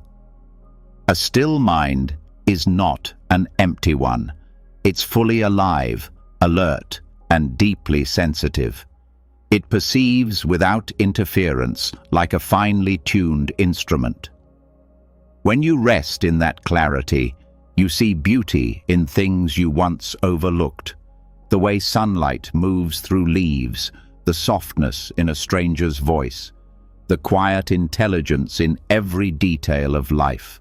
A still mind is not an empty one. It's fully alive, alert, and deeply sensitive. It perceives without interference, like a finely tuned instrument. When you rest in that clarity, you see beauty in things you once overlooked. The way sunlight moves through leaves, the softness in a stranger's voice, the quiet intelligence in every detail of life.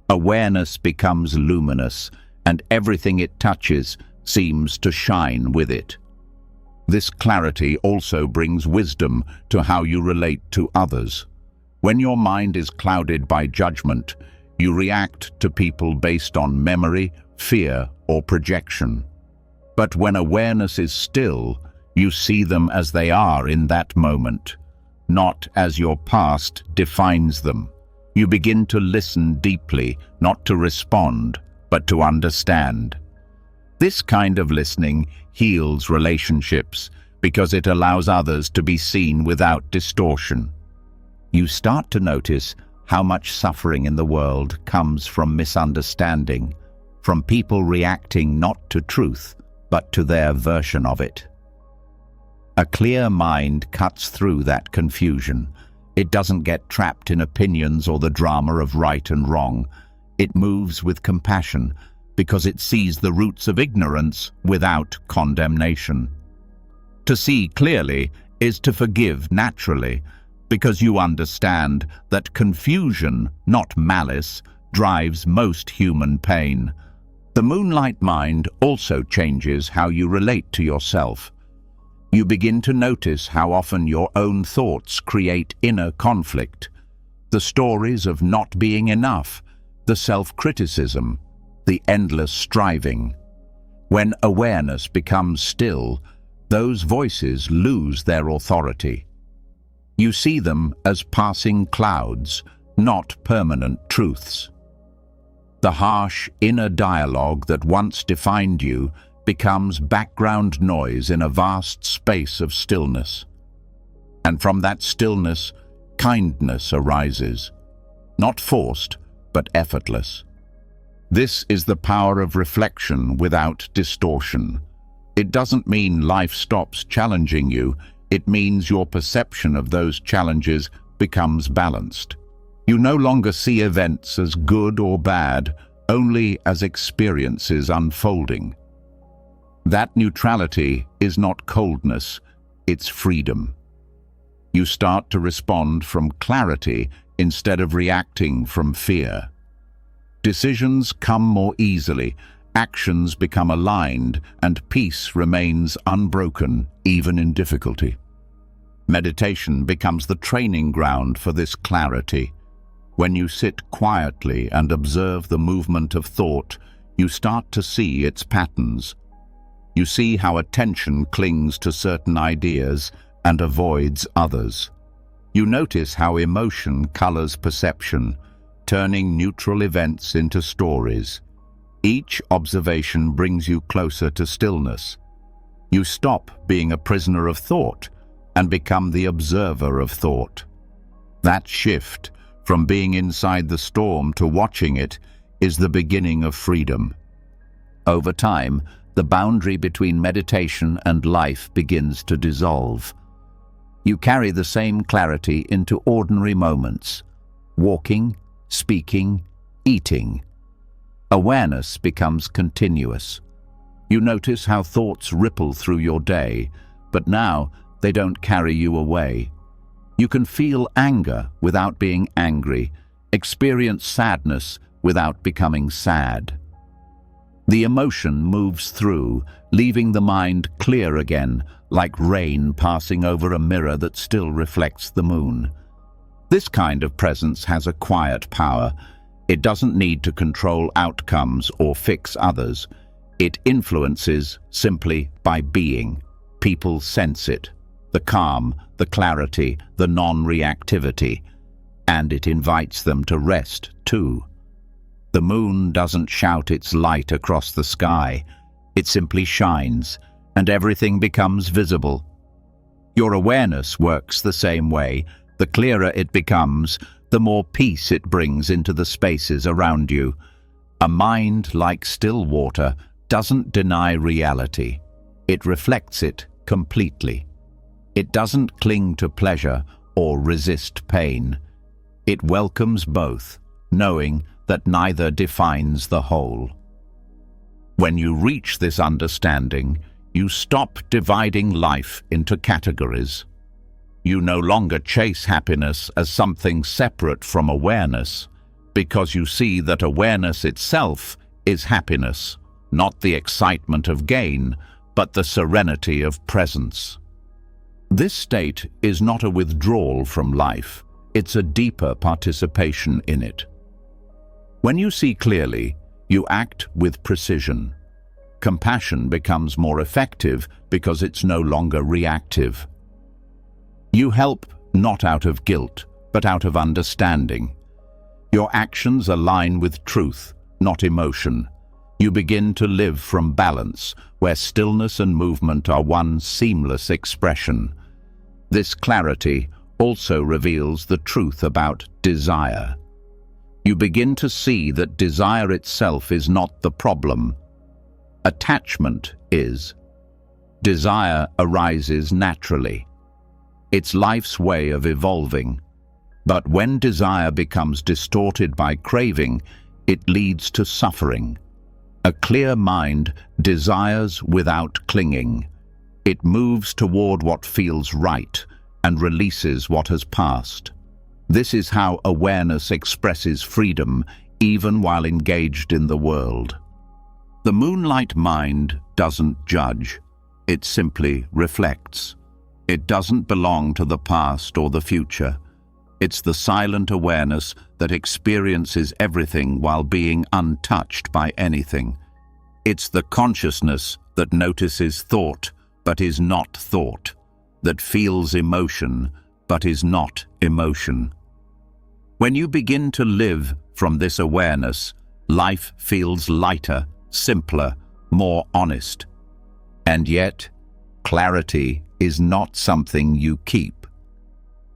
Awareness becomes luminous, and everything it touches seems to shine with it. This clarity also brings wisdom to how you relate to others. When your mind is clouded by judgment, you react to people based on memory, fear, or projection. But when awareness is still, you see them as they are in that moment, not as your past defines them. You begin to listen deeply, not to respond, but to understand. This kind of listening heals relationships because it allows others to be seen without distortion. You start to notice how much suffering in the world comes from misunderstanding, from people reacting not to truth, but to their version of it. A clear mind cuts through that confusion. It doesn't get trapped in opinions or the drama of right and wrong. It moves with compassion because it sees the roots of ignorance without condemnation. To see clearly is to forgive naturally, because you understand that confusion, not malice, drives most human pain. The moonlight mind also changes how you relate to yourself. You begin to notice how often your own thoughts create inner conflict. The stories of not being enough, the self-criticism, the endless striving. When awareness becomes still, those voices lose their authority. You see them as passing clouds, not permanent truths. The harsh inner dialogue that once defined you becomes background noise in a vast space of stillness. And from that stillness, kindness arises, not forced, but effortless. This is the power of reflection without distortion. It doesn't mean life stops challenging you, it means your perception of those challenges becomes balanced. You no longer see events as good or bad, only as experiences unfolding. That neutrality is not coldness, it's freedom. You start to respond from clarity instead of reacting from fear. Decisions come more easily, actions become aligned, and peace remains unbroken even in difficulty. Meditation becomes the training ground for this clarity. When you sit quietly and observe the movement of thought, you start to see its patterns. You see how attention clings to certain ideas and avoids others. You notice how emotion colors perception, turning neutral events into stories. Each observation brings you closer to stillness. You stop being a prisoner of thought and become the observer of thought. That shift, from being inside the storm to watching it, is the beginning of freedom. Over time, the boundary between meditation and life begins to dissolve. You carry the same clarity into ordinary moments: walking, speaking, eating. Awareness becomes continuous. You notice how thoughts ripple through your day, but now they don't carry you away. You can feel anger without being angry, experience sadness without becoming sad. The emotion moves through, leaving the mind clear again, like rain passing over a mirror that still reflects the moon. This kind of presence has a quiet power. It doesn't need to control outcomes or fix others. It influences simply by being. People sense it, the calm, the clarity, the non-reactivity, and it invites them to rest too. The moon doesn't shout its light across the sky. It simply shines, and everything becomes visible. Your awareness works the same way. The clearer it becomes, the more peace it brings into the spaces around you. A mind like still water doesn't deny reality. It reflects it completely. It doesn't cling to pleasure or resist pain. It welcomes both, knowing that neither defines the whole. When you reach this understanding, you stop dividing life into categories. You no longer chase happiness as something separate from awareness, because you see that awareness itself is happiness, not the excitement of gain, but the serenity of presence. This state is not a withdrawal from life, it's a deeper participation in it. When you see clearly, you act with precision. Compassion becomes more effective because it's no longer reactive. You help not out of guilt, but out of understanding. Your actions align with truth, not emotion. You begin to live from balance, where stillness and movement are one seamless expression. This clarity also reveals the truth about desire. You begin to see that desire itself is not the problem. Attachment is. Desire arises naturally. It's life's way of evolving. But when desire becomes distorted by craving, it leads to suffering. A clear mind desires without clinging. It moves toward what feels right and releases what has passed. This is how awareness expresses freedom, even while engaged in the world. The moonlight mind doesn't judge. It simply reflects. It doesn't belong to the past or the future. It's the silent awareness that experiences everything while being untouched by anything. It's the consciousness that notices thought but is not thought, that feels emotion but is not emotion. When you begin to live from this awareness, life feels lighter, simpler, more honest. And yet, clarity is not something you keep.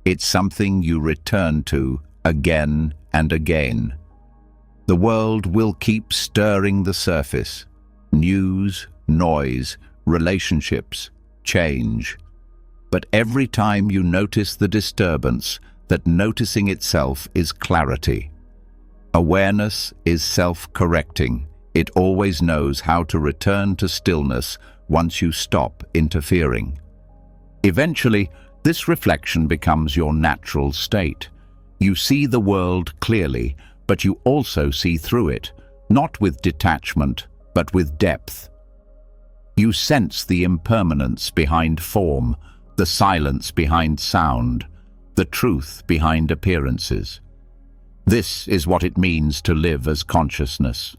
It's something you return to again and again. The world will keep stirring the surface. News, noise, relationships, change. But every time you notice the disturbance, that noticing itself is clarity. Awareness is self-correcting. It always knows how to return to stillness once you stop interfering. Eventually, this reflection becomes your natural state. You see the world clearly, but you also see through it, not with detachment, but with depth. You sense the impermanence behind form, the silence behind sound, the truth behind appearances. This is what it means to live as consciousness,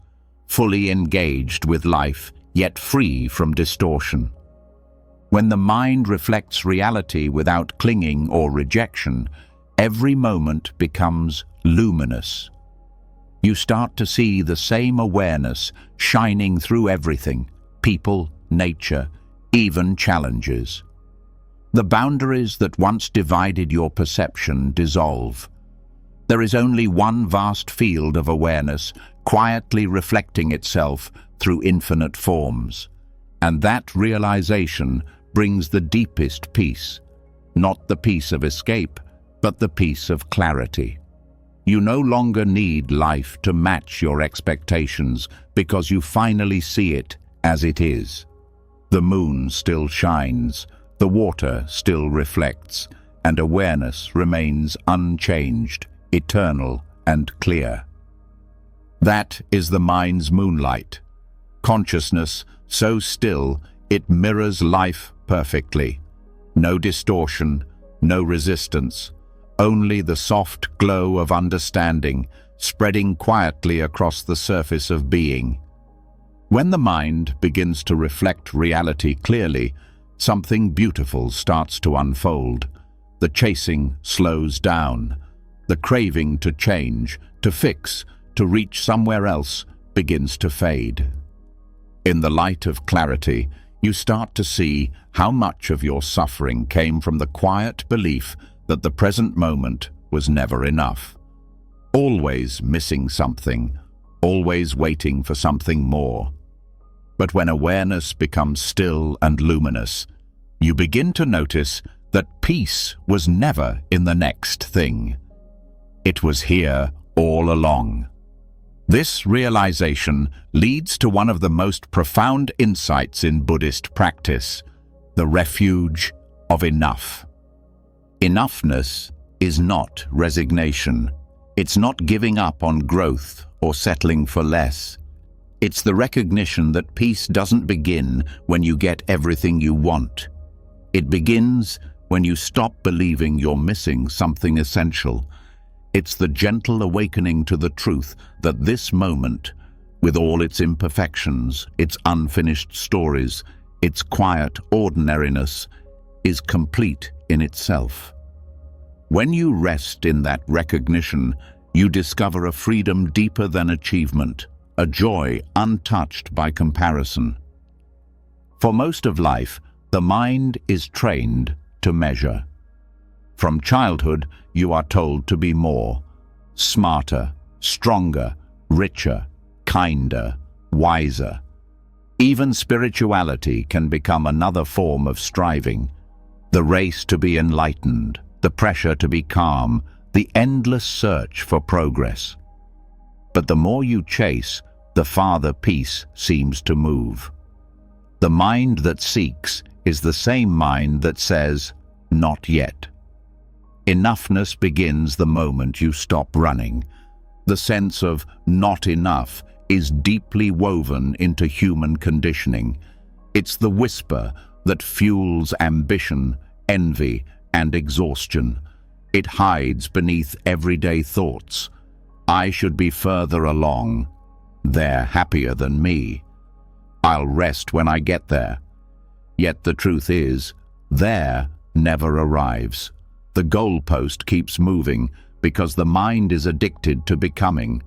fully engaged with life, yet free from distortion. When the mind reflects reality without clinging or rejection, every moment becomes luminous. You start to see the same awareness shining through everything: people, nature, even challenges. The boundaries that once divided your perception dissolve. There is only one vast field of awareness, quietly reflecting itself through infinite forms. And that realization brings the deepest peace, not the peace of escape, but the peace of clarity. You no longer need life to match your expectations because you finally see it as it is. The moon still shines, the water still reflects, and awareness remains unchanged, eternal and clear. That is the mind's moonlight. Consciousness so still it mirrors life perfectly. No distortion, no resistance, only the soft glow of understanding spreading quietly across the surface of being. When the mind begins to reflect reality clearly, something beautiful starts to unfold. The chasing slows down. The craving to change, to fix, to reach somewhere else begins to fade. In the light of clarity, you start to see how much of your suffering came from the quiet belief that the present moment was never enough. Always missing something, always waiting for something more. But when awareness becomes still and luminous, you begin to notice that peace was never in the next thing. It was here all along. This realization leads to one of the most profound insights in Buddhist practice: the refuge of enough. Enoughness is not resignation. It's not giving up on growth or settling for less. It's the recognition that peace doesn't begin when you get everything you want. It begins when you stop believing you're missing something essential. It's the gentle awakening to the truth that this moment, with all its imperfections, its unfinished stories, its quiet ordinariness, is complete in itself. When you rest in that recognition, you discover a freedom deeper than achievement, a joy untouched by comparison. For most of life, the mind is trained to measure. From childhood, you are told to be more, smarter, stronger, richer, kinder, wiser. Even spirituality can become another form of striving. The race to be enlightened, the pressure to be calm, the endless search for progress. But the more you chase, the farther peace seems to move. The mind that seeks is the same mind that says, "Not yet." Enoughness begins the moment you stop running. The sense of not enough is deeply woven into human conditioning. It's the whisper that fuels ambition, envy, and exhaustion. It hides beneath everyday thoughts. I should be further along. They're happier than me. I'll rest when I get there. Yet the truth is, there never arrives. The goalpost keeps moving because the mind is addicted to becoming.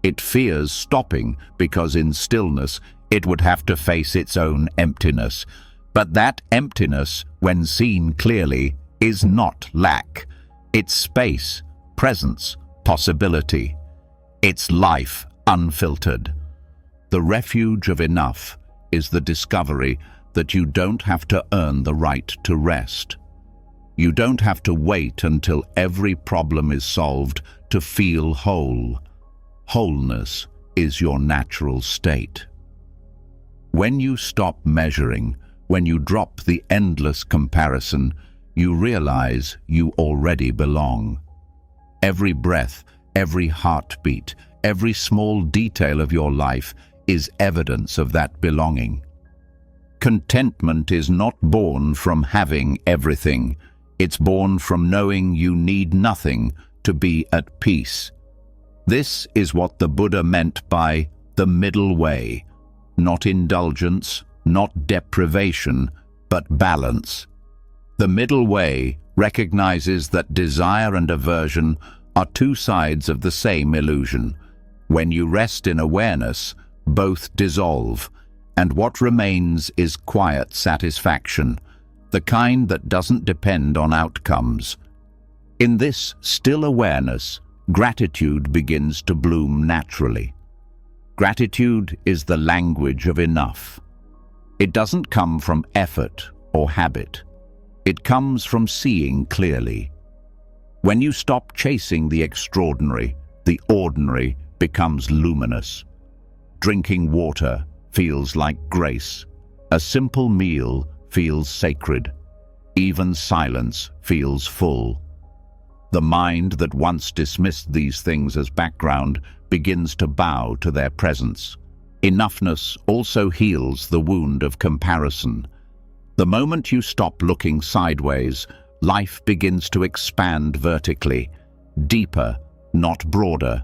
It fears stopping because in stillness it would have to face its own emptiness. But that emptiness, when seen clearly, is not lack. It's space, presence, possibility. It's life unfiltered. The refuge of enough is the discovery that you don't have to earn the right to rest. You don't have to wait until every problem is solved to feel whole. Wholeness is your natural state. When you stop measuring, when you drop the endless comparison, you realize you already belong. Every breath, every heartbeat, every small detail of your life is evidence of that belonging. Contentment is not born from having everything. It's born from knowing you need nothing to be at peace. This is what the Buddha meant by the middle way. not indulgence, not deprivation, but balance. The middle way recognizes that desire and aversion are two sides of the same illusion. When you rest in awareness, both dissolve, and what remains is quiet satisfaction, the kind that doesn't depend on outcomes. In this still awareness, gratitude begins to bloom naturally. Gratitude is the language of enough. It doesn't come from effort or habit. It comes from seeing clearly. When you stop chasing the extraordinary, the ordinary becomes luminous. Drinking water feels like grace. A simple meal feels sacred. Even silence feels full. The mind that once dismissed these things as background begins to bow to their presence. Enoughness also heals the wound of comparison. The moment you stop looking sideways, life begins to expand vertically, deeper, not broader.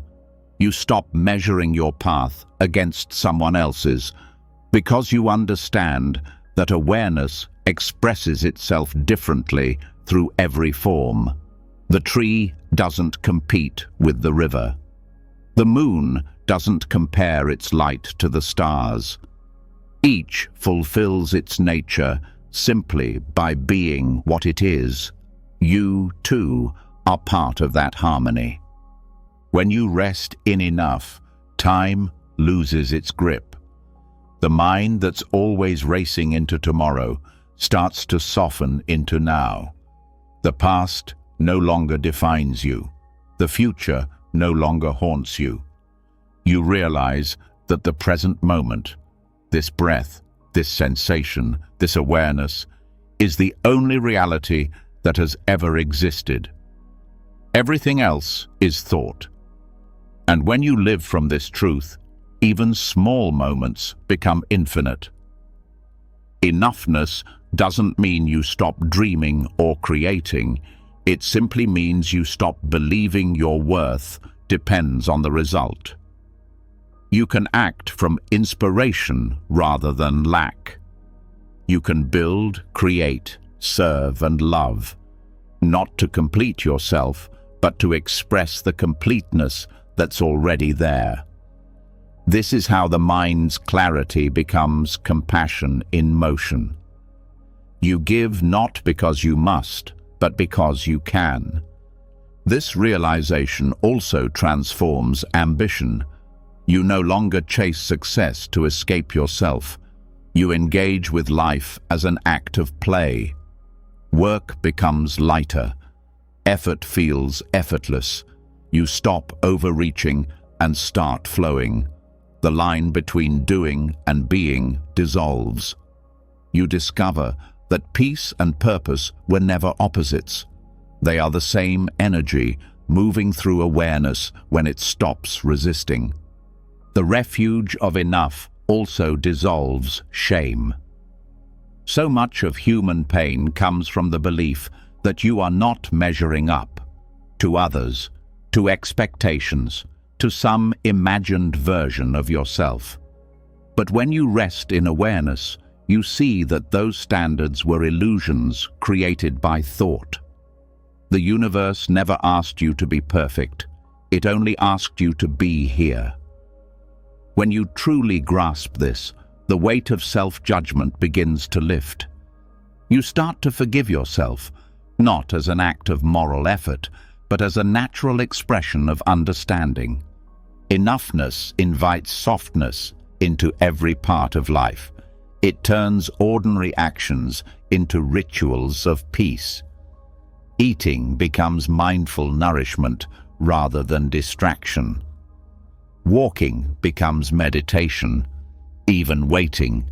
You stop measuring your path against someone else's, because you understand that awareness expresses itself differently through every form. The tree doesn't compete with the river. The moon doesn't compare its light to the stars. Each fulfills its nature simply by being what it is. You, too, are part of that harmony. When you rest in enough, time loses its grip. The mind that's always racing into tomorrow starts to soften into now. The past no longer defines you. The future no longer haunts you. You realize that the present moment, this breath, this sensation, this awareness, is the only reality that has ever existed. Everything else is thought. And when you live from this truth, even small moments become infinite. Enoughness doesn't mean you stop dreaming or creating. It simply means you stop believing your worth depends on the result. You can act from inspiration rather than lack. You can build, create, serve, and love, not to complete yourself, but to express the completeness that's already there. This is how the mind's clarity becomes compassion in motion. You give not because you must, but because you can. This realization also transforms ambition. You no longer chase success to escape yourself. You engage with life as an act of play. Work becomes lighter. Effort feels effortless. You stop overreaching and start flowing. The line between doing and being dissolves. You discover that peace and purpose were never opposites. They are the same energy moving through awareness when it stops resisting. The refuge of enough also dissolves shame. So much of human pain comes from the belief that you are not measuring up to others, to expectations, to some imagined version of yourself. But when you rest in awareness, you see that those standards were illusions created by thought. The universe never asked you to be perfect. It only asked you to be here. When you truly grasp this, the weight of self-judgment begins to lift. You start to forgive yourself, not as an act of moral effort, but as a natural expression of understanding. Enoughness invites softness into every part of life. It turns ordinary actions into rituals of peace. Eating becomes mindful nourishment rather than distraction. Walking becomes meditation, even waiting.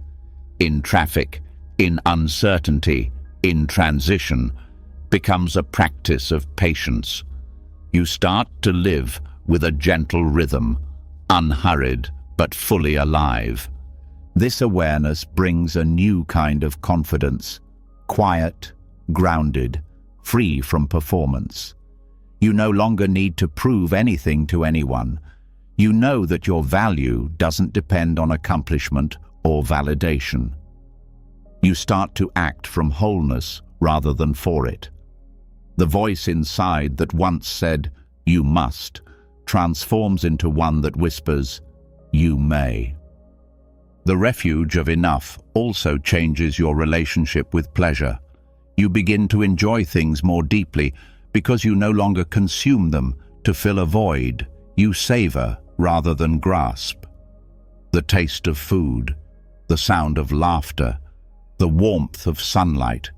In traffic, in uncertainty, in transition, becomes a practice of patience. You start to live with a gentle rhythm, unhurried but fully alive. This awareness brings a new kind of confidence, quiet, grounded, free from performance. You no longer need to prove anything to anyone. You know that your value doesn't depend on accomplishment or validation. You start to act from wholeness rather than for it. The voice inside that once said, "You must," transforms into one that whispers, "You may." The refuge of enough also changes your relationship with pleasure. You begin to enjoy things more deeply because you no longer consume them to fill a void. You savor rather than grasp. The taste of food, the sound of laughter, the warmth of sunlight,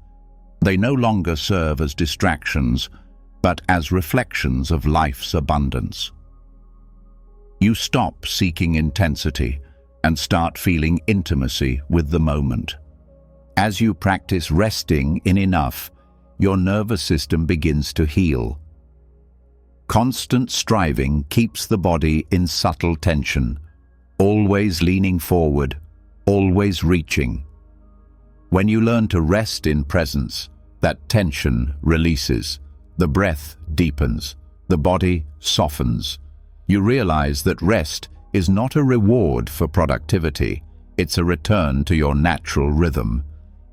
they no longer serve as distractions, but as reflections of life's abundance. You stop seeking intensity and start feeling intimacy with the moment. As you practice resting in enough, your nervous system begins to heal. Constant striving keeps the body in subtle tension, always leaning forward, always reaching. When you learn to rest in presence, that tension releases, the breath deepens, the body softens. You realize that rest is not a reward for productivity, it's a return to your natural rhythm.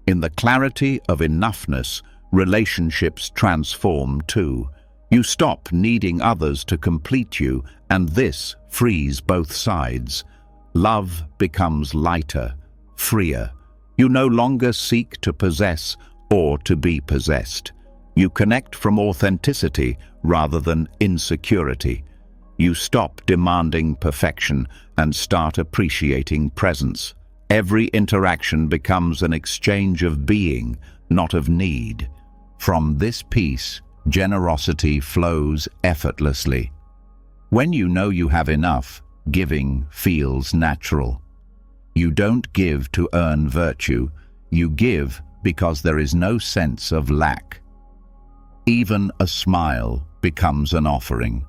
In the clarity of enoughness, relationships transform too. You stop needing others to complete you, and this frees both sides. Love becomes lighter, freer. You no longer seek to possess or to be possessed. You connect from authenticity rather than insecurity. You stop demanding perfection and start appreciating presence. Every interaction becomes an exchange of being, not of need. From this peace, generosity flows effortlessly. When you know you have enough, giving feels natural. You don't give to earn virtue, you give because there is no sense of lack. Even a smile becomes an offering.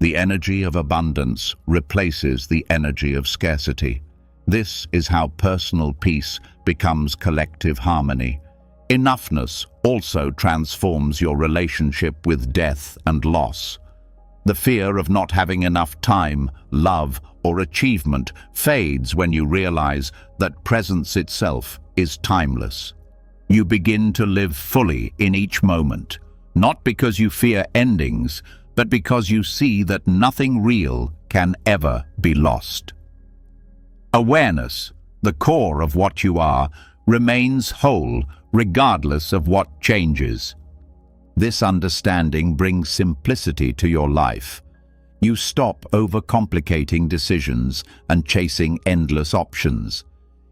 The energy of abundance replaces the energy of scarcity. This is how personal peace becomes collective harmony. Enoughness also transforms your relationship with death and loss. The fear of not having enough time, love, or achievement fades when you realize that presence itself is timeless. You begin to live fully in each moment, not because you fear endings, but because you see that nothing real can ever be lost. Awareness, the core of what you are, remains whole regardless of what changes. This understanding brings simplicity to your life. You stop overcomplicating decisions and chasing endless options.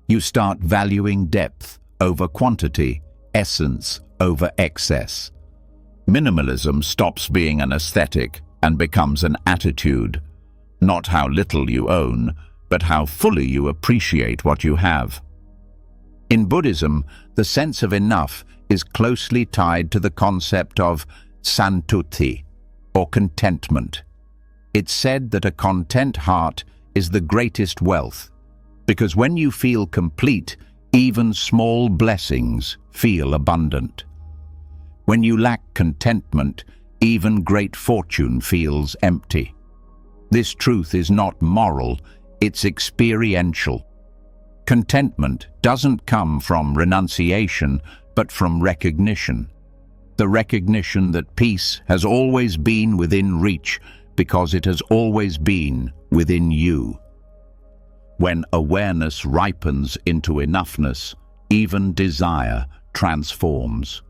You start valuing depth over quantity, essence over excess. Minimalism stops being an aesthetic and becomes an attitude. Not how little you own, but how fully you appreciate what you have. In Buddhism, the sense of enough is closely tied to the concept of santuti, or contentment. It's said that a content heart is the greatest wealth, because when you feel complete, even small blessings feel abundant. When you lack contentment, even great fortune feels empty. This truth is not moral, it's experiential. Contentment doesn't come from renunciation, but from recognition. The recognition that peace has always been within reach because it has always been within you. When awareness ripens into enoughness, even desire transforms.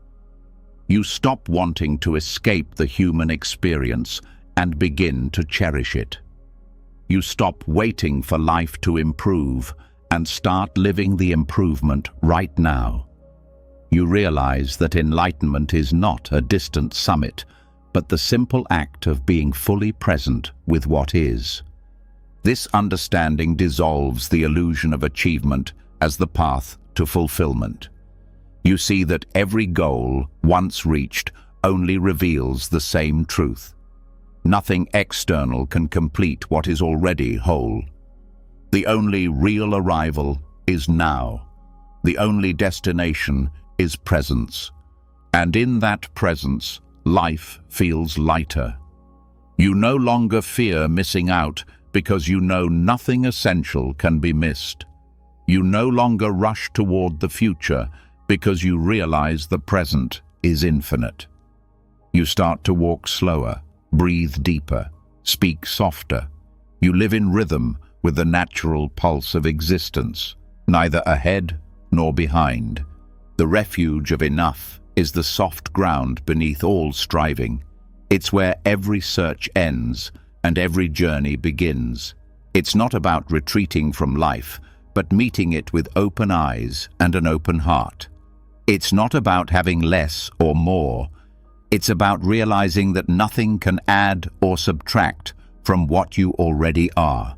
You stop wanting to escape the human experience and begin to cherish it. You stop waiting for life to improve and start living the improvement right now. You realize that enlightenment is not a distant summit, but the simple act of being fully present with what is. This understanding dissolves the illusion of achievement as the path to fulfillment. You see that every goal, once reached, only reveals the same truth. Nothing external can complete what is already whole. The only real arrival is now. The only destination is presence. And in that presence, life feels lighter. You no longer fear missing out because you know nothing essential can be missed. You no longer rush toward the future because you realize the present is infinite. You start to walk slower, breathe deeper, speak softer. You live in rhythm with the natural pulse of existence, neither ahead nor behind. The refuge of enough is the soft ground beneath all striving. It's where every search ends and every journey begins. It's not about retreating from life, but meeting it with open eyes and an open heart. It's not about having less or more. It's about realizing that nothing can add or subtract from what you already are.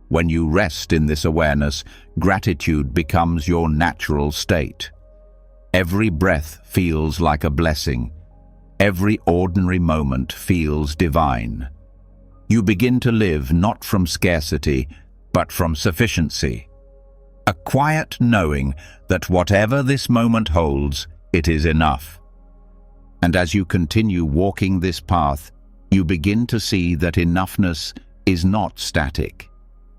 When you rest in this awareness, gratitude becomes your natural state. Every breath feels like a blessing. Every ordinary moment feels divine. You begin to live not from scarcity, but from sufficiency. A quiet knowing that whatever this moment holds, it is enough. And as you continue walking this path, you begin to see that enoughness is not static.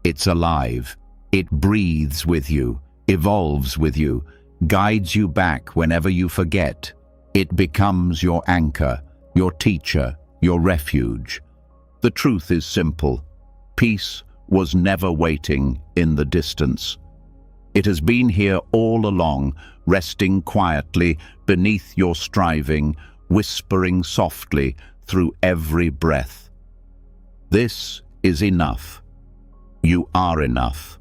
It's alive. It breathes with you, evolves with you, guides you back whenever you forget. It becomes your anchor, your teacher, your refuge. The truth is simple. Peace was never waiting in the distance. It has been here all along, resting quietly beneath your striving, whispering softly through every breath. This is enough. You are enough.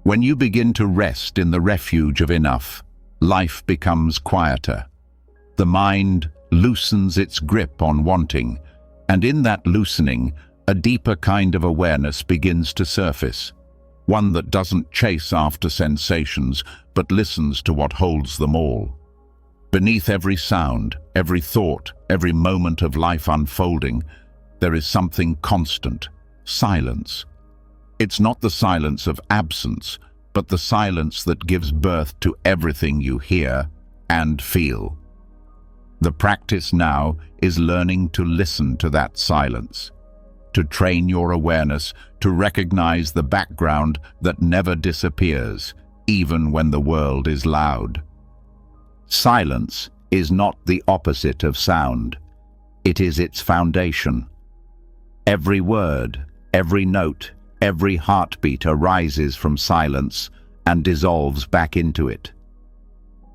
When you begin to rest in the refuge of enough, life becomes quieter. The mind loosens its grip on wanting, and in that loosening, a deeper kind of awareness begins to surface. One that doesn't chase after sensations, but listens to what holds them all. Beneath every sound, every thought, every moment of life unfolding, there is something constant: silence. It's not the silence of absence, but the silence that gives birth to everything you hear and feel. The practice now is learning to listen to that silence, to train your awareness to recognize the background that never disappears, even when the world is loud. Silence is not the opposite of sound. It is its foundation. Every word, every note, every heartbeat arises from silence and dissolves back into it.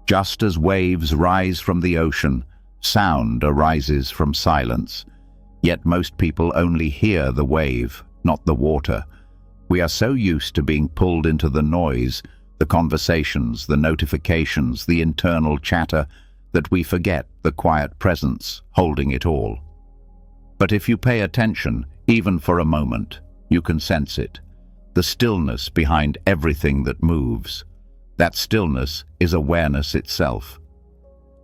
Just as waves rise from the ocean, sound arises from silence. Yet most people only hear the wave, not the water. We are so used to being pulled into the noise, the conversations, the notifications, the internal chatter, that we forget the quiet presence holding it all. But if you pay attention, even for a moment, you can sense it. The stillness behind everything that moves. That stillness is awareness itself.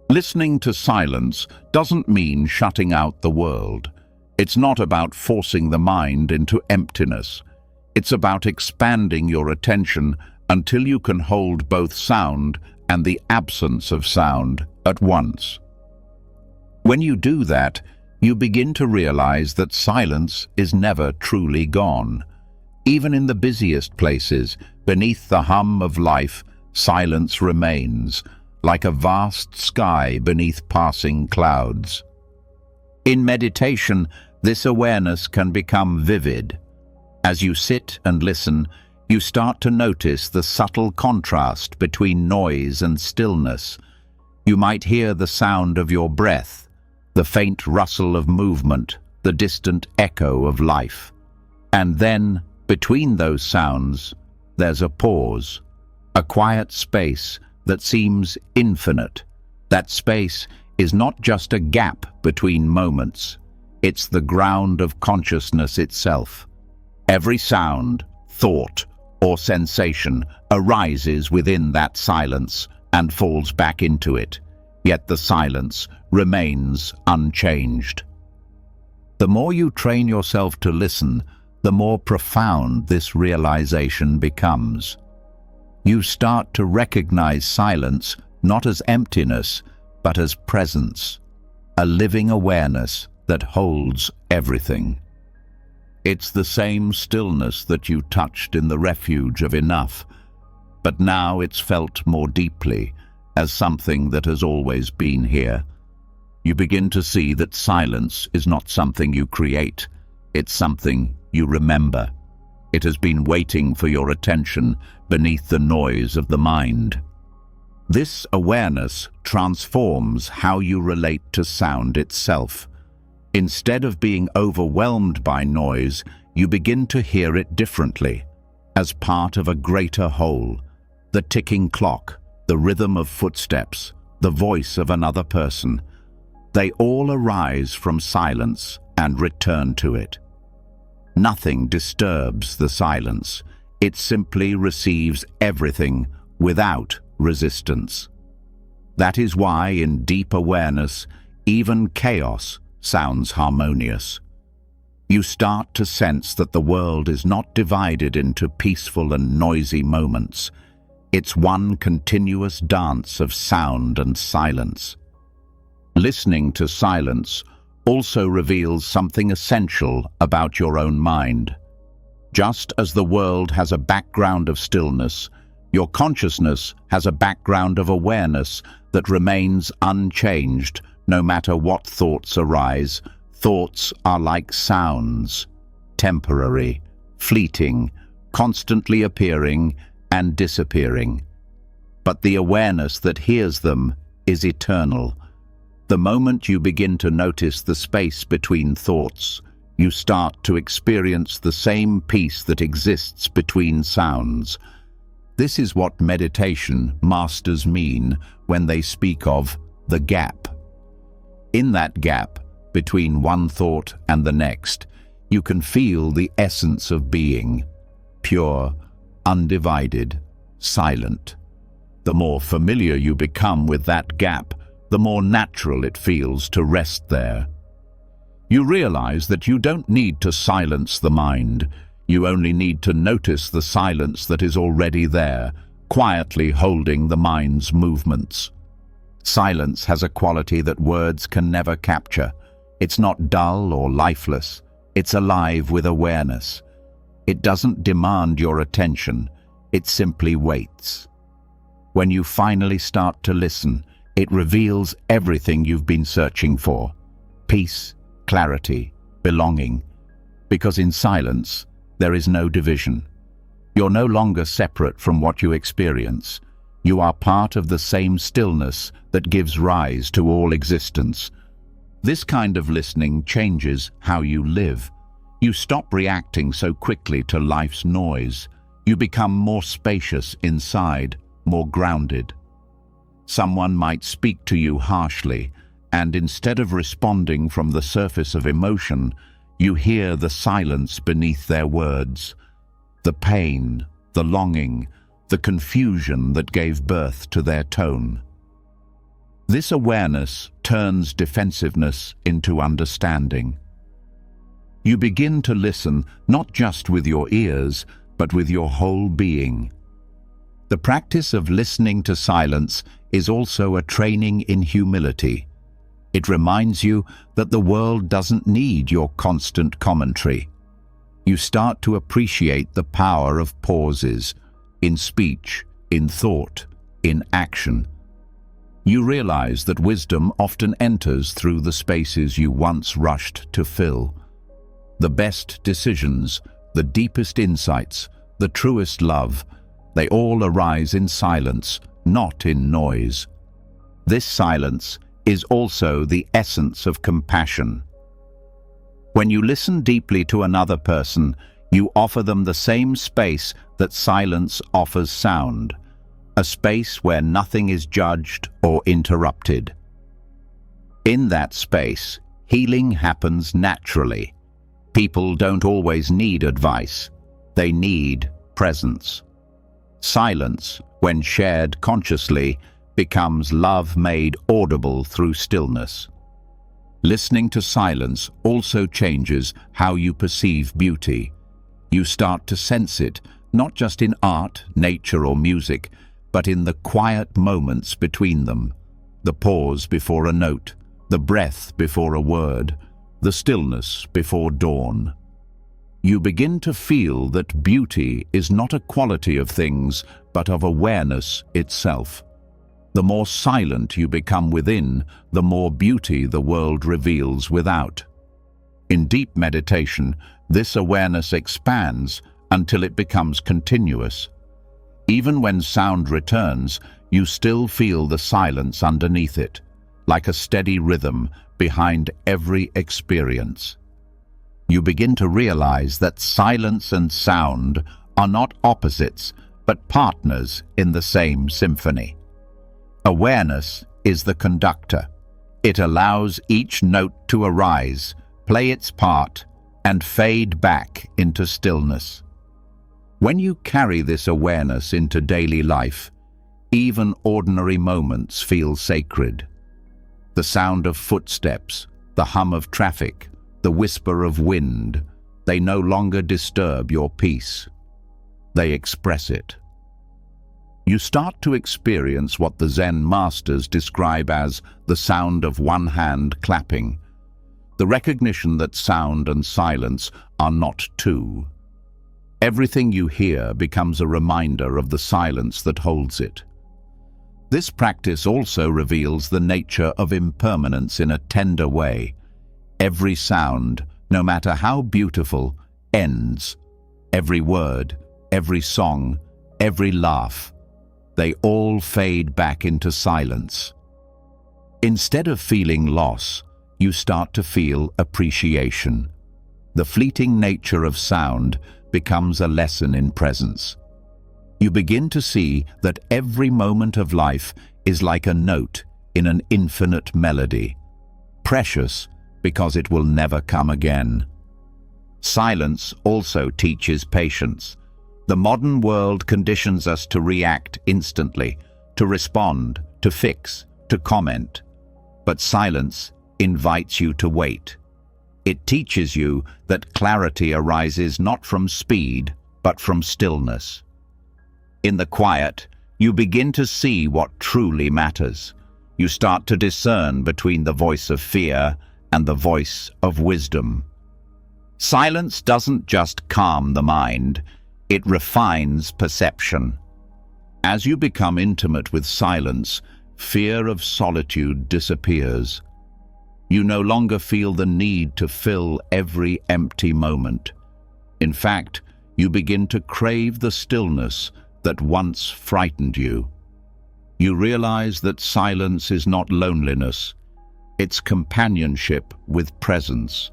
Listening to silence doesn't mean shutting out the world. It's not about forcing the mind into emptiness. It's about expanding your attention until you can hold both sound and the absence of sound at once. When you do that, you begin to realize that silence is never truly gone. Even in the busiest places, beneath the hum of life, silence remains, like a vast sky beneath passing clouds. In meditation, this awareness can become vivid. As you sit and listen, you start to notice the subtle contrast between noise and stillness. You might hear the sound of your breath, the faint rustle of movement, the distant echo of life. And then, between those sounds, there's a pause, a quiet space that seems infinite. That space is not just a gap between moments. It's the ground of consciousness itself. Every sound, thought, or sensation arises within that silence and falls back into it, yet the silence remains unchanged. The more you train yourself to listen, the more profound this realization becomes. You start to recognize silence not as emptiness, but as presence, a living awareness that holds everything. It's the same stillness that you touched in the refuge of enough, but now it's felt more deeply, as something that has always been here. You begin to see that silence is not something you create, it's something you remember. It has been waiting for your attention beneath the noise of the mind. This awareness transforms how you relate to sound itself. Instead of being overwhelmed by noise, you begin to hear it differently, as part of a greater whole. The ticking clock, the rhythm of footsteps, the voice of another person, they all arise from silence and return to it. Nothing disturbs the silence. It simply receives everything without resistance. That is why, in deep awareness, even chaos sounds harmonious. You start to sense that the world is not divided into peaceful and noisy moments. It's one continuous dance of sound and silence. Listening to silence also reveals something essential about your own mind. Just as the world has a background of stillness, your consciousness has a background of awareness that remains unchanged no matter what thoughts arise. Thoughts are like sounds, temporary, fleeting, constantly appearing and disappearing. But the awareness that hears them is eternal. The moment you begin to notice the space between thoughts, you start to experience the same peace that exists between sounds. This is what meditation masters mean when they speak of the gap. In that gap, between one thought and the next, you can feel the essence of being, pure, undivided, silent. The more familiar you become with that gap, the more natural it feels to rest there. You realize that you don't need to silence the mind. You only need to notice the silence that is already there, quietly holding the mind's movements. Silence has a quality that words can never capture. It's not dull or lifeless. It's alive with awareness. It doesn't demand your attention. It simply waits. When you finally start to listen, it reveals everything you've been searching for: peace, clarity, belonging. Because in silence, there is no division. You're no longer separate from what you experience. You are part of the same stillness that gives rise to all existence. This kind of listening changes how you live. You stop reacting so quickly to life's noise. You become more spacious inside, more grounded. Someone might speak to you harshly, and instead of responding from the surface of emotion, you hear the silence beneath their words, the pain, the longing, the confusion that gave birth to their tone. This awareness turns defensiveness into understanding. You begin to listen not just with your ears, but with your whole being. The practice of listening to silence is also a training in humility. It reminds you that the world doesn't need your constant commentary. You start to appreciate the power of pauses, in speech, in thought, in action. You realize that wisdom often enters through the spaces you once rushed to fill. The best decisions, the deepest insights, the truest love, they all arise in silence, not in noise. This silence is also the essence of compassion. When you listen deeply to another person, you offer them the same space that silence offers sound, a space where nothing is judged or interrupted. In that space, healing happens naturally. People don't always need advice. They need presence. Silence, when shared consciously, becomes love made audible through stillness. Listening to silence also changes how you perceive beauty. You start to sense it, not just in art, nature, or music, but in the quiet moments between them, the pause before a note, the breath before a word, the stillness before dawn. you begin to feel that beauty is not a quality of things, but of awareness itself. The more silent you become within, the more beauty the world reveals without. In deep meditation, this awareness expands until it becomes continuous. Even when sound returns, you still feel the silence underneath it, like a steady rhythm behind every experience. You begin to realize that silence and sound are not opposites, but partners in the same symphony. Awareness is the conductor. It allows each note to arise, play its part, and fade back into stillness. When you carry this awareness into daily life, even ordinary moments feel sacred. The sound of footsteps, the hum of traffic, the whisper of wind, they no longer disturb your peace. They express it. You start to experience what the Zen masters describe as the sound of one hand clapping, the recognition that sound and silence are not two. Everything you hear becomes a reminder of the silence that holds it. This practice also reveals the nature of impermanence in a tender way. Every sound, no matter how beautiful, ends. Every word, every song, every laugh, they all fade back into silence. Instead of feeling loss, you start to feel appreciation. The fleeting nature of sound becomes a lesson in presence. You begin to see that every moment of life is like a note in an infinite melody, precious because it will never come again. Silence also teaches patience. The modern world conditions us to react instantly, to respond, to fix, to comment. But silence invites you to wait. It teaches you that clarity arises not from speed, but from stillness. In the quiet, you begin to see what truly matters. You start to discern between the voice of fear and the voice of wisdom. Silence doesn't just calm the mind, it refines perception. As you become intimate with silence, fear of solitude disappears. You no longer feel the need to fill every empty moment. In fact, you begin to crave the stillness that once frightened you. You realize that silence is not loneliness. It's companionship with presence.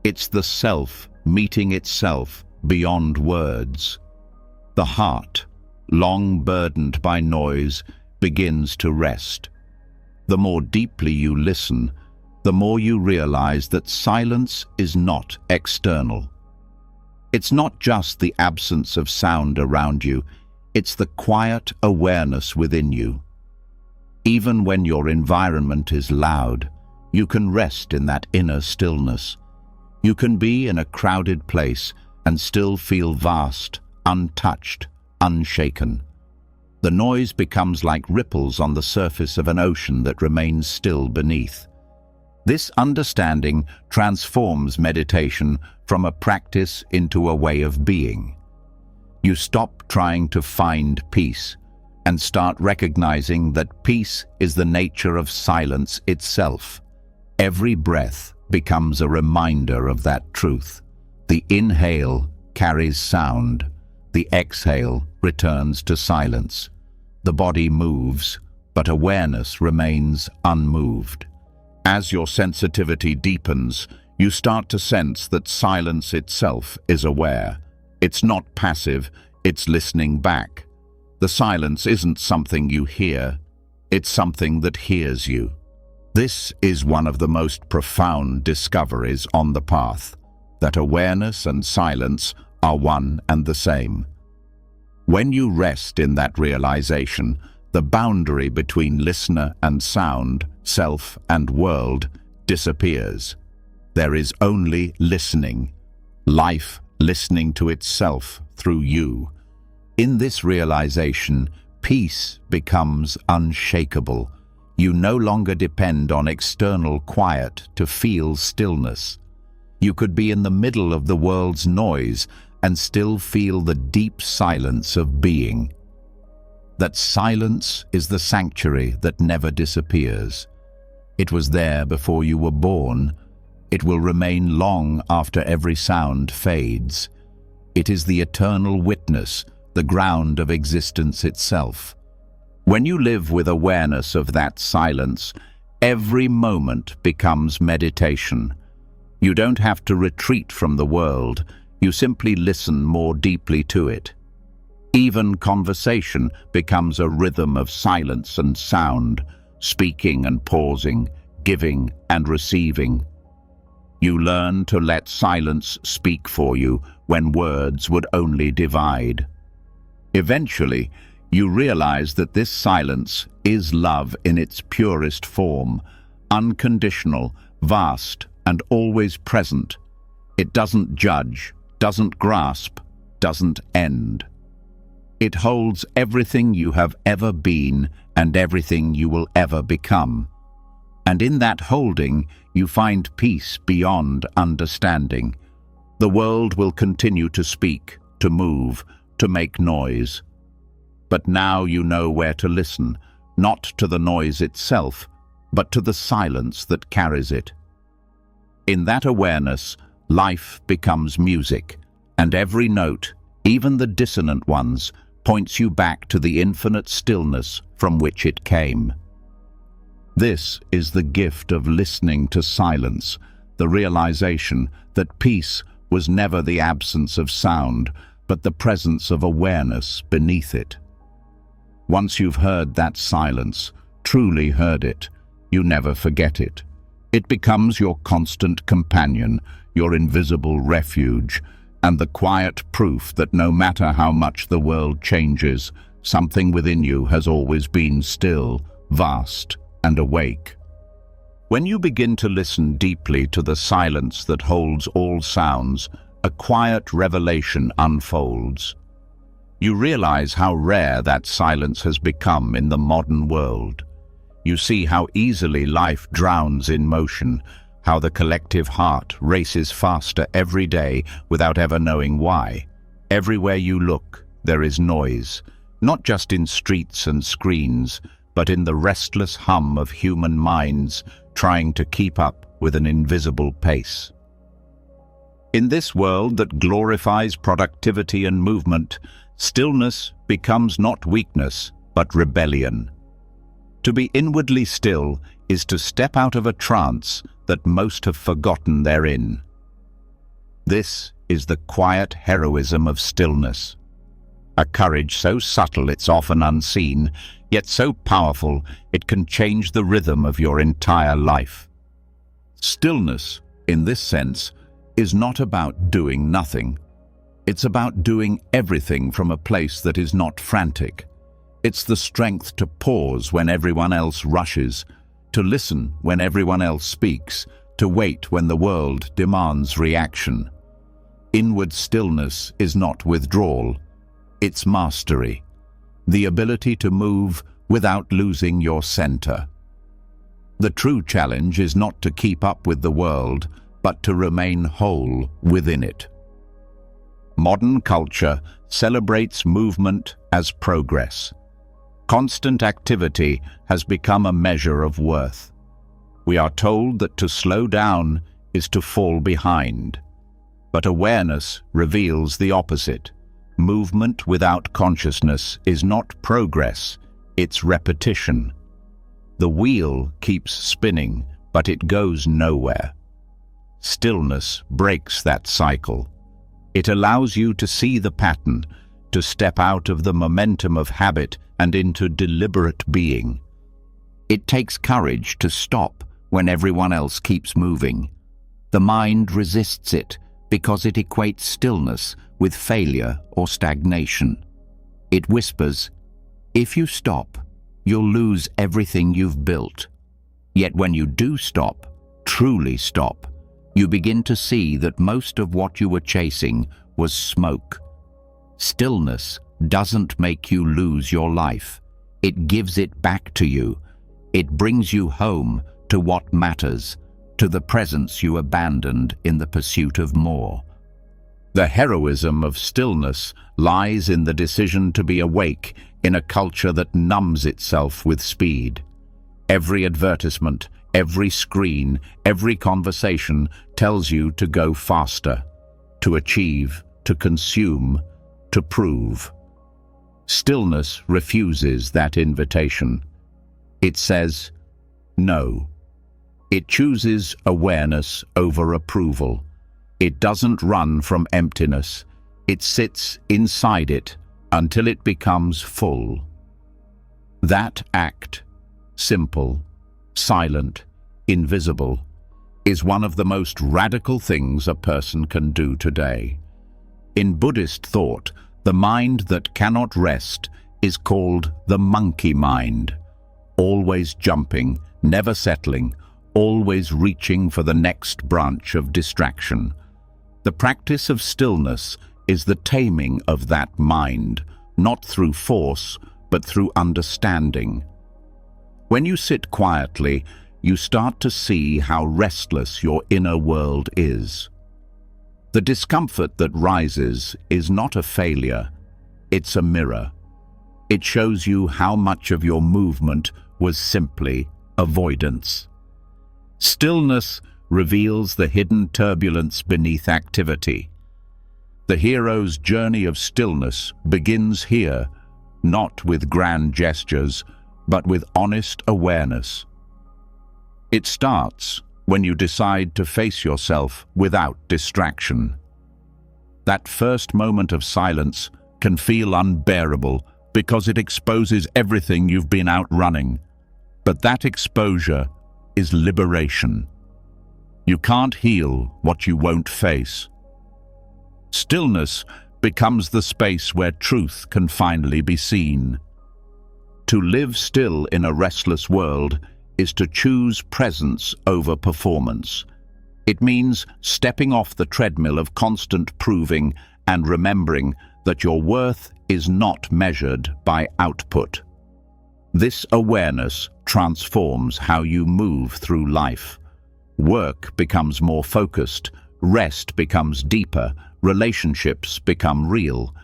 It's the self meeting itself beyond words. The heart, long burdened by noise, begins to rest. The more deeply you listen, the more you realize that silence is not external. It's not just the absence of sound around you, it's the quiet awareness within you. Even when your environment is loud, you can rest in that inner stillness. You can be in a crowded place and still feel vast, untouched, unshaken. The noise becomes like ripples on the surface of an ocean that remains still beneath. This understanding transforms meditation from a practice into a way of being. You stop trying to find peace and start recognizing that peace is the nature of silence itself. Every breath becomes a reminder of that truth. The inhale carries sound. The exhale returns to silence. The body moves, but awareness remains unmoved. As your sensitivity deepens, you start to sense that silence itself is aware. It's not passive, it's listening back. The silence isn't something you hear, it's something that hears you. This is one of the most profound discoveries on the path, that awareness and silence are one and the same. When you rest in that realization, the boundary between listener and sound, self and world, disappears. There is only listening, life listening to itself through you. In this realization, peace becomes unshakable. You no longer depend on external quiet to feel stillness. You could be in the middle of the world's noise and still feel the deep silence of being. That silence is the sanctuary that never disappears. It was there before you were born. It will remain long after every sound fades. It is the eternal witness, the ground of existence itself. When you live with awareness of that silence, every moment becomes meditation. You don't have to retreat from the world. You simply listen more deeply to it. Even conversation becomes a rhythm of silence and sound, speaking and pausing, giving and receiving. You learn to let silence speak for you when words would only divide. Eventually, you realize that this silence is love in its purest form, unconditional, vast, and always present. It doesn't judge, doesn't grasp, doesn't end. It holds everything you have ever been and everything you will ever become. And in that holding, you find peace beyond understanding. The world will continue to speak, to move, to make noise. But now you know where to listen, not to the noise itself, but to the silence that carries it. In that awareness, life becomes music, and every note, even the dissonant ones, points you back to the infinite stillness from which it came. This is the gift of listening to silence, the realization that peace was never the absence of sound, but the presence of awareness beneath it. Once you've heard that silence, truly heard it, you never forget it. It becomes your constant companion, your invisible refuge, and the quiet proof that no matter how much the world changes, something within you has always been still, vast, and awake. When you begin to listen deeply to the silence that holds all sounds, a quiet revelation unfolds. You realize how rare that silence has become in the modern world. You see how easily life drowns in motion, how the collective heart races faster every day without ever knowing why. Everywhere you look, there is noise, not just in streets and screens, but in the restless hum of human minds trying to keep up with an invisible pace. In this world that glorifies productivity and movement, stillness becomes not weakness, but rebellion. To be inwardly still is to step out of a trance that most have forgotten they're in. This is the quiet heroism of stillness. A courage so subtle it's often unseen, yet so powerful it can change the rhythm of your entire life. Stillness, in this sense, is not about doing nothing. It's about doing everything from a place that is not frantic. It's the strength to pause when everyone else rushes, to listen when everyone else speaks, to wait when the world demands reaction. Inward stillness is not withdrawal, it's mastery, the ability to move without losing your center. The true challenge is not to keep up with the world, but to remain whole within it. Modern culture celebrates movement as progress. Constant activity has become a measure of worth. We are told that to slow down is to fall behind. But awareness reveals the opposite. Movement without consciousness is not progress, it's repetition. The wheel keeps spinning, but it goes nowhere. Stillness breaks that cycle. It allows you to see the pattern, to step out of the momentum of habit and into deliberate being. It takes courage to stop when everyone else keeps moving. The mind resists it because it equates stillness with failure or stagnation. It whispers, "If you stop, you'll lose everything you've built." Yet when you do stop, truly stop, you begin to see that most of what you were chasing was smoke. Stillness doesn't make you lose your life. It gives it back to you. It brings you home to what matters, to the presence you abandoned in the pursuit of more. The heroism of stillness lies in the decision to be awake in a culture that numbs itself with speed. Every advertisement, every screen, every conversation tells you to go faster, to achieve, to consume, to prove. Stillness refuses that invitation. It says, no. It chooses awareness over approval. It doesn't run from emptiness. It sits inside it until it becomes full. That act, simple, silent, invisible, is one of the most radical things a person can do today. In Buddhist thought, the mind that cannot rest is called the monkey mind, always jumping, never settling, always reaching for the next branch of distraction. The practice of stillness is the taming of that mind, not through force, but through understanding. When you sit quietly, you start to see how restless your inner world is. The discomfort that rises is not a failure, it's a mirror. It shows you how much of your movement was simply avoidance. Stillness reveals the hidden turbulence beneath activity. The hero's journey of stillness begins here, not with grand gestures, but with honest awareness. It starts when you decide to face yourself without distraction. That first moment of silence can feel unbearable because it exposes everything you've been outrunning. But that exposure is liberation. You can't heal what you won't face. Stillness becomes the space where truth can finally be seen. To live still in a restless world is to choose presence over performance. It means stepping off the treadmill of constant proving and remembering that your worth is not measured by output. This awareness transforms how you move through life. Work becomes more focused, rest becomes deeper, relationships become real.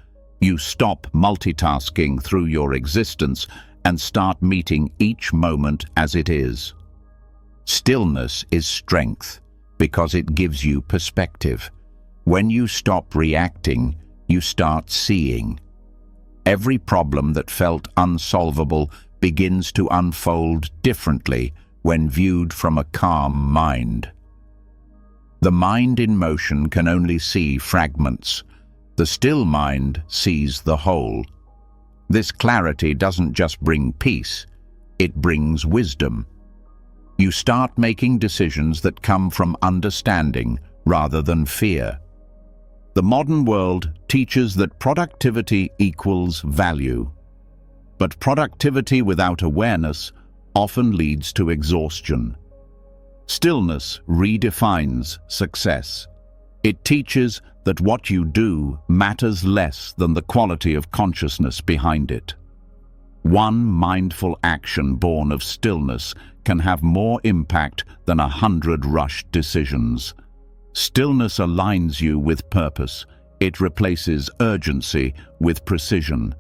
You stop multitasking through your existence and start meeting each moment as it is. Stillness is strength because it gives you perspective. When you stop reacting, you start seeing. Every problem that felt unsolvable begins to unfold differently when viewed from a calm mind. The mind in motion can only see fragments. The still mind sees the whole. This clarity doesn't just bring peace, it brings wisdom. You start making decisions that come from understanding rather than fear. The modern world teaches that productivity equals value. But productivity without awareness often leads to exhaustion. Stillness redefines success. It teaches that what you do matters less than the quality of consciousness behind it. One mindful action born of stillness can have more impact than 100 rushed decisions. Stillness aligns you with purpose. It replaces urgency with precision.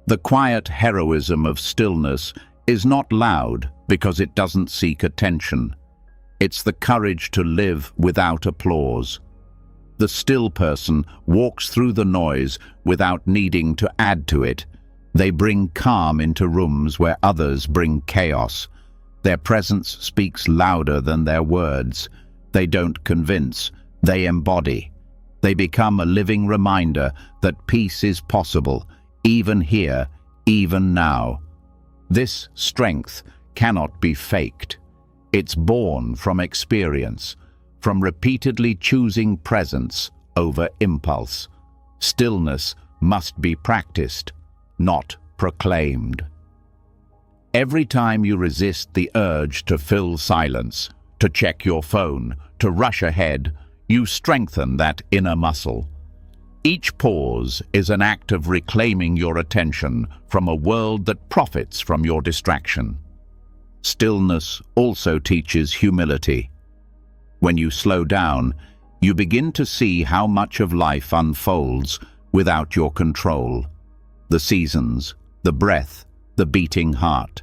The quiet heroism of stillness is not loud because it doesn't seek attention. It's the courage to live without applause. The still person walks through the noise without needing to add to it. They bring calm into rooms where others bring chaos. Their presence speaks louder than their words. They don't convince, they embody. They become a living reminder that peace is possible, even here, even now. This strength cannot be faked. It's born from experience, from repeatedly choosing presence over impulse. Stillness must be practiced, not proclaimed. Every time you resist the urge to fill silence, to check your phone, to rush ahead, you strengthen that inner muscle. Each pause is an act of reclaiming your attention from a world that profits from your distraction. Stillness also teaches humility. When you slow down, you begin to see how much of life unfolds without your control. The seasons, the breath, the beating heart.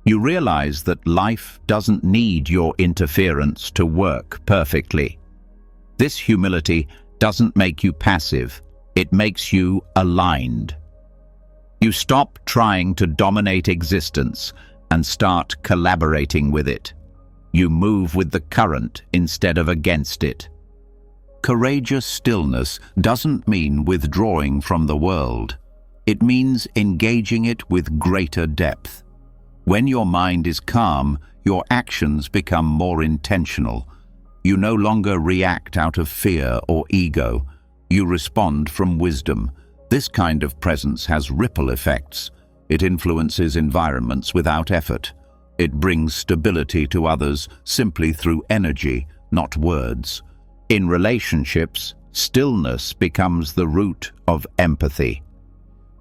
You realize that life doesn't need your interference to work perfectly. This humility doesn't make you passive, it makes you aligned. You stop trying to dominate existence and start collaborating with it. You move with the current instead of against it. Courageous stillness doesn't mean withdrawing from the world. It means engaging it with greater depth. When your mind is calm, your actions become more intentional. You no longer react out of fear or ego. You respond from wisdom. This kind of presence has ripple effects. It influences environments without effort. It brings stability to others simply through energy, not words. In relationships, stillness becomes the root of empathy.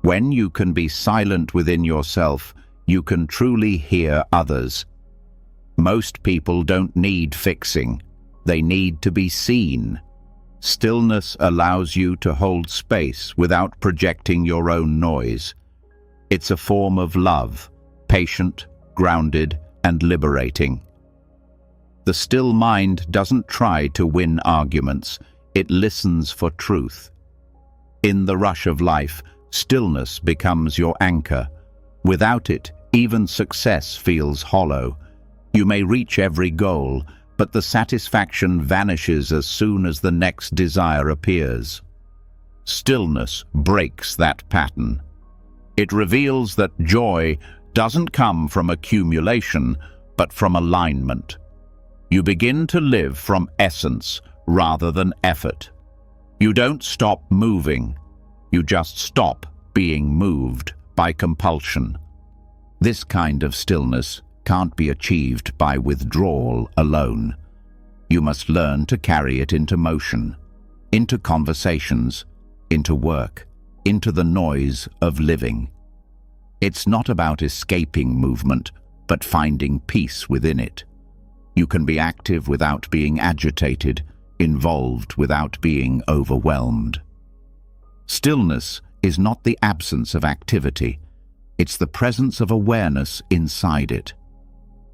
When you can be silent within yourself, you can truly hear others. Most people don't need fixing. They need to be seen. Stillness allows you to hold space without projecting your own noise. It's a form of love, patient, grounded, and liberating. The still mind doesn't try to win arguments. It listens for truth. In the rush of life, stillness becomes your anchor. Without it, even success feels hollow. You may reach every goal, but the satisfaction vanishes as soon as the next desire appears. Stillness breaks that pattern. It reveals that joy doesn't come from accumulation, but from alignment. You begin to live from essence rather than effort. You don't stop moving. You just stop being moved by compulsion. This kind of stillness can't be achieved by withdrawal alone. You must learn to carry it into motion, into conversations, into work, into the noise of living. It's not about escaping movement, but finding peace within it. You can be active without being agitated, involved without being overwhelmed. Stillness is not the absence of activity. It's the presence of awareness inside it.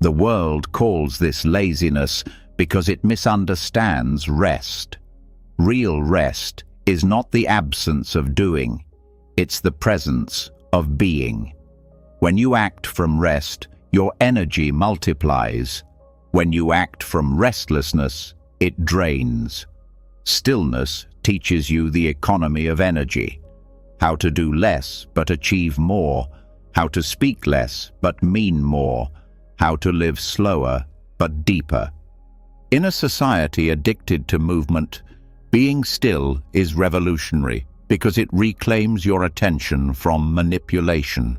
The world calls this laziness because it misunderstands rest. Real rest is not the absence of doing. It's the presence of being. When you act from rest, your energy multiplies. When you act from restlessness, it drains. Stillness teaches you the economy of energy. How to do less but achieve more. How to speak less but mean more. How to live slower but deeper. In a society addicted to movement, being still is revolutionary because it reclaims your attention from manipulation.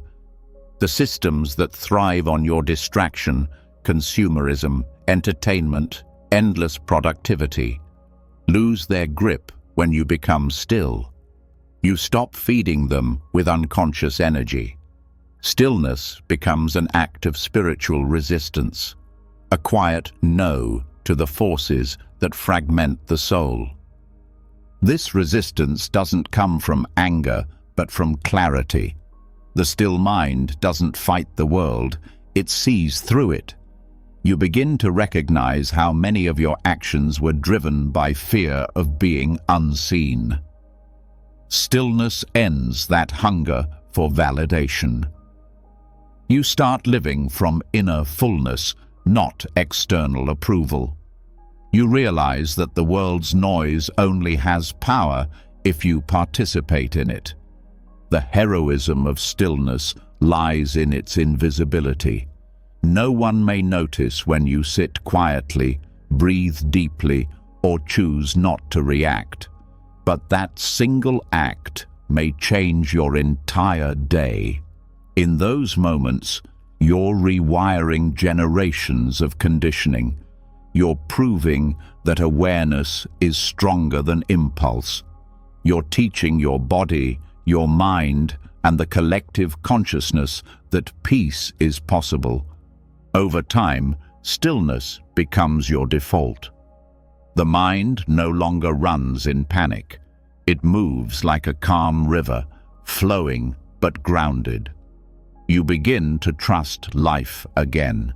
The systems that thrive on your distraction, consumerism, entertainment, endless productivity, lose their grip when you become still. You stop feeding them with unconscious energy. Stillness becomes an act of spiritual resistance, a quiet no to the forces that fragment the soul. This resistance doesn't come from anger, but from clarity. The still mind doesn't fight the world, it sees through it. You begin to recognize how many of your actions were driven by fear of being unseen. Stillness ends that hunger for validation. You start living from inner fullness, not external approval. You realize that the world's noise only has power if you participate in it. The heroism of stillness lies in its invisibility. No one may notice when you sit quietly, breathe deeply, or choose not to react. But that single act may change your entire day. In those moments, you're rewiring generations of conditioning. You're proving that awareness is stronger than impulse. You're teaching your body, your mind, and the collective consciousness that peace is possible. Over time, stillness becomes your default. The mind no longer runs in panic. It moves like a calm river, flowing but grounded. You begin to trust life again.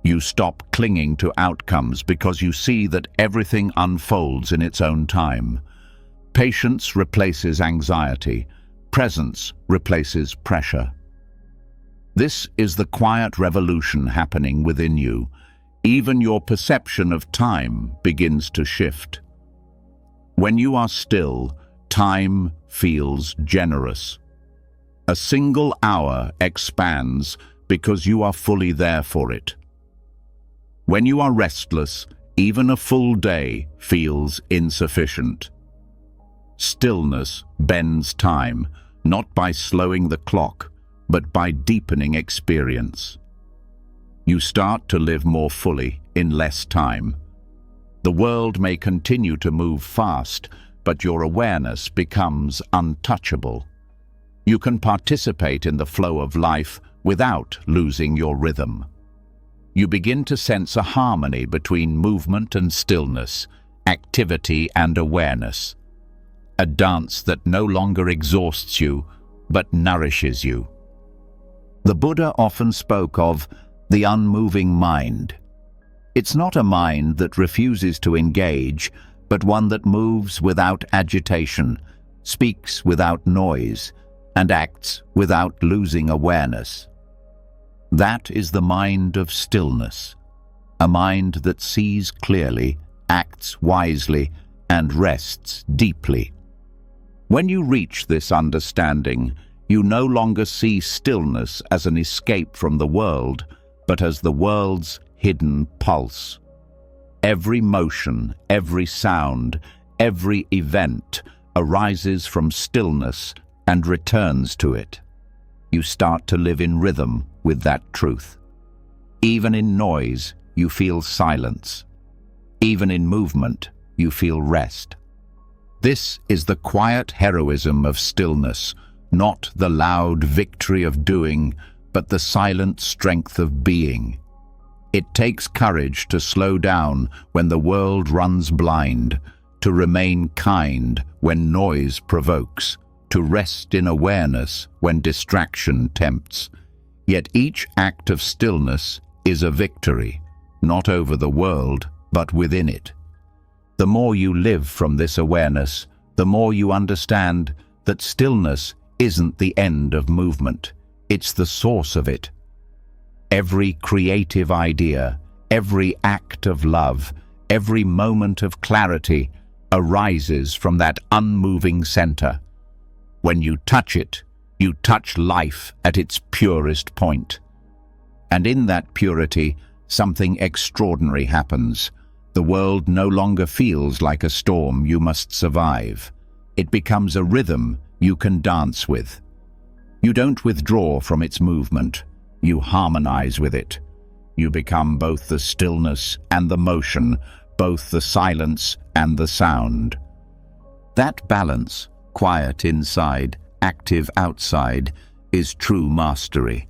You stop clinging to outcomes because you see that everything unfolds in its own time. Patience replaces anxiety. Presence replaces pressure. This is the quiet revolution happening within you. Even your perception of time begins to shift. When you are still, time feels generous. A single hour expands because you are fully there for it. When you are restless, even a full day feels insufficient. Stillness bends time, not by slowing the clock, but by deepening experience. You start to live more fully in less time. The world may continue to move fast, but your awareness becomes untouchable. You can participate in the flow of life without losing your rhythm. You begin to sense a harmony between movement and stillness, activity and awareness. A dance that no longer exhausts you, but nourishes you. The Buddha often spoke of the unmoving mind. It's not a mind that refuses to engage, but one that moves without agitation, speaks without noise, and acts without losing awareness. That is the mind of stillness, a mind that sees clearly, acts wisely, and rests deeply. When you reach this understanding, you no longer see stillness as an escape from the world, but as the world's hidden pulse. Every motion, every sound, every event arises from stillness and returns to it. You start to live in rhythm with that truth. Even in noise, you feel silence. Even in movement, you feel rest. This is the quiet heroism of stillness, not the loud victory of doing, but the silent strength of being. It takes courage to slow down when the world runs blind, to remain kind when noise provokes, to rest in awareness when distraction tempts. Yet each act of stillness is a victory, not over the world, but within it. The more you live from this awareness, the more you understand that stillness isn't the end of movement. It's the source of it. Every creative idea, every act of love, every moment of clarity arises from that unmoving center. When you touch it, you touch life at its purest point. And in that purity, something extraordinary happens. The world no longer feels like a storm you must survive. It becomes a rhythm you can dance with. You don't withdraw from its movement. You harmonize with it. You become both the stillness and the motion, both the silence and the sound. That balance, quiet inside, active outside, is true mastery.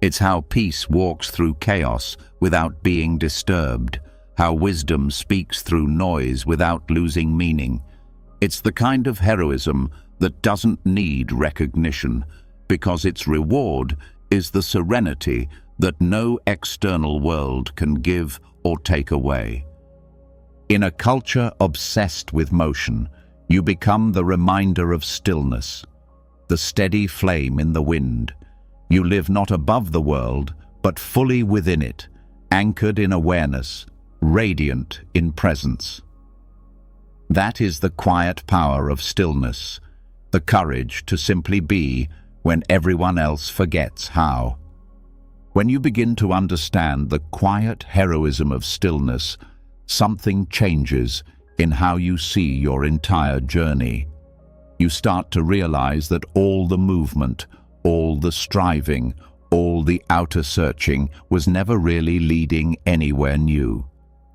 It's how peace walks through chaos without being disturbed, how wisdom speaks through noise without losing meaning. It's the kind of heroism that doesn't need recognition, because its reward is the serenity that no external world can give or take away. In a culture obsessed with motion, you become the reminder of stillness, the steady flame in the wind. You live not above the world, but fully within it, anchored in awareness, radiant in presence. That is the quiet power of stillness, the courage to simply be when everyone else forgets how. When you begin to understand the quiet heroism of stillness, something changes in how you see your entire journey. You start to realize that all the movement, all the striving, all the outer searching was never really leading anywhere new.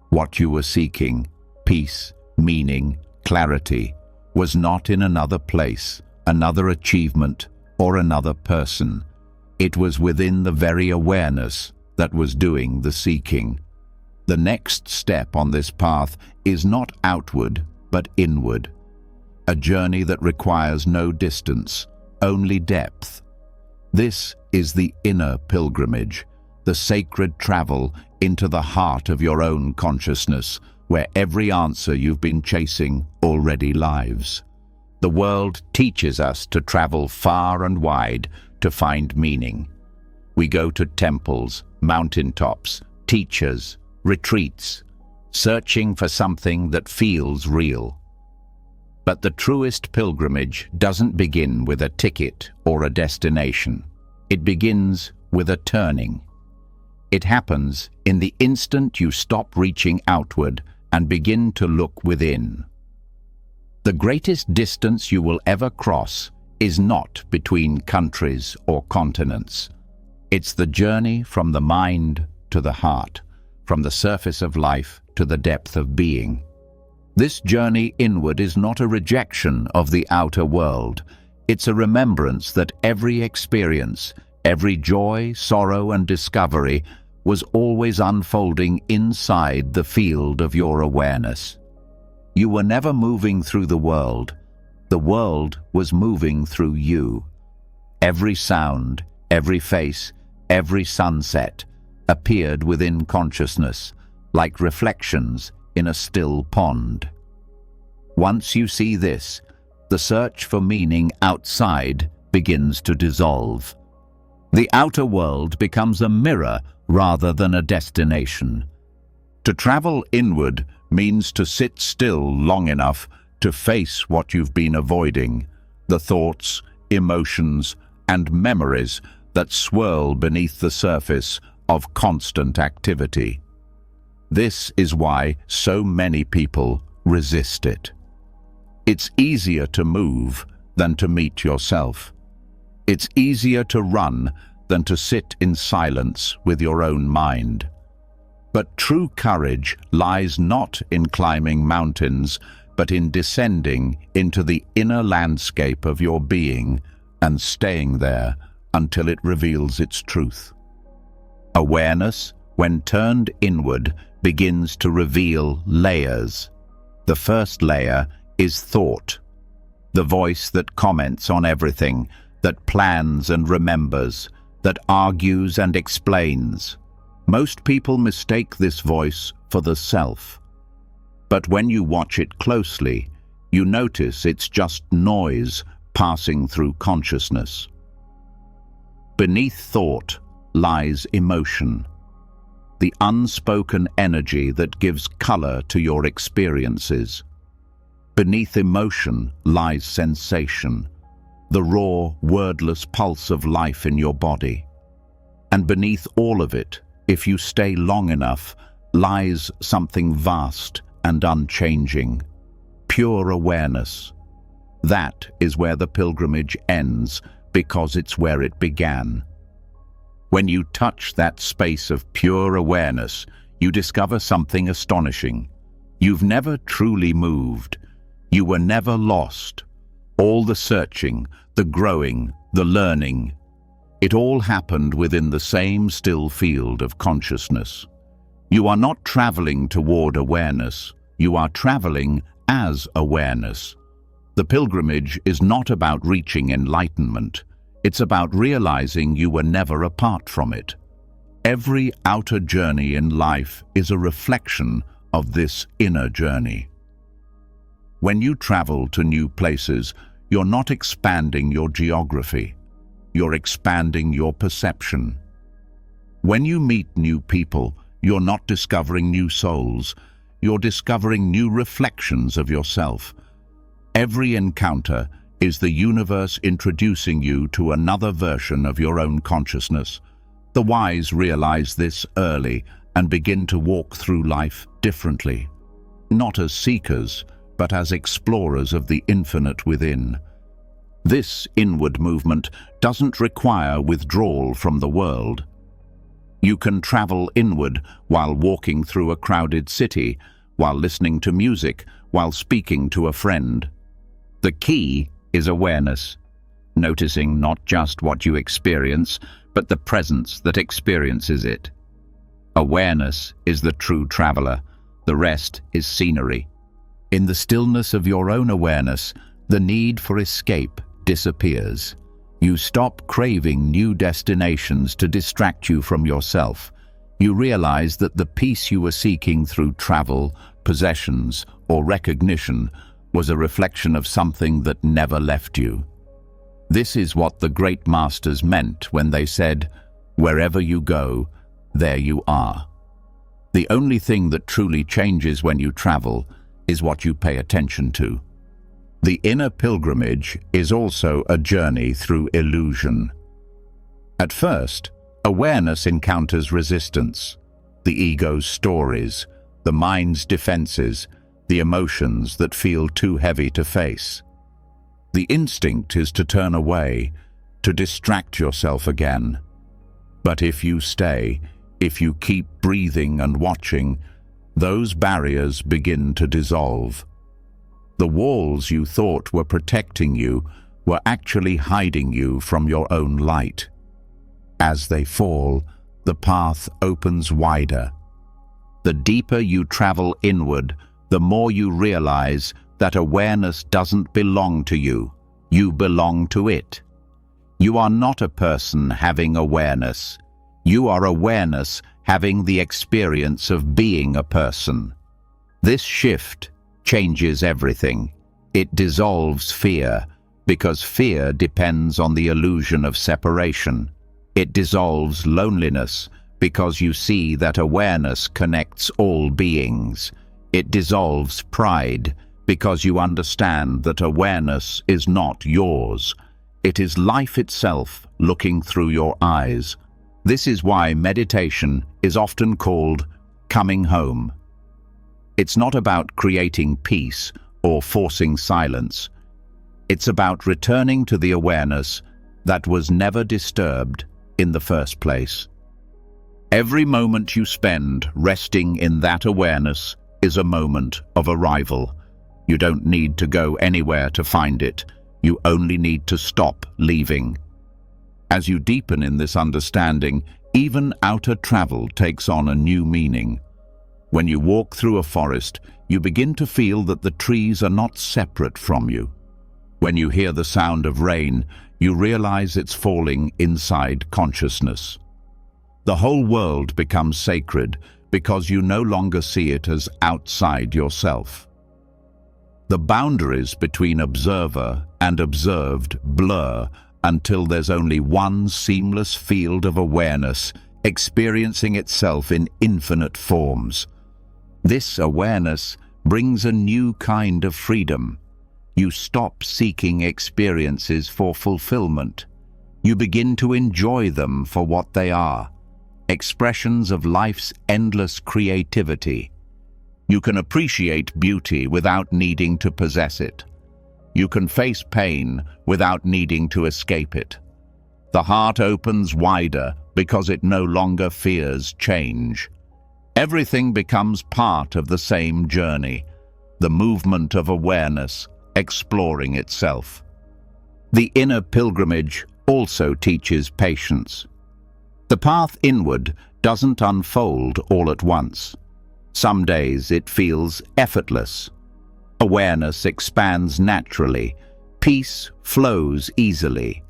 What you were seeking, peace, meaning, clarity, was not in another place, another achievement, or another person. It was within the very awareness that was doing the seeking. The next step on this path is not outward, but inward. A journey that requires no distance, only depth. This is the inner pilgrimage, the sacred travel into the heart of your own consciousness, where every answer you've been chasing already lives. The world teaches us to travel far and wide to find meaning. We go to temples, mountaintops, teachers, retreats, searching for something that feels real. But the truest pilgrimage doesn't begin with a ticket or a destination. It begins with a turning. It happens in the instant you stop reaching outward and begin to look within. The greatest distance you will ever cross is not between countries or continents. It's the journey from the mind to the heart, from the surface of life to the depth of being. This journey inward is not a rejection of the outer world. It's a remembrance that every experience, every joy, sorrow, and discovery was always unfolding inside the field of your awareness. You were never moving through the world was moving through you. Every sound, every face, every sunset appeared within consciousness, like reflections in a still pond. Once you see this, the search for meaning outside begins to dissolve. The outer world becomes a mirror rather than a destination. To travel inward means to sit still long enough to face what you've been avoiding, the thoughts, emotions, and memories that swirl beneath the surface of constant activity. This is why so many people resist it. It's easier to move than to meet yourself. It's easier to run than to sit in silence with your own mind. But true courage lies not in climbing mountains, but in descending into the inner landscape of your being and staying there until it reveals its truth. Awareness, when turned inward, begins to reveal layers. The first layer is thought, the voice that comments on everything, that plans and remembers, that argues and explains. Most people mistake this voice for the self. But when you watch it closely, you notice it's just noise passing through consciousness. Beneath thought lies emotion, the unspoken energy that gives color to your experiences. Beneath emotion lies sensation, the raw, wordless pulse of life in your body. And beneath all of it, if you stay long enough, lies something vast and unchanging, pure awareness. That is where the pilgrimage ends, because it's where it began. When you touch that space of pure awareness, you discover something astonishing. You've never truly moved. You were never lost. All the searching, the growing, the learning, it all happened within the same still field of consciousness. You are not traveling toward awareness. You are traveling as awareness. The pilgrimage is not about reaching enlightenment. It's about realizing you were never apart from it. Every outer journey in life is a reflection of this inner journey. When you travel to new places, you're not expanding your geography. You're expanding your perception. When you meet new people, you're not discovering new souls. You're discovering new reflections of yourself. Every encounter is the universe introducing you to another version of your own consciousness. The wise realize this early and begin to walk through life differently, not as seekers, but as explorers of the infinite within. This inward movement doesn't require withdrawal from the world. You can travel inward while walking through a crowded city, while listening to music, while speaking to a friend. The key is awareness, noticing not just what you experience, but the presence that experiences it. Awareness is the true traveler. The rest is scenery. In the stillness of your own awareness, the need for escape disappears. You stop craving new destinations to distract you from yourself. You realize that the peace you were seeking through travel, possessions, or recognition was a reflection of something that never left you. This is what the great masters meant when they said, "Wherever you go, there you are." The only thing that truly changes when you travel is what you pay attention to. The inner pilgrimage is also a journey through illusion. At first, awareness encounters resistance, the ego's stories, the mind's defenses, the emotions that feel too heavy to face. The instinct is to turn away, to distract yourself again. But if you stay, if you keep breathing and watching, those barriers begin to dissolve. The walls you thought were protecting you were actually hiding you from your own light. As they fall, the path opens wider. The deeper you travel inward, the more you realize that awareness doesn't belong to you. You belong to it. You are not a person having awareness. You are awareness having the experience of being a person. This shift changes everything. It dissolves fear, because fear depends on the illusion of separation. It dissolves loneliness, because you see that awareness connects all beings. It dissolves pride, because you understand that awareness is not yours. It is life itself looking through your eyes. This is why meditation is often called coming home. It's not about creating peace or forcing silence. It's about returning to the awareness that was never disturbed in the first place. Every moment you spend resting in that awareness is a moment of arrival. You don't need to go anywhere to find it. You only need to stop leaving. As you deepen in this understanding, even outer travel takes on a new meaning. When you walk through a forest, you begin to feel that the trees are not separate from you. When you hear the sound of rain, you realize it's falling inside consciousness. The whole world becomes sacred because you no longer see it as outside yourself. The boundaries between observer and observed blur until there's only one seamless field of awareness experiencing itself in infinite forms. This awareness brings a new kind of freedom. You stop seeking experiences for fulfillment. You begin to enjoy them for what they are, expressions of life's endless creativity. You can appreciate beauty without needing to possess it. You can face pain without needing to escape it. The heart opens wider because it no longer fears change. Everything becomes part of the same journey, the movement of awareness, exploring itself. The inner pilgrimage also teaches patience. The path inward doesn't unfold all at once. Some days it feels effortless. Awareness expands naturally. Peace flows easily.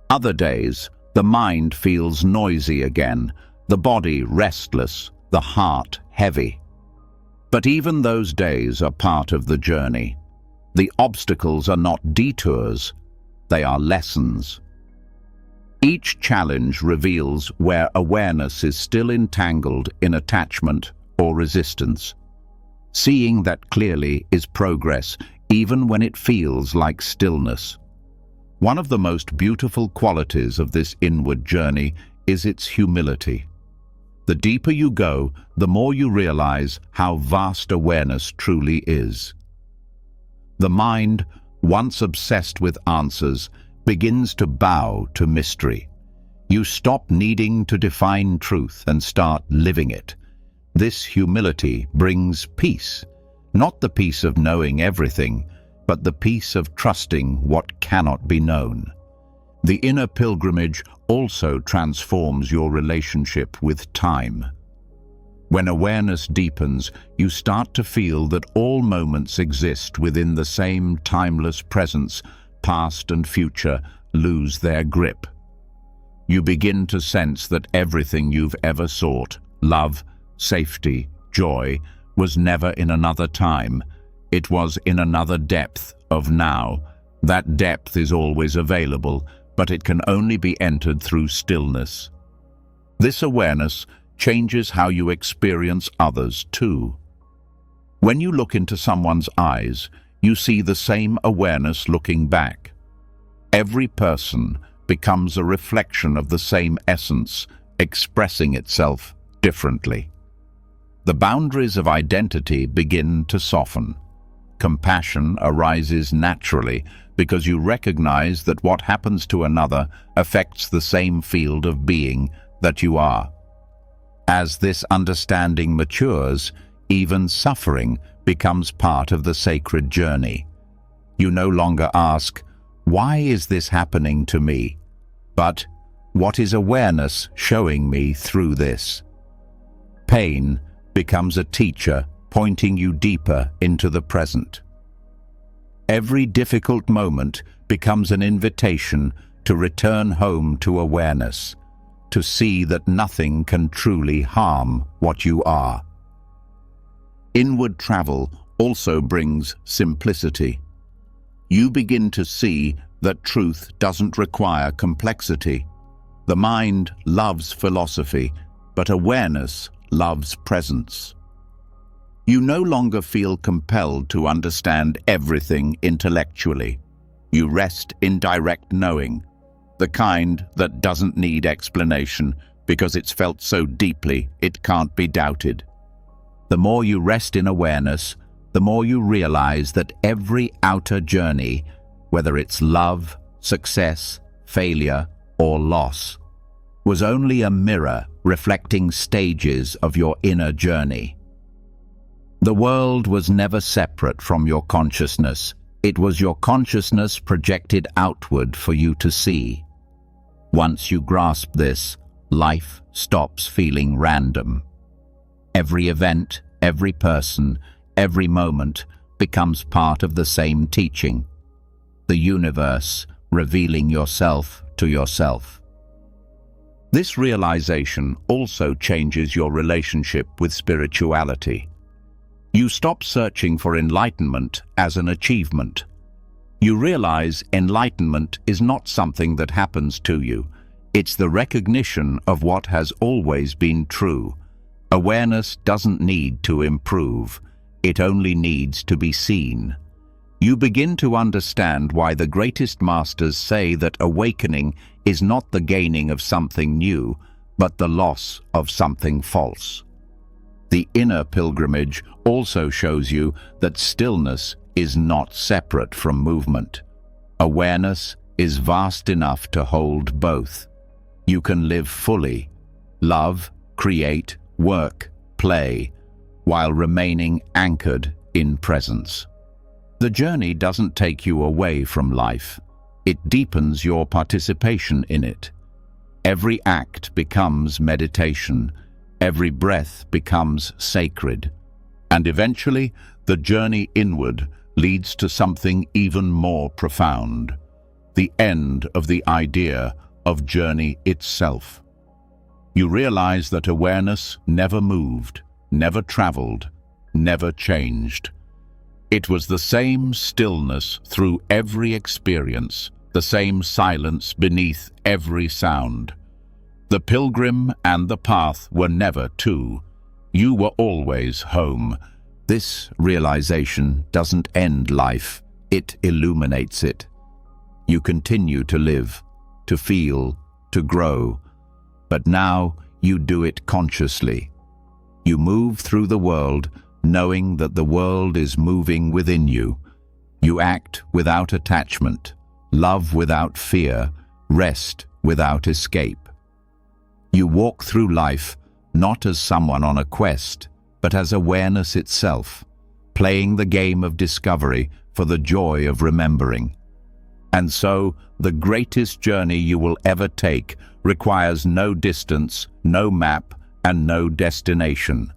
Other days, the mind feels noisy again, the body restless, the heart heavy. But even those days are part of the journey. The obstacles are not detours, they are lessons. Each challenge reveals where awareness is still entangled in attachment or resistance. Seeing that clearly is progress, even when it feels like stillness. One of the most beautiful qualities of this inward journey is its humility. The deeper you go, the more you realize how vast awareness truly is. The mind, once obsessed with answers, begins to bow to mystery. You stop needing to define truth and start living it. This humility brings peace, not the peace of knowing everything, but the peace of trusting what cannot be known. The inner pilgrimage also transforms your relationship with time. When awareness deepens, you start to feel that all moments exist within the same timeless presence. Past and future lose their grip. You begin to sense that everything you've ever sought, love, safety, joy, was never in another time. It was in another depth of now. That depth is always available, but it can only be entered through stillness. This awareness changes how you experience others too. When you look into someone's eyes, you see the same awareness looking back. Every person becomes a reflection of the same essence, expressing itself differently. The boundaries of identity begin to soften. Compassion arises naturally because you recognize that what happens to another affects the same field of being that you are. As this understanding matures, even suffering becomes part of the sacred journey. You no longer ask, "Why is this happening to me?" but, "What is awareness showing me through this?" Pain becomes a teacher, pointing you deeper into the present. Every difficult moment becomes an invitation to return home to awareness, to see that nothing can truly harm what you are. Inward travel also brings simplicity. You begin to see that truth doesn't require complexity. The mind loves philosophy, but awareness loves presence. You no longer feel compelled to understand everything intellectually. You rest in direct knowing, the kind that doesn't need explanation because it's felt so deeply it can't be doubted. The more you rest in awareness, the more you realize that every outer journey, whether it's love, success, failure, or loss, was only a mirror reflecting stages of your inner journey. The world was never separate from your consciousness. It was your consciousness projected outward for you to see. Once you grasp this, life stops feeling random. Every event, every person, every moment becomes part of the same teaching. The universe revealing yourself to yourself. This realization also changes your relationship with spirituality. You stop searching for enlightenment as an achievement. You realize enlightenment is not something that happens to you. It's the recognition of what has always been true. Awareness doesn't need to improve. It only needs to be seen. You begin to understand why the greatest masters say that awakening is not the gaining of something new, but the loss of something false. The inner pilgrimage also shows you that stillness is not separate from movement. Awareness is vast enough to hold both. You can live fully, love, create, work, play, while remaining anchored in presence. The journey doesn't take you away from life. It deepens your participation in it. Every act becomes meditation. Every breath becomes sacred. And eventually, the journey inward leads to something even more profound. The end of the idea of journey itself. You realize that awareness never moved, never traveled, never changed. It was the same stillness through every experience, the same silence beneath every sound. The pilgrim and the path were never two. You were always home. This realization doesn't end life, it illuminates it. You continue to live, to feel, to grow, but now you do it consciously. You move through the world knowing that the world is moving within you. You act without attachment, love without fear, rest without escape. You walk through life not as someone on a quest, but as awareness itself, playing the game of discovery for the joy of remembering. And so, the greatest journey you will ever take requires no distance, no map, and no destination.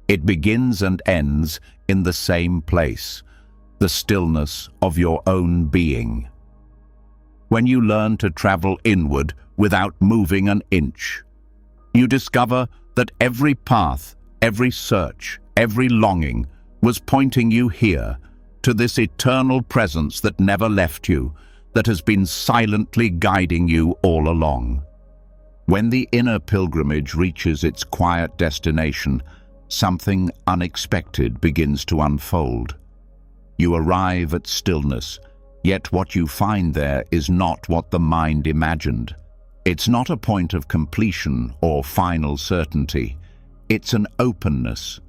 It begins and ends in the same place, the stillness of your own being. When you learn to travel inward without moving an inch, you discover that every path, every search, every longing was pointing you here, to this eternal presence that never left you, that has been silently guiding you all along. When the inner pilgrimage reaches its quiet destination, something unexpected begins to unfold. You arrive at stillness, yet what you find there is not what the mind imagined. It's not a point of completion or final certainty. It's an openness,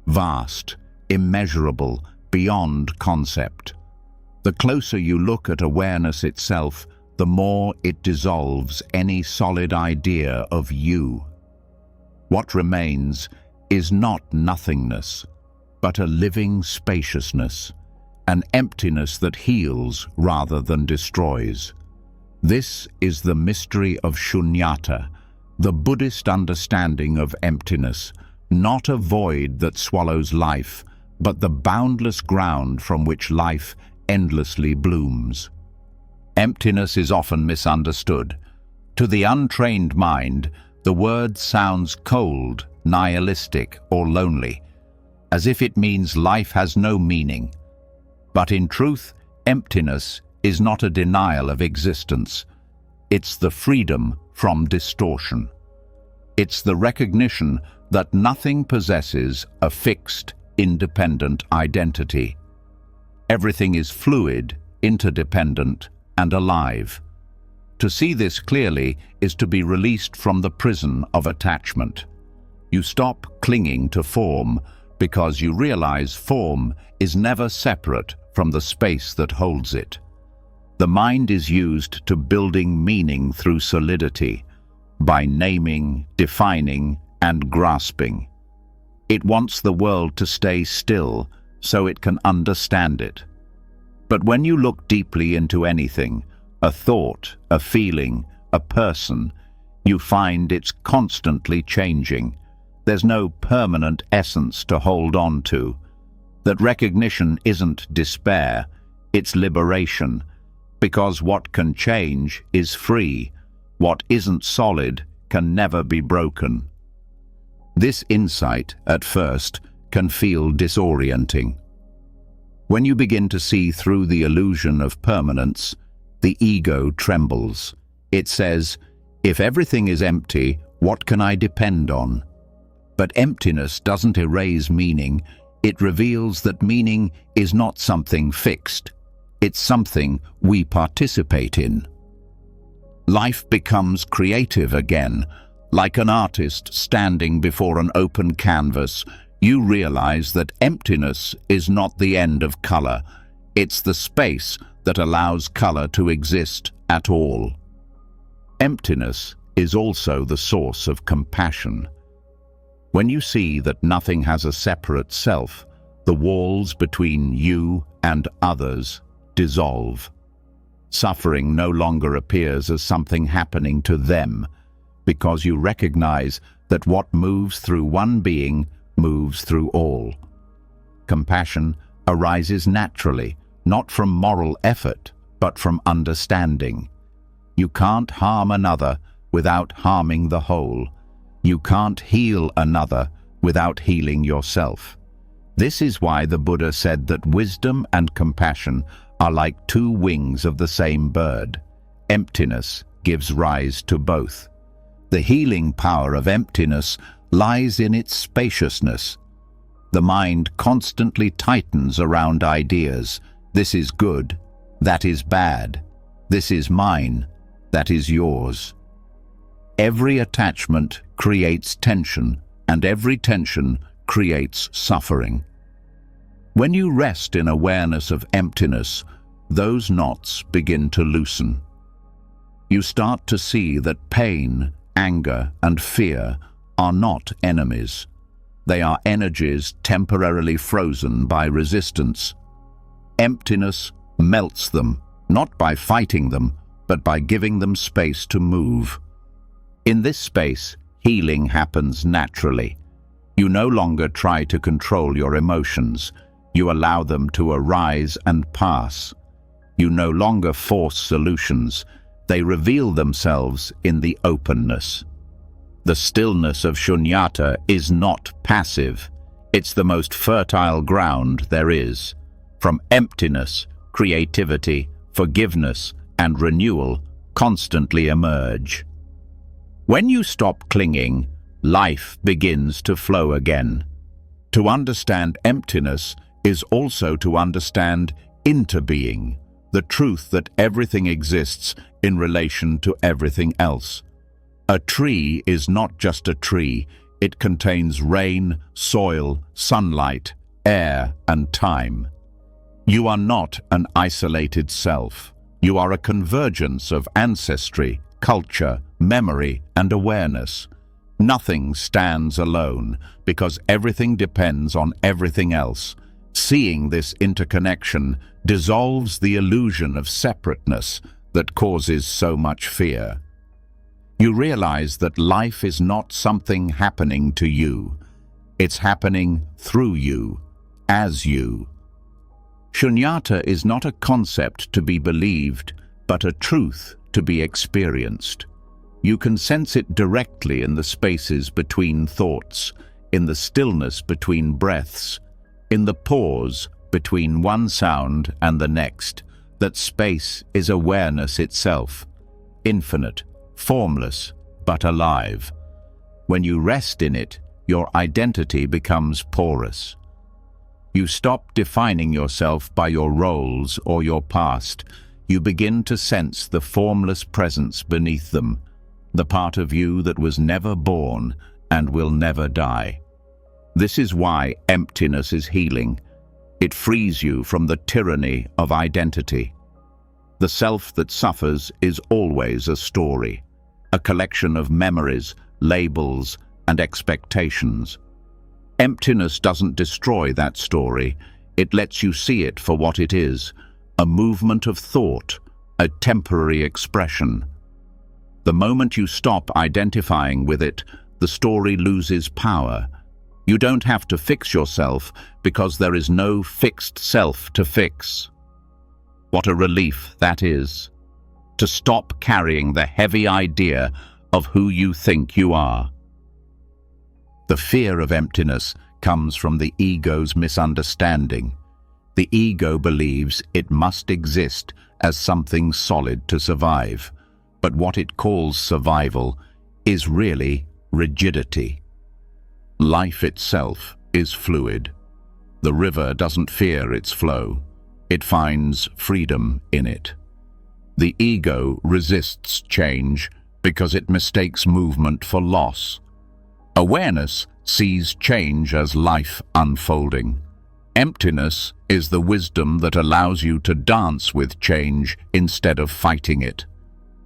vast, immeasurable, beyond concept. The closer you look at awareness itself, the more it dissolves any solid idea of you. What remains is not nothingness, but a living spaciousness, an emptiness that heals rather than destroys. This is the mystery of shunyata, the Buddhist understanding of emptiness, not a void that swallows life, but the boundless ground from which life endlessly blooms. Emptiness is often misunderstood. To the untrained mind, the word sounds cold, nihilistic, or lonely, as if it means life has no meaning. But in truth, emptiness is not a denial of existence. It's the freedom from distortion. It's the recognition that nothing possesses a fixed, independent identity. Everything is fluid, interdependent, and alive. To see this clearly is to be released from the prison of attachment. You stop clinging to form because you realize form is never separate from the space that holds it. The mind is used to building meaning through solidity, by naming, defining, and grasping. It wants the world to stay still so it can understand it. But when you look deeply into anything, a thought, a feeling, a person, you find it's constantly changing. There's no permanent essence to hold on to. That recognition isn't despair, it's liberation, because what can change is free. What isn't solid can never be broken. This insight, at first, can feel disorienting. When you begin to see through the illusion of permanence, the ego trembles. It says, if everything is empty, what can I depend on? But emptiness doesn't erase meaning. It reveals that meaning is not something fixed. It's something we participate in. Life becomes creative again. Like an artist standing before an open canvas, you realize that emptiness is not the end of color. It's the space that allows color to exist at all. Emptiness is also the source of compassion. When you see that nothing has a separate self, the walls between you and others dissolve. Suffering no longer appears as something happening to them, because you recognize that what moves through one being moves through all. Compassion arises naturally, not from moral effort, but from understanding. You can't harm another without harming the whole. You can't heal another without healing yourself. This is why the Buddha said that wisdom and compassion are like two wings of the same bird. Emptiness gives rise to both. The healing power of emptiness lies in its spaciousness. The mind constantly tightens around ideas. This is good, that is bad. This is mine, that is yours. Every attachment creates tension, and every tension creates suffering. When you rest in awareness of emptiness, those knots begin to loosen. You start to see that pain, anger, and fear are not enemies. They are energies temporarily frozen by resistance. Emptiness melts them, not by fighting them, but by giving them space to move. In this space, healing happens naturally. You no longer try to control your emotions. You allow them to arise and pass. You no longer force solutions. They reveal themselves in the openness. The stillness of shunyata is not passive. It's the most fertile ground there is. From emptiness, creativity, forgiveness, and renewal constantly emerge. When you stop clinging, life begins to flow again. To understand emptiness is also to understand interbeing, the truth that everything exists in relation to everything else. A tree is not just a tree. It contains rain, soil, sunlight, air, and time. You are not an isolated self. You are a convergence of ancestry, culture, memory, and awareness. Nothing stands alone because everything depends on everything else. Seeing this interconnection dissolves the illusion of separateness that causes so much fear. You realize that life is not something happening to you. It's happening through you, as you. Shunyata is not a concept to be believed, but a truth to be experienced. You can sense it directly in the spaces between thoughts, in the stillness between breaths, in the pause between one sound and the next, that space is awareness itself, infinite, formless, but alive. When you rest in it, your identity becomes porous. You stop defining yourself by your roles or your past. You begin to sense the formless presence beneath them, the part of you that was never born and will never die. This is why emptiness is healing. It frees you from the tyranny of identity. The self that suffers is always a story, a collection of memories, labels, and expectations. Emptiness doesn't destroy that story. It lets you see it for what it is, a movement of thought, a temporary expression. The moment you stop identifying with it, the story loses power. You don't have to fix yourself because there is no fixed self to fix. What a relief that is, to stop carrying the heavy idea of who you think you are. The fear of emptiness comes from the ego's misunderstanding. The ego believes it must exist as something solid to survive, but what it calls survival is really rigidity. Life itself is fluid. The river doesn't fear its flow. It finds freedom in it. The ego resists change because it mistakes movement for loss. Awareness sees change as life unfolding. Emptiness is the wisdom that allows you to dance with change instead of fighting it.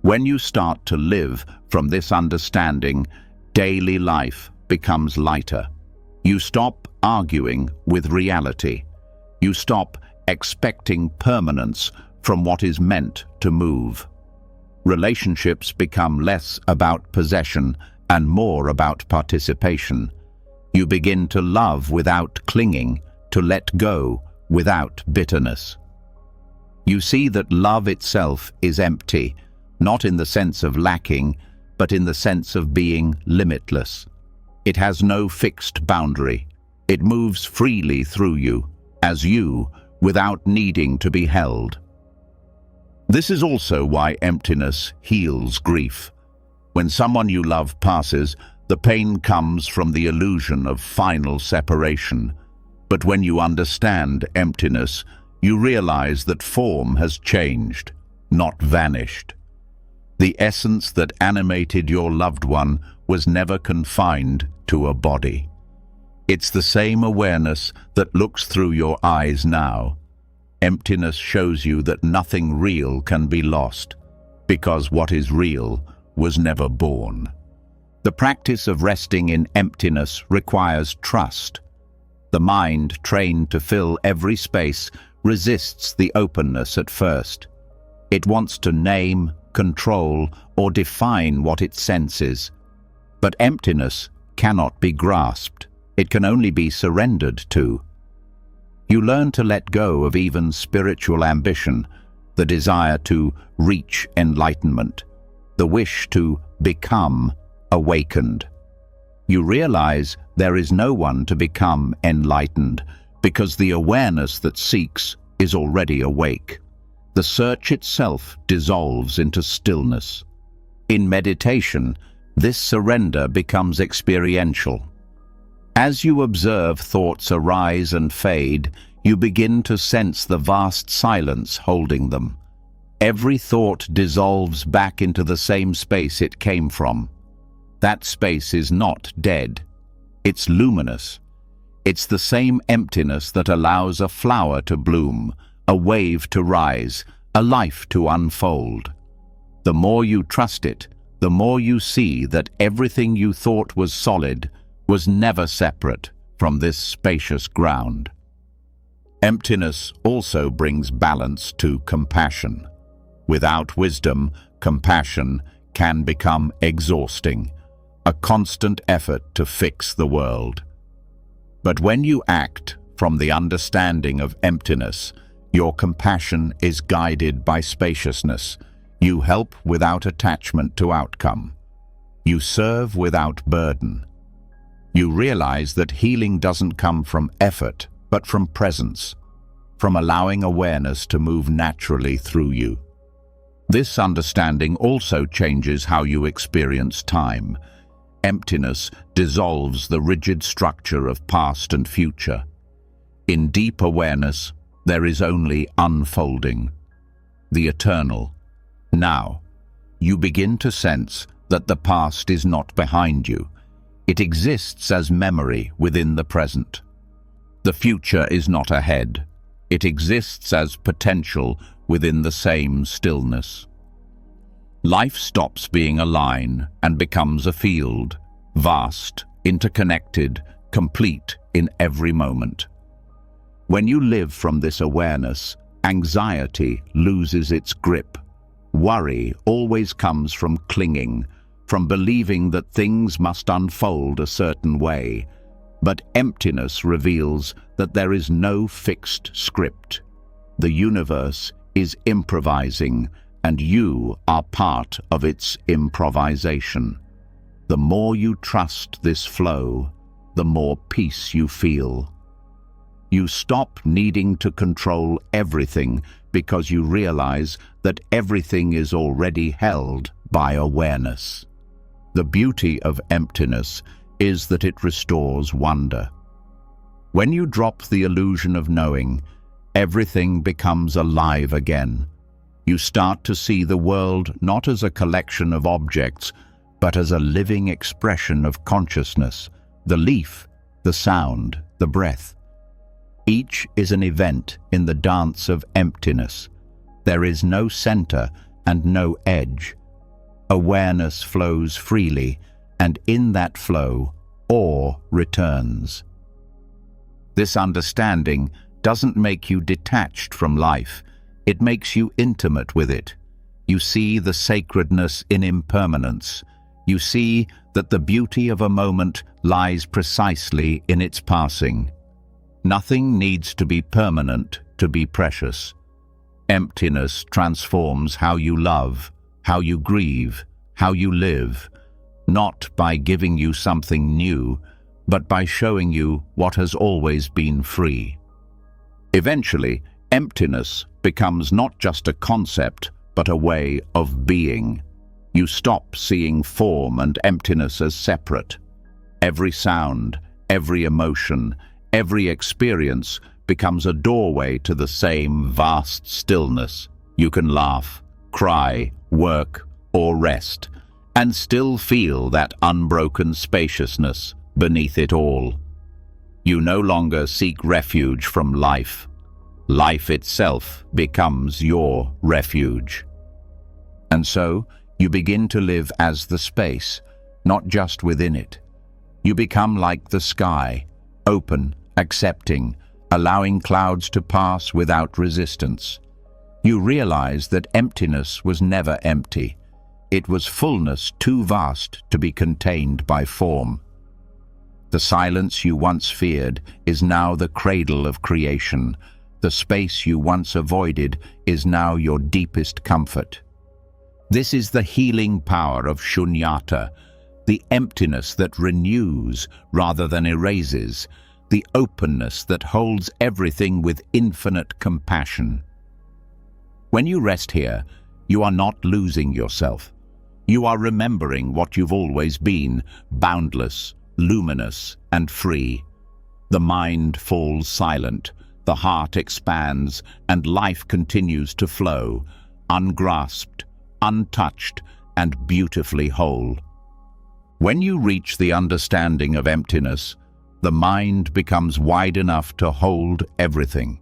When you start to live from this understanding, daily life becomes lighter. You stop arguing with reality. You stop expecting permanence from what is meant to move. Relationships become less about possession and more about participation. You begin to love without clinging, to let go without bitterness. You see that love itself is empty, not in the sense of lacking, but in the sense of being limitless. It has no fixed boundary. It moves freely through you, as you, without needing to be held. This is also why emptiness heals grief. When someone you love passes, the pain comes from the illusion of final separation. But when you understand emptiness, you realize that form has changed, not vanished. The essence that animated your loved one was never confined to a body. It's the same awareness that looks through your eyes now. Emptiness shows you that nothing real can be lost, because what is real was never born. The practice of resting in emptiness requires trust. The mind, trained to fill every space, resists the openness at first. It wants to name, control, or define what it senses. But emptiness cannot be grasped. It can only be surrendered to. You learn to let go of even spiritual ambition, the desire to reach enlightenment, the wish to become awakened. You realize there is no one to become enlightened because the awareness that seeks is already awake. The search itself dissolves into stillness. In meditation, this surrender becomes experiential. As you observe thoughts arise and fade, you begin to sense the vast silence holding them. Every thought dissolves back into the same space it came from. That space is not dead. It's luminous. It's the same emptiness that allows a flower to bloom, a wave to rise, a life to unfold. The more you trust it, the more you see that everything you thought was solid was never separate from this spacious ground. Emptiness also brings balance to compassion. Without wisdom, compassion can become exhausting, a constant effort to fix the world. But when you act from the understanding of emptiness, your compassion is guided by spaciousness. You help without attachment to outcome. You serve without burden. You realize that healing doesn't come from effort, but from presence, from allowing awareness to move naturally through you. This understanding also changes how you experience time. Emptiness dissolves the rigid structure of past and future. In deep awareness, there is only unfolding, the eternal. Now, you begin to sense that the past is not behind you. It exists as memory within the present. The future is not ahead. It exists as potential within the same stillness. Life stops being a line and becomes a field, vast, interconnected, complete in every moment. When you live from this awareness, anxiety loses its grip. Worry always comes from clinging, from believing that things must unfold a certain way. But emptiness reveals that there is no fixed script. The universe is improvising, and you are part of its improvisation. The more you trust this flow, the more peace you feel. You stop needing to control everything because you realize that everything is already held by awareness. The beauty of emptiness is that it restores wonder. When you drop the illusion of knowing, everything becomes alive again. You start to see the world not as a collection of objects, but as a living expression of consciousness, the leaf, the sound, the breath. Each is an event in the dance of emptiness. There is no center and no edge. Awareness flows freely, and in that flow, awe returns. This understanding doesn't make you detached from life. It makes you intimate with it. You see the sacredness in impermanence. You see that the beauty of a moment lies precisely in its passing. Nothing needs to be permanent to be precious. Emptiness transforms how you love, how you grieve, how you live, not by giving you something new, but by showing you what has always been free. Eventually, emptiness becomes not just a concept, but a way of being. You stop seeing form and emptiness as separate. Every sound, every emotion, every experience becomes a doorway to the same vast stillness. You can laugh, cry, work, or rest, and still feel that unbroken spaciousness beneath it all. You no longer seek refuge from life. Life itself becomes your refuge. And so, you begin to live as the space, not just within it. You become like the sky, open, accepting, allowing clouds to pass without resistance. You realize that emptiness was never empty. It was fullness too vast to be contained by form. The silence you once feared is now the cradle of creation. The space you once avoided is now your deepest comfort. This is the healing power of shunyata, the emptiness that renews rather than erases, the openness that holds everything with infinite compassion. When you rest here, you are not losing yourself. You are remembering what you've always been, boundless, luminous, and free. The mind falls silent, the heart expands, and life continues to flow, ungrasped, untouched, and beautifully whole. When you reach the understanding of emptiness, the mind becomes wide enough to hold everything.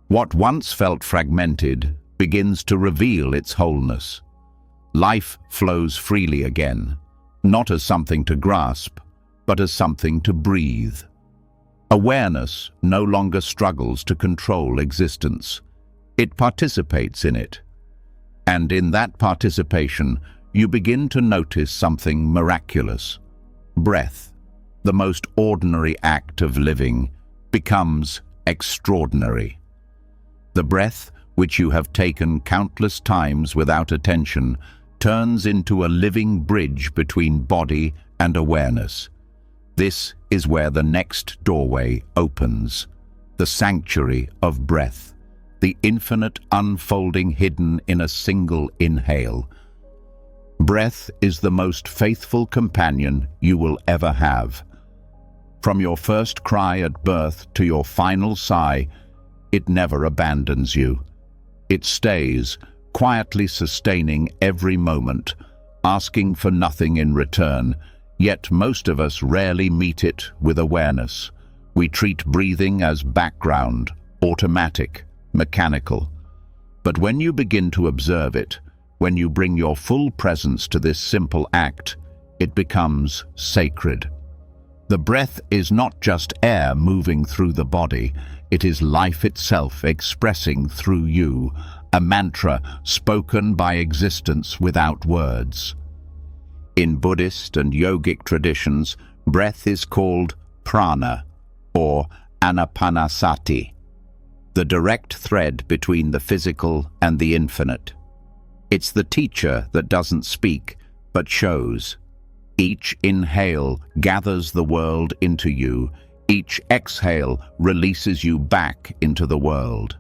What once felt fragmented begins to reveal its wholeness. Life flows freely again, not as something to grasp, but as something to breathe. Awareness no longer struggles to control existence. It participates in it. And in that participation, you begin to notice something miraculous. Breath, the most ordinary act of living, becomes extraordinary. The breath, which you have taken countless times without attention, turns into a living bridge between body and awareness. This is where the next doorway opens, the sanctuary of breath, the infinite unfolding hidden in a single inhale. Breath is the most faithful companion you will ever have. From your first cry at birth to your final sigh, it never abandons you. It stays, quietly sustaining every moment, asking for nothing in return, yet most of us rarely meet it with awareness. We treat breathing as background, automatic, mechanical. But when you begin to observe it, when you bring your full presence to this simple act, it becomes sacred. The breath is not just air moving through the body, it is life itself expressing through you, a mantra spoken by existence without words. In Buddhist and yogic traditions, breath is called prana, or anapanasati, the direct thread between the physical and the infinite. It's the teacher that doesn't speak, but shows. Each inhale gathers the world into you. Each exhale releases you back into the world.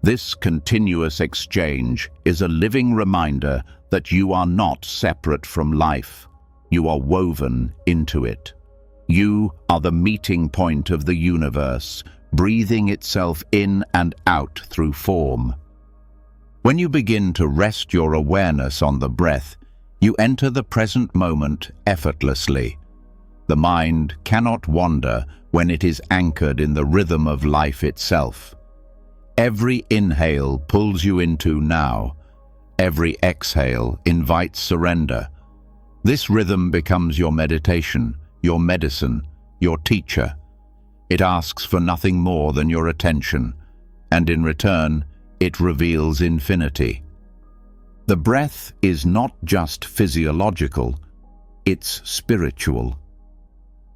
This continuous exchange is a living reminder that you are not separate from life. You are woven into it. You are the meeting point of the universe, breathing itself in and out through form. When you begin to rest your awareness on the breath, you enter the present moment effortlessly. The mind cannot wander when it is anchored in the rhythm of life itself. Every inhale pulls you into now. Every exhale invites surrender. This rhythm becomes your meditation, your medicine, your teacher. It asks for nothing more than your attention, and in return, it reveals infinity. The breath is not just physiological, it's spiritual.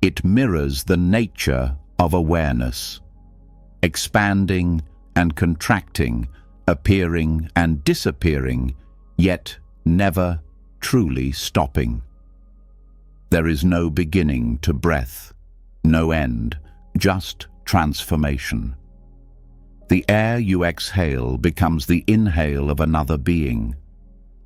It mirrors the nature of awareness, expanding and contracting, appearing and disappearing, yet never truly stopping. There is no beginning to breath, no end, just transformation. The air you exhale becomes the inhale of another being.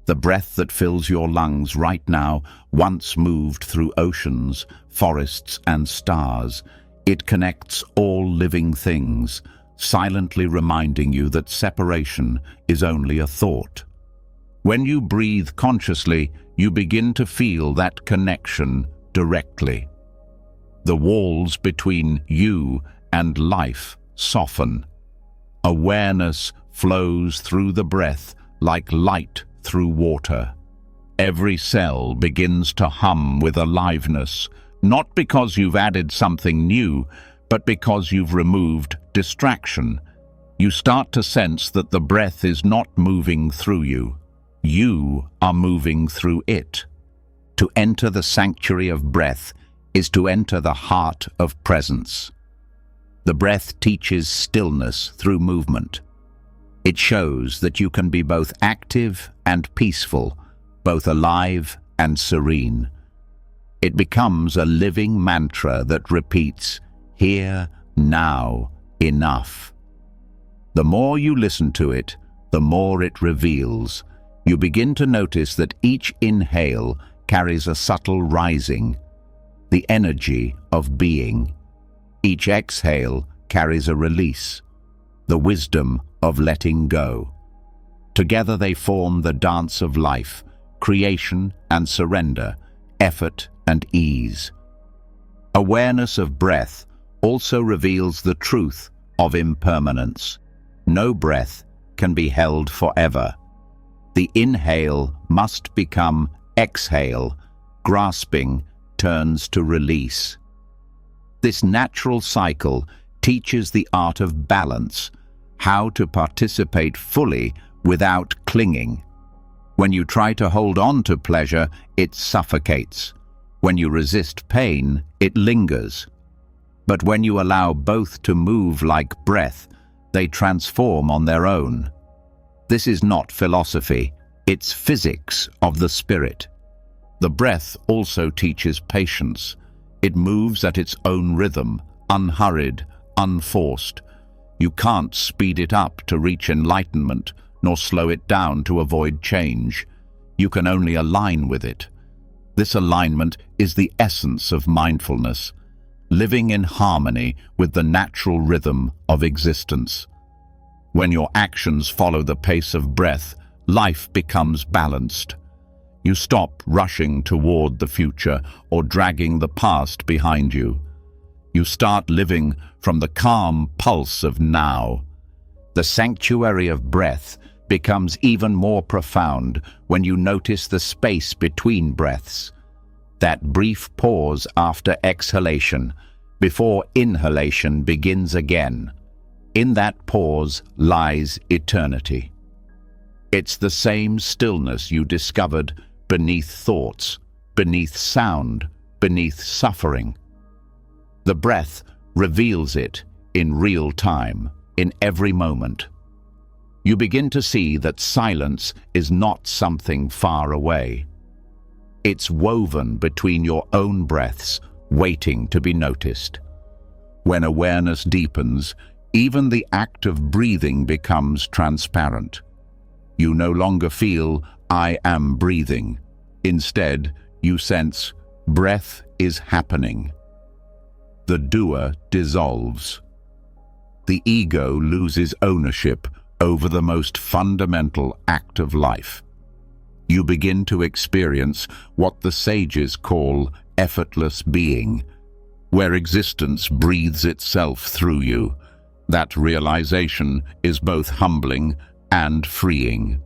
The breath that fills your lungs right now once moved through oceans, forests, and stars. It connects all living things, silently reminding you that separation is only a thought. When you breathe consciously, you begin to feel that connection directly. The walls between you and life soften. Awareness flows through the breath like light through water. Every cell begins to hum with aliveness, not because you've added something new, but because you've removed distraction. You start to sense that the breath is not moving through you. You are moving through it. To enter the sanctuary of breath is to enter the heart of presence. The breath teaches stillness through movement. It shows that you can be both active and peaceful, both alive and serene. It becomes a living mantra that repeats, "Here, now, enough." The more you listen to it, the more it reveals. You begin to notice that each inhale carries a subtle rising, the energy of being. Each exhale carries a release, the wisdom of letting go. Together they form the dance of life, creation and surrender, effort and ease. Awareness of breath also reveals the truth of impermanence. No breath can be held forever. The inhale must become exhale, grasping turns to release. This natural cycle teaches the art of balance, how to participate fully without clinging. When you try to hold on to pleasure, it suffocates. When you resist pain, it lingers. But when you allow both to move like breath, they transform on their own. This is not philosophy, it's physics of the spirit. The breath also teaches patience. It moves at its own rhythm, unhurried, unforced. You can't speed it up to reach enlightenment, nor slow it down to avoid change. You can only align with it. This alignment is the essence of mindfulness, living in harmony with the natural rhythm of existence. When your actions follow the pace of breath, life becomes balanced. You stop rushing toward the future or dragging the past behind you. You start living from the calm pulse of now. The sanctuary of breath becomes even more profound when you notice the space between breaths, that brief pause after exhalation, before inhalation begins again. In that pause lies eternity. It's the same stillness you discovered beneath thoughts, beneath sound, beneath suffering. The breath reveals it in real time, in every moment. You begin to see that silence is not something far away. It's woven between your own breaths, waiting to be noticed. When awareness deepens, even the act of breathing becomes transparent. You no longer feel, "I am breathing." Instead, you sense, breath is happening. The doer dissolves. The ego loses ownership over the most fundamental act of life. You begin to experience what the sages call effortless being, where existence breathes itself through you. That realization is both humbling and freeing.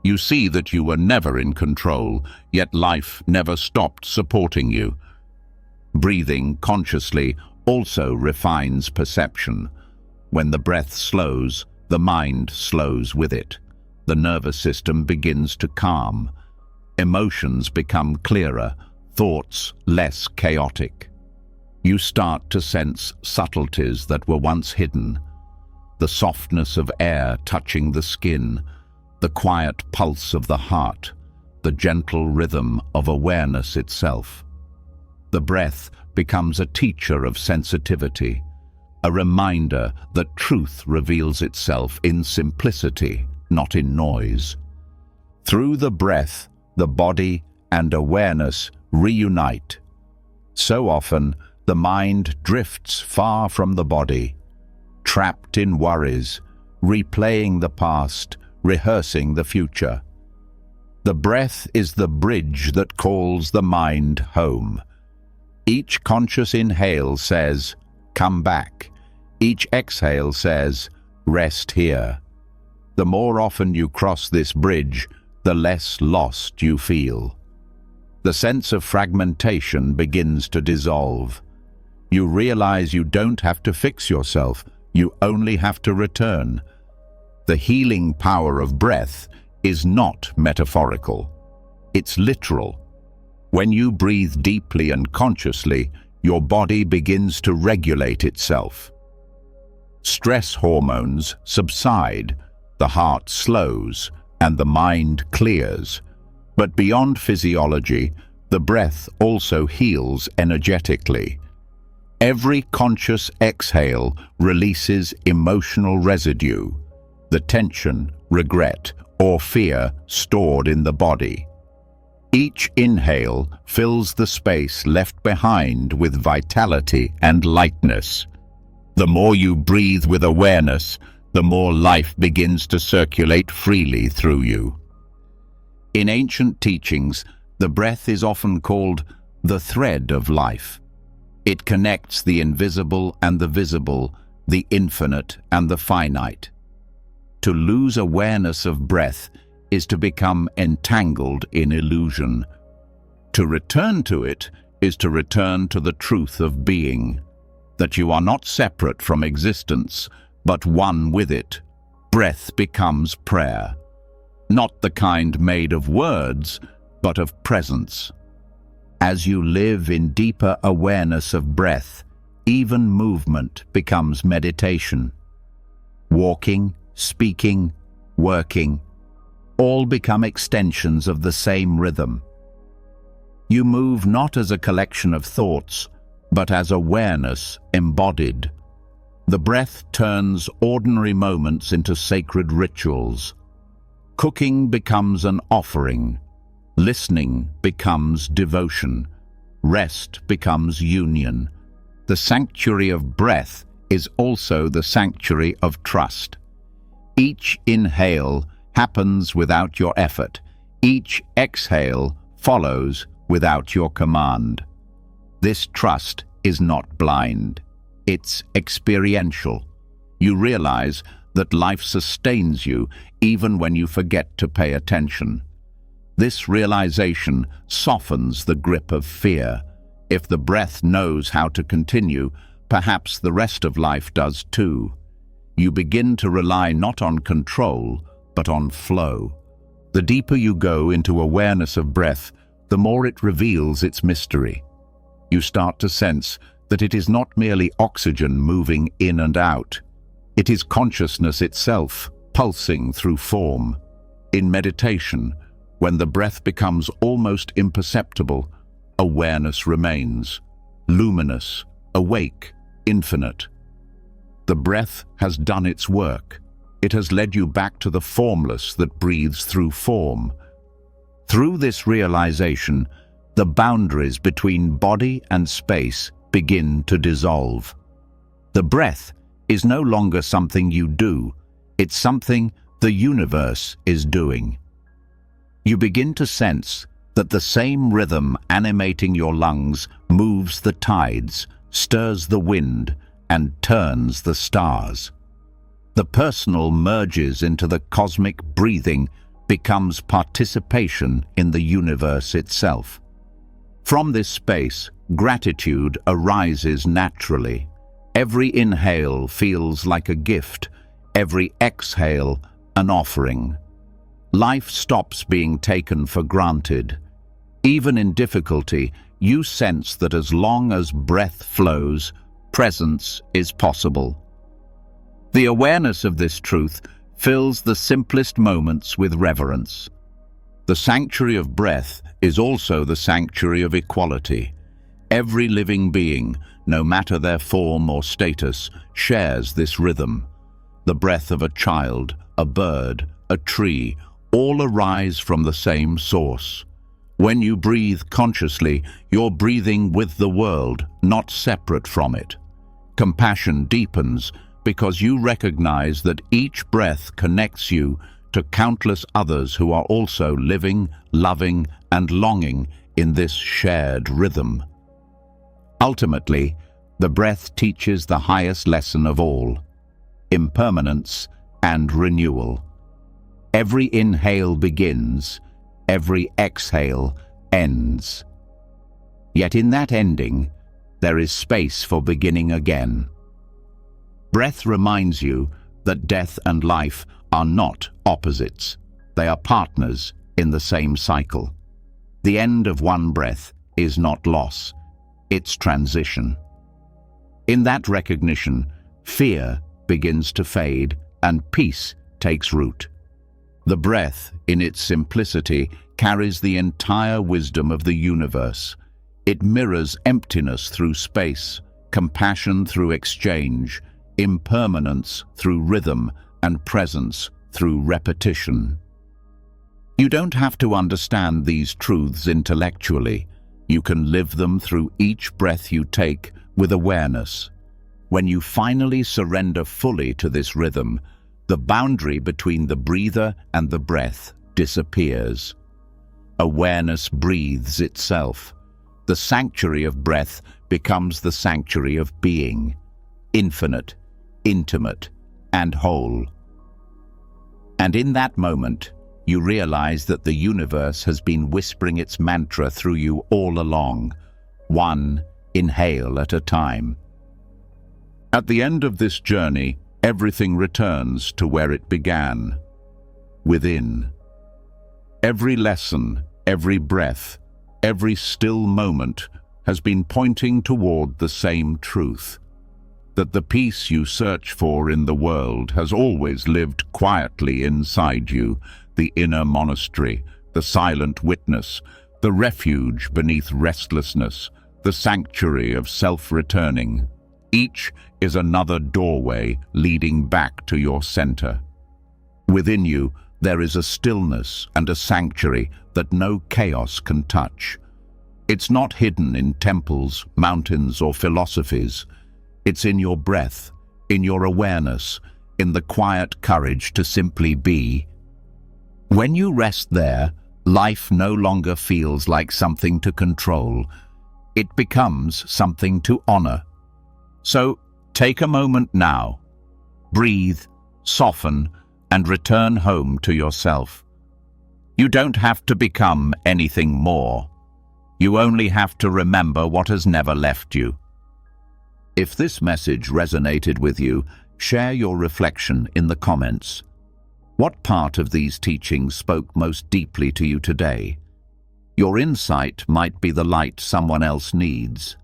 You see that you were never in control, yet life never stopped supporting you. Breathing consciously also refines perception. When the breath slows, the mind slows with it. The nervous system begins to calm. Emotions become clearer, thoughts less chaotic. You start to sense subtleties that were once hidden. The softness of air touching the skin, the quiet pulse of the heart, the gentle rhythm of awareness itself. The breath becomes a teacher of sensitivity, a reminder that truth reveals itself in simplicity, not in noise. Through the breath, the body and awareness reunite. So often, the mind drifts far from the body, trapped in worries, replaying the past, rehearsing the future. The breath is the bridge that calls the mind home. Each conscious inhale says, "Come back." Each exhale says, "Rest here." The more often you cross this bridge, the less lost you feel. The sense of fragmentation begins to dissolve. You realize you don't have to fix yourself, you only have to return. The healing power of breath is not metaphorical. It's literal. When you breathe deeply and consciously, your body begins to regulate itself. Stress hormones subside, the heart slows, and the mind clears. But beyond physiology, the breath also heals energetically. Every conscious exhale releases emotional residue, the tension, regret, or fear stored in the body. Each inhale fills the space left behind with vitality and lightness. The more you breathe with awareness, the more life begins to circulate freely through you. In ancient teachings, the breath is often called the thread of life. It connects the invisible and the visible, the infinite and the finite. To lose awareness of breath is to become entangled in illusion. To return to it is to return to the truth of being, that you are not separate from existence, but one with it. Breath becomes prayer, not the kind made of words, but of presence. As you live in deeper awareness of breath, even movement becomes meditation. Walking, speaking, working, all become extensions of the same rhythm. You move not as a collection of thoughts, but as awareness embodied. The breath turns ordinary moments into sacred rituals. Cooking becomes an offering. Listening becomes devotion. Rest becomes union. The sanctuary of breath is also the sanctuary of trust. Each inhale happens without your effort. Each exhale follows without your command. This trust is not blind. It's experiential. You realize that life sustains you even when you forget to pay attention. This realization softens the grip of fear. If the breath knows how to continue, perhaps the rest of life does too. You begin to rely not on control, but on flow. The deeper you go into awareness of breath, the more it reveals its mystery. You start to sense that it is not merely oxygen moving in and out. It is consciousness itself, pulsing through form. In meditation, when the breath becomes almost imperceptible, awareness remains, luminous, awake, infinite. The breath has done its work. It has led you back to the formless that breathes through form. Through this realization, the boundaries between body and space begin to dissolve. The breath is no longer something you do, it's something the universe is doing. You begin to sense that the same rhythm animating your lungs moves the tides, stirs the wind, and turns the stars. The personal merges into the cosmic breathing, becomes participation in the universe itself. From this space, gratitude arises naturally. Every inhale feels like a gift, every exhale an offering. Life stops being taken for granted. Even in difficulty, you sense that as long as breath flows, presence is possible. The awareness of this truth fills the simplest moments with reverence. The sanctuary of breath is also the sanctuary of equality. Every living being, no matter their form or status, shares this rhythm. The breath of a child, a bird, a tree, all arise from the same source. When you breathe consciously, you're breathing with the world, not separate from it. Compassion deepens because you recognize that each breath connects you to countless others who are also living, loving, and longing in this shared rhythm. Ultimately, the breath teaches the highest lesson of all: impermanence and renewal. Every inhale begins, every exhale ends. Yet in that ending, there is space for beginning again. Breath reminds you that death and life are not opposites. They are partners in the same cycle. The end of one breath is not loss, it's transition. In that recognition, fear begins to fade and peace takes root. The breath, in its simplicity, carries the entire wisdom of the universe. It mirrors emptiness through space, compassion through exchange, impermanence through rhythm, and presence through repetition. You don't have to understand these truths intellectually. You can live them through each breath you take with awareness. When you finally surrender fully to this rhythm, the boundary between the breather and the breath disappears. Awareness breathes itself. The sanctuary of breath becomes the sanctuary of being, infinite, intimate, and whole. And in that moment, you realize that the universe has been whispering its mantra through you all along, one inhale at a time. At the end of this journey, everything returns to where it began, within. Every lesson, every breath, every still moment has been pointing toward the same truth, that the peace you search for in the world has always lived quietly inside you, the inner monastery, the silent witness, the refuge beneath restlessness, the sanctuary of self-returning. Each is another doorway leading back to your center. Within you, there is a stillness and a sanctuary that no chaos can touch. It's not hidden in temples, mountains, or philosophies. It's in your breath, in your awareness, in the quiet courage to simply be. When you rest there, life no longer feels like something to control. It becomes something to honor. So, take a moment now. Breathe, soften, and return home to yourself. You don't have to become anything more. You only have to remember what has never left you. If this message resonated with you, share your reflection in the comments. What part of these teachings spoke most deeply to you today? Your insight might be the light someone else needs.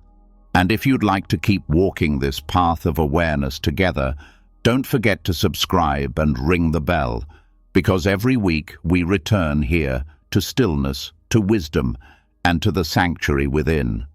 And if you'd like to keep walking this path of awareness together, don't forget to subscribe and ring the bell, because every week we return here to stillness, to wisdom, and to the sanctuary within.